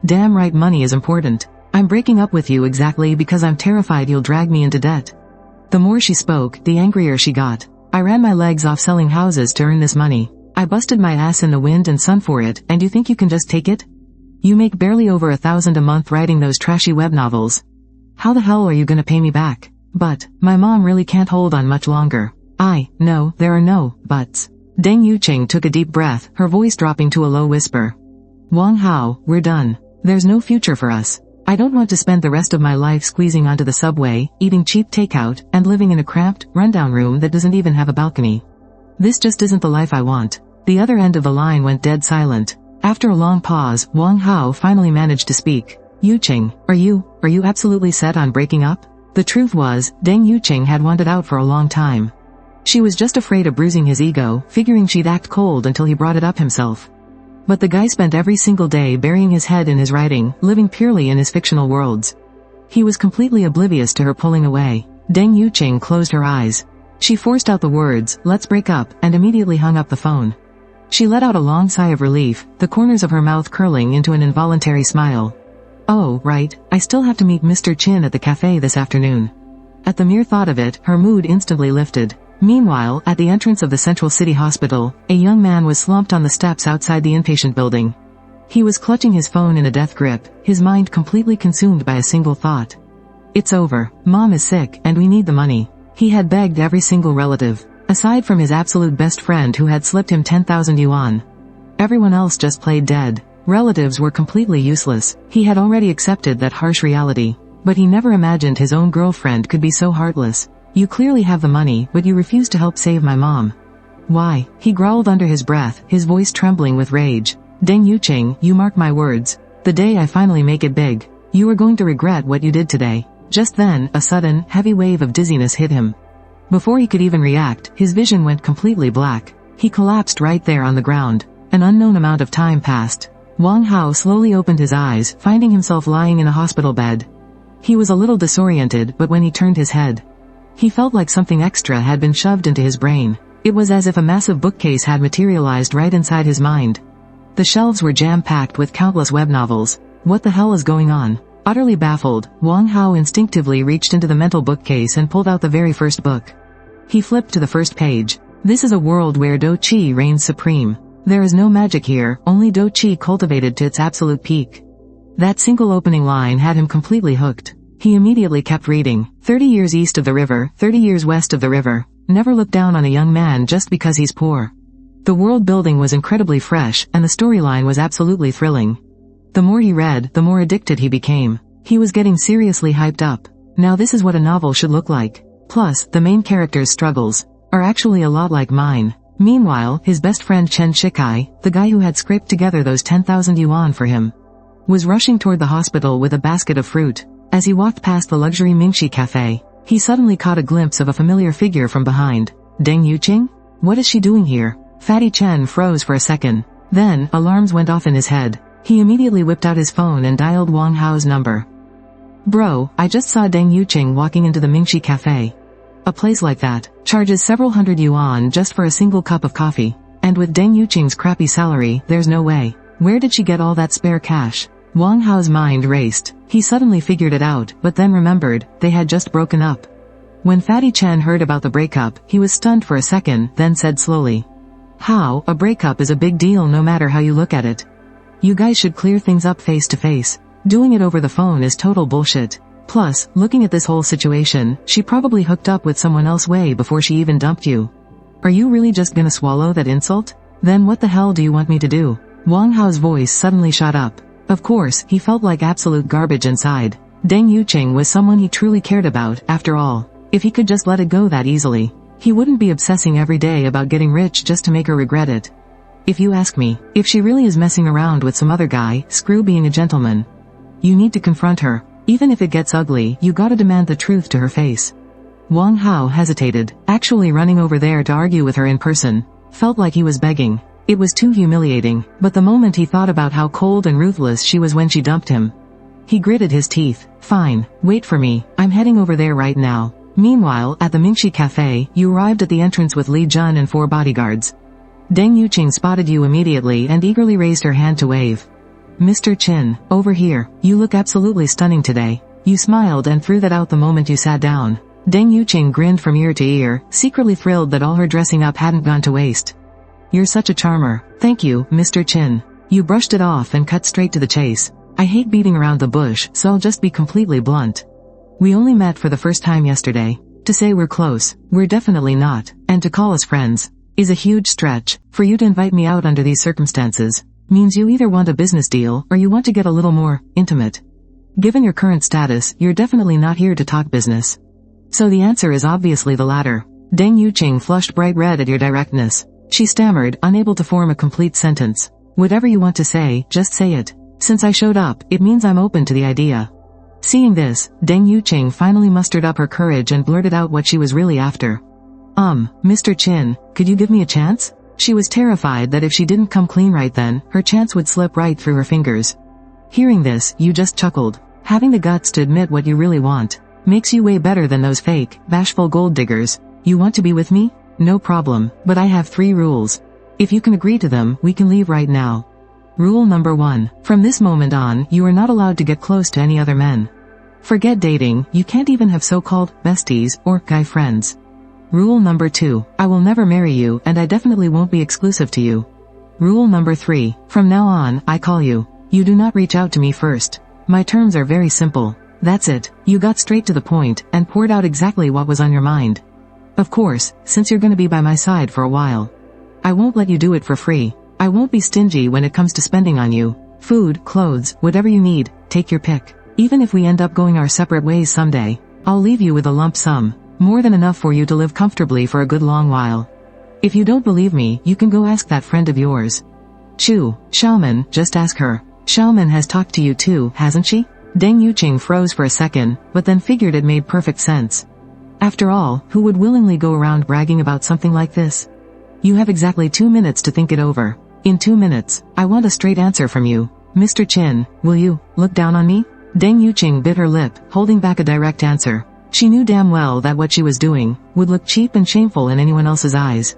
A: Damn right, money is important. I'm breaking up with you exactly because I'm terrified you'll drag me into debt. The more she spoke, the angrier she got. I ran my legs off selling houses to earn this money. I busted my ass in the wind and sun for it, and you think you can just take it? You make barely over 1,000 a month writing those trashy web novels. How the hell are you gonna pay me back? But, my mom really can't hold on much longer. No, there are no buts. Deng Yuqing took a deep breath, her voice dropping to a low whisper. Wang Hao, we're done. There's no future for us. I don't want to spend the rest of my life squeezing onto the subway, eating cheap takeout, and living in a cramped, rundown room that doesn't even have a balcony. This just isn't the life I want. The other end of the line went dead silent. After a long pause, Wang Hao finally managed to speak. Yuqing, are you absolutely set on breaking up? The truth was, Deng Yuqing had wanted out for a long time. She was just afraid of bruising his ego, figuring she'd act cold until he brought it up himself. But the guy spent every single day burying his head in his writing, living purely in his fictional worlds. He was completely oblivious to her pulling away. Deng Yuqing closed her eyes. She forced out the words, let's break up, and immediately hung up the phone. She let out a long sigh of relief, the corners of her mouth curling into an involuntary smile. Oh, right, I still have to meet Mr. Chin at the cafe this afternoon. At the mere thought of it, her mood instantly lifted. Meanwhile, at the entrance of the Central City Hospital, a young man was slumped on the steps outside the inpatient building. He was clutching his phone in a death grip, his mind completely consumed by a single thought. It's over. Mom is sick, and we need the money. He had begged every single relative, aside from his absolute best friend who had slipped him 10,000 yuan. Everyone else just played dead. Relatives were completely useless. He had already accepted that harsh reality. But he never imagined his own girlfriend could be so heartless. You clearly have the money, but you refuse to help save my mom. Why? He growled under his breath, his voice trembling with rage. Deng Yuqing, you mark my words. The day I finally make it big, you are going to regret what you did today. Just then, a sudden, heavy wave of dizziness hit him. Before he could even react, his vision went completely black. He collapsed right there on the ground. An unknown amount of time passed. Wang Hao slowly opened his eyes, finding himself lying in a hospital bed. He was a little disoriented, but when he turned his head, he felt like something extra had been shoved into his brain. It was as if a massive bookcase had materialized right inside his mind. The shelves were jam-packed with countless web novels. What the hell is going on? Utterly baffled, Wang Hao instinctively reached into the mental bookcase and pulled out the very first book. He flipped to the first page. This is a world where Do Qi reigns supreme. There is no magic here, only Do Qi cultivated to its absolute peak. That single opening line had him completely hooked. He immediately kept reading. 30 years east of the river, 30 years west of the river. Never look down on a young man just because he's poor. The world building was incredibly fresh, and the storyline was absolutely thrilling. The more he read, the more addicted he became. He was getting seriously hyped up. Now this is what a novel should look like. Plus, the main character's struggles are actually a lot like mine. Meanwhile, his best friend Chen Shikai, the guy who had scraped together those 10,000 yuan for him, was rushing toward the hospital with a basket of fruit. As he walked past the luxury Mingxi cafe, he suddenly caught a glimpse of a familiar figure from behind. Deng Yuqing? What is she doing here? Fatty Chen froze for a second. Then, alarms went off in his head. He immediately whipped out his phone and dialed Wang Hao's number. Bro, I just saw Deng Yuqing walking into the Mingxi cafe. A place like that charges several hundred yuan just for a single cup of coffee. And with Deng Yuqing's crappy salary, there's no way. Where did she get all that spare cash? Wang Hao's mind raced. He suddenly figured it out, but then remembered, they had just broken up. When Fatty Chen heard about the breakup, he was stunned for a second, then said slowly. How? A breakup is a big deal no matter how you look at it. You guys should clear things up face to face. Doing it over the phone is total bullshit. Plus, looking at this whole situation, she probably hooked up with someone else way before she even dumped you. Are you really just gonna swallow that insult? Then what the hell do you want me to do? Wang Hao's voice suddenly shot up. Of course, he felt like absolute garbage inside. Deng Yuqing was someone he truly cared about, after all. If he could just let it go that easily, he wouldn't be obsessing every day about getting rich just to make her regret it. if you ask me. If she really is messing around with some other guy, screw being a gentleman. You need to confront her. Even if it gets ugly, you gotta demand the truth to her face. Wang Hao hesitated. Actually running over there to argue with her in person felt like he was begging. It was too humiliating, but the moment he thought about how cold and ruthless she was when she dumped him, he gritted his teeth. Fine, wait for me, I'm heading over there right now. Meanwhile, at the Mingxi Cafe, you arrived at the entrance with Li Jun and 4 bodyguards. Deng Yuqing spotted you immediately and eagerly raised her hand to wave. Mr. Chin, over here, you look absolutely stunning today. You smiled and threw that out the moment you sat down. Deng Yuqing grinned from ear to ear, secretly thrilled that all her dressing up hadn't gone to waste. You're such a charmer. Thank you, Mr. Chin. You brushed it off and cut straight to the chase. I hate beating around the bush, so I'll just be completely blunt. We only met for the first time yesterday. To say we're close, we're definitely not, and to call us friends is a huge stretch. For you to invite me out under these circumstances means you either want a business deal or you want to get a little more intimate. Given your current status, you're definitely not here to talk business. So the answer is obviously the latter. Deng Yuqing flushed bright red at your directness. She stammered, unable to form a complete sentence. Whatever you want to say, just say it. Since I showed up, it means I'm open to the idea. Seeing this, Deng Yuqing finally mustered up her courage and blurted out what she was really after. Mr. Chin, could you give me a chance? She was terrified that if she didn't come clean right then, her chance would slip right through her fingers. Hearing this, you just chuckled. Having the guts to admit what you really want makes you way better than those fake, bashful gold diggers. You want to be with me? No problem, but I have 3 rules. If you can agree to them, we can leave right now. Rule number 1. From this moment on, you are not allowed to get close to any other men. Forget dating, you can't even have so-called besties or guy friends. Rule number 2. I will never marry you and I definitely won't be exclusive to you. Rule number 3. From now on, I call you. You do not reach out to me first. My terms are very simple. That's it. You got straight to the point and poured out exactly what was on your mind. Of course, since you're gonna be by my side for a while, I won't let you do it for free. I won't be stingy when it comes to spending on you. Food, clothes, whatever you need, take your pick. Even if we end up going our separate ways someday, I'll leave you with a lump sum, more than enough for you to live comfortably for a good long while. If you don't believe me, you can go ask that friend of yours. Xiaoman, just ask her. Xiaoman has talked to you too, hasn't she? Deng Yuqing froze for a second, but then figured it made perfect sense. After all, who would willingly go around bragging about something like this? You have exactly 2 minutes to think it over. In 2 minutes, I want a straight answer from you. Mr. Chin, will you look down on me? Deng Yuqing bit her lip, holding back a direct answer. She knew damn well that what she was doing would look cheap and shameful in anyone else's eyes.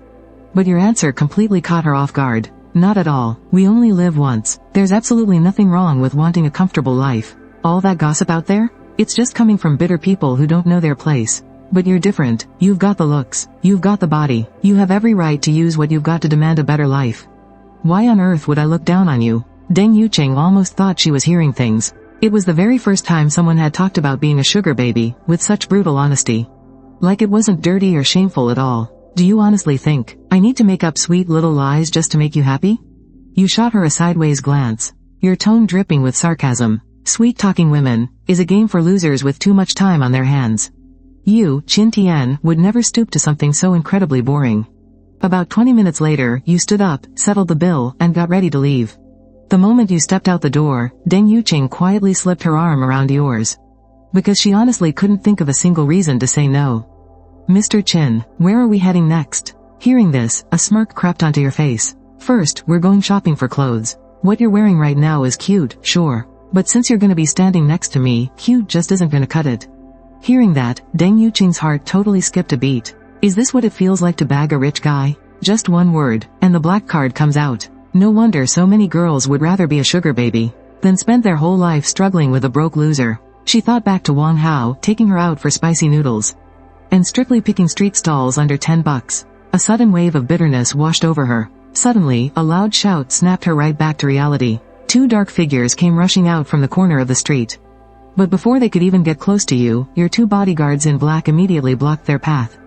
A: But your answer completely caught her off guard. Not at all. We only live once. There's absolutely nothing wrong with wanting a comfortable life. All that gossip out there? It's just coming from bitter people who don't know their place. But you're different. You've got the looks. You've got the body. You have every right to use what you've got to demand a better life. Why on earth would I look down on you? Deng Yuqing almost thought she was hearing things. It was the very first time someone had talked about being a sugar baby, with such brutal honesty. Like it wasn't dirty or shameful at all. Do you honestly think I need to make up sweet little lies just to make you happy? You shot her a sideways glance, your tone dripping with sarcasm. Sweet-talking women is a game for losers with too much time on their hands. You, Qin Tian, would never stoop to something so incredibly boring. About 20 minutes later, you stood up, settled the bill, and got ready to leave. The moment you stepped out the door, Deng Yuqing quietly slipped her arm around yours. Because she honestly couldn't think of a single reason to say no. Mr. Chin, where are we heading next? Hearing this, a smirk crept onto your face. First, we're going shopping for clothes. What you're wearing right now is cute, sure. But since you're gonna be standing next to me, cute just isn't gonna cut it. Hearing that, Deng Yuqing's heart totally skipped a beat. Is this what it feels like to bag a rich guy? Just one word, and the black card comes out. No wonder so many girls would rather be a sugar baby than spend their whole life struggling with a broke loser. She thought back to Wang Hao taking her out for spicy noodles and strictly picking street stalls under $10. A sudden wave of bitterness washed over her. Suddenly, a loud shout snapped her right back to reality. 2 dark figures came rushing out from the corner of the street. But before they could even get close to you, your 2 bodyguards in black immediately blocked their path.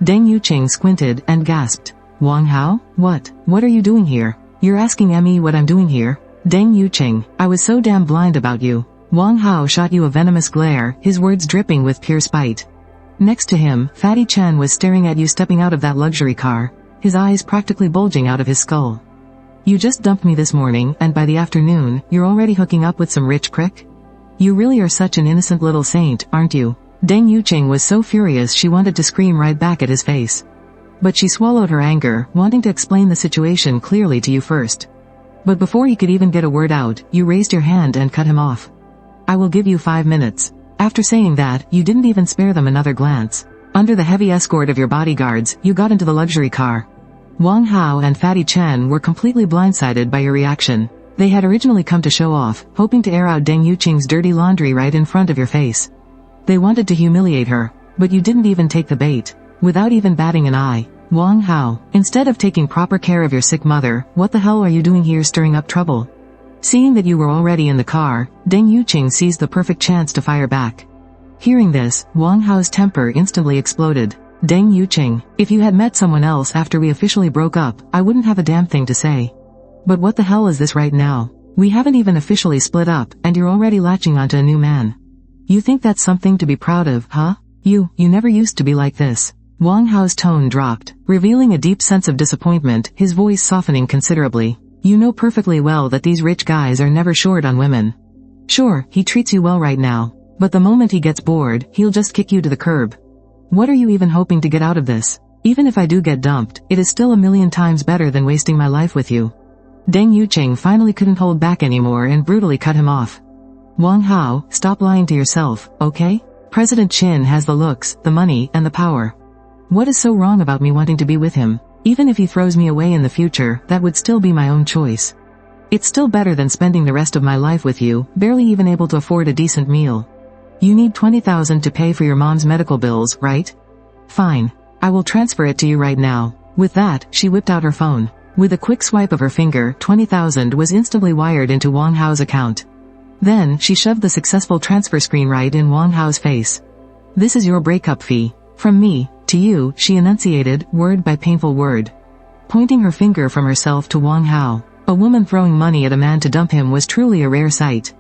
A: Deng Yuqing squinted and gasped. Wang Hao? What are you doing here? You're asking me what I'm doing here? Deng Yuqing, I was so damn blind about you. Wang Hao shot you a venomous glare, his words dripping with pure spite. Next to him, Fatty Chen was staring at you stepping out of that luxury car, his eyes practically bulging out of his skull. You just dumped me this morning, and by the afternoon, you're already hooking up with some rich prick? You really are such an innocent little saint, aren't you? Deng Yuqing was so furious she wanted to scream right back at his face. But she swallowed her anger, wanting to explain the situation clearly to you first. But before he could even get a word out, you raised your hand and cut him off. I will give you 5 minutes. After saying that, you didn't even spare them another glance. Under the heavy escort of your bodyguards, you got into the luxury car. Wang Hao and Fatty Chen were completely blindsided by your reaction. They had originally come to show off, hoping to air out Deng Yuqing's dirty laundry right in front of your face. They wanted to humiliate her, but you didn't even take the bait. Without even batting an eye. Wang Hao, instead of taking proper care of your sick mother, what the hell are you doing here stirring up trouble? Seeing that you were already in the car, Deng Yuqing seized the perfect chance to fire back. Hearing this, Wang Hao's temper instantly exploded. Deng Yuqing, if you had met someone else after we officially broke up, I wouldn't have a damn thing to say. But what the hell is this right now? We haven't even officially split up, and you're already latching onto a new man. You think that's something to be proud of, huh? You never used to be like this. Wang Hao's tone dropped, revealing a deep sense of disappointment, his voice softening considerably. You know perfectly well that these rich guys are never short on women. Sure, he treats you well right now, but the moment he gets bored, he'll just kick you to the curb. What are you even hoping to get out of this? Even if I do get dumped, it is still 1,000,000 times better than wasting my life with you. Deng Yuqing finally couldn't hold back anymore and brutally cut him off. Wang Hao, stop lying to yourself, okay? President Qin has the looks, the money, and the power. What is so wrong about me wanting to be with him? Even if he throws me away in the future, that would still be my own choice. It's still better than spending the rest of my life with you, barely even able to afford a decent meal. You need 20,000 to pay for your mom's medical bills, right? Fine. I will transfer it to you right now. With that, she whipped out her phone. With a quick swipe of her finger, 20,000 was instantly wired into Wang Hao's account. Then, she shoved the successful transfer screen right in Wang Hao's face. This is your breakup fee. From me, to you, she enunciated, word by painful word. Pointing her finger from herself to Wang Hao. A woman throwing money at a man to dump him was truly a rare sight.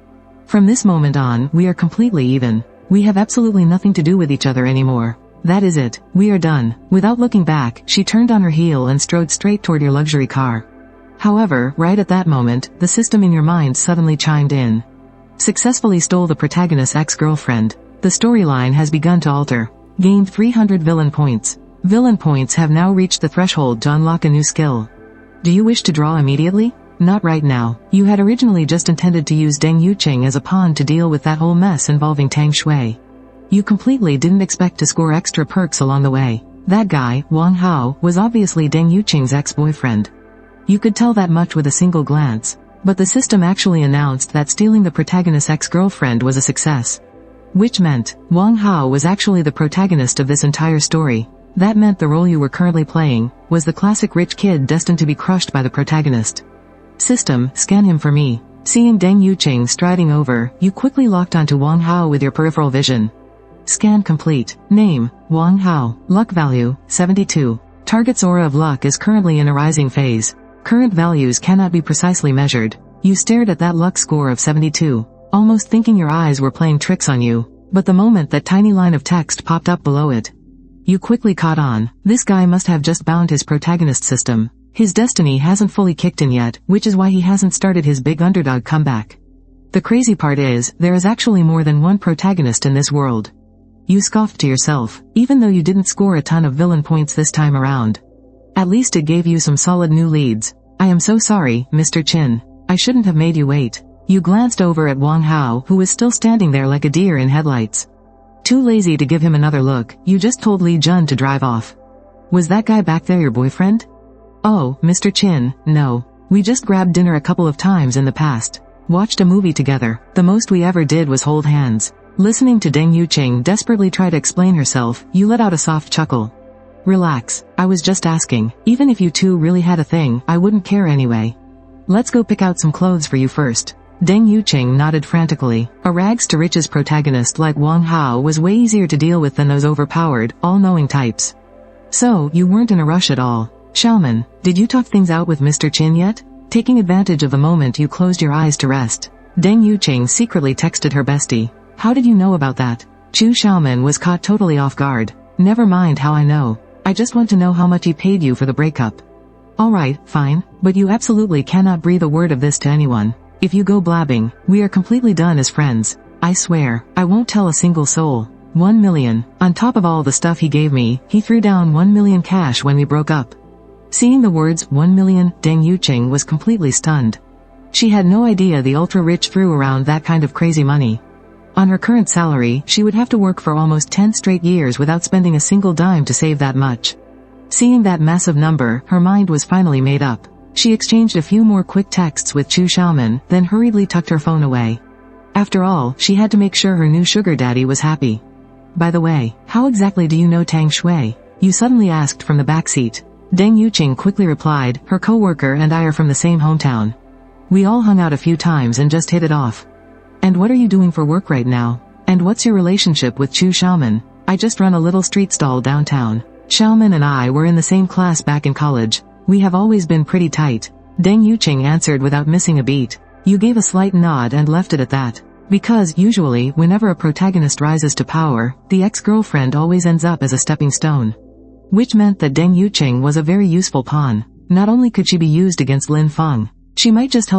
A: From this moment on, we are completely even. We have absolutely nothing to do with each other anymore. That is it. We are done. Without looking back, she turned on her heel and strode straight toward your luxury car. However, right at that moment, the system in your mind suddenly chimed in. Successfully stole the protagonist's ex-girlfriend. The storyline has begun to alter. Gained 300 villain points. Villain points have now reached the threshold to unlock a new skill. Do you wish to draw immediately? Not right now. You had originally just intended to use Deng Yuqing as a pawn to deal with that whole mess involving Tang Shui. You completely didn't expect to score extra perks along the way. That guy, Wang Hao, was obviously Deng Yuqing's ex-boyfriend. You could tell that much with a single glance. But the system actually announced that stealing the protagonist's ex-girlfriend was a success. Which meant, Wang Hao was actually the protagonist of this entire story. That meant the role you were currently playing was the classic rich kid destined to be crushed by the protagonist. System, scan him for me. Seeing Deng Yuqing striding over, you quickly locked onto Wang Hao with your peripheral vision. Scan complete. Name, Wang Hao. Luck value, 72. Target's aura of luck is currently in a rising phase. Current values cannot be precisely measured. You stared at that luck score of 72, almost thinking your eyes were playing tricks on you, but the moment that tiny line of text popped up below it, you quickly caught on. This guy must have just bound his protagonist system. His destiny hasn't fully kicked in yet, which is why he hasn't started his big underdog comeback. The crazy part is, there is actually more than one protagonist in this world. You scoffed to yourself, even though you didn't score a ton of villain points this time around. At least it gave you some solid new leads. I am so sorry, Mr. Qin. I shouldn't have made you wait. You glanced over at Wang Hao, who was still standing there like a deer in headlights. Too lazy to give him another look, you just told Li Jun to drive off. Was that guy back there your boyfriend? Oh, Mr. Qin, no. We just grabbed dinner a couple of times in the past. Watched a movie together. The most we ever did was hold hands. Listening to Deng Yuqing desperately try to explain herself, you let out a soft chuckle. Relax, I was just asking. Even if you two really had a thing, I wouldn't care anyway. Let's go pick out some clothes for you first. Deng Yuqing nodded frantically. A rags to riches protagonist like Wang Hao was way easier to deal with than those overpowered, all-knowing types. So, you weren't in a rush at all. Xiaoman, did you talk things out with Mr. Qin yet? Taking advantage of the moment you closed your eyes to rest, Deng Yuqing secretly texted her bestie. How did you know about that? Chu Xiaoman was caught totally off guard. Never mind how I know. I just want to know how much he paid you for the breakup. Alright, fine, but you absolutely cannot breathe a word of this to anyone. If you go blabbing, we are completely done as friends. I swear, I won't tell a single soul. 1 million. On top of all the stuff he gave me, he threw down 1 million cash when we broke up. Seeing the words 1 million, Deng Yuqing was completely stunned. She had no idea the ultra-rich threw around that kind of crazy money. On her current salary, she would have to work for almost 10 straight years without spending a single dime to save that much. Seeing that massive number, her mind was finally made up. She exchanged a few more quick texts with Chu Xiaoman, then hurriedly tucked her phone away. After all, she had to make sure her new sugar daddy was happy. By the way, how exactly do you know Tang Shui? You suddenly asked from the back seat. Deng Yuqing quickly replied, her co-worker and I are from the same hometown. We all hung out a few times and just hit it off. And what are you doing for work right now? And what's your relationship with Chu Xiaoman? I just run a little street stall downtown. Xiaoman and I were in the same class back in college. We have always been pretty tight. Deng Yuqing answered without missing a beat. You gave a slight nod and left it at that. Because, usually, whenever a protagonist rises to power, the ex-girlfriend always ends up as a stepping stone. Which meant that Deng Yuqing was a very useful pawn. Not only could she be used against Lin Feng, she might just help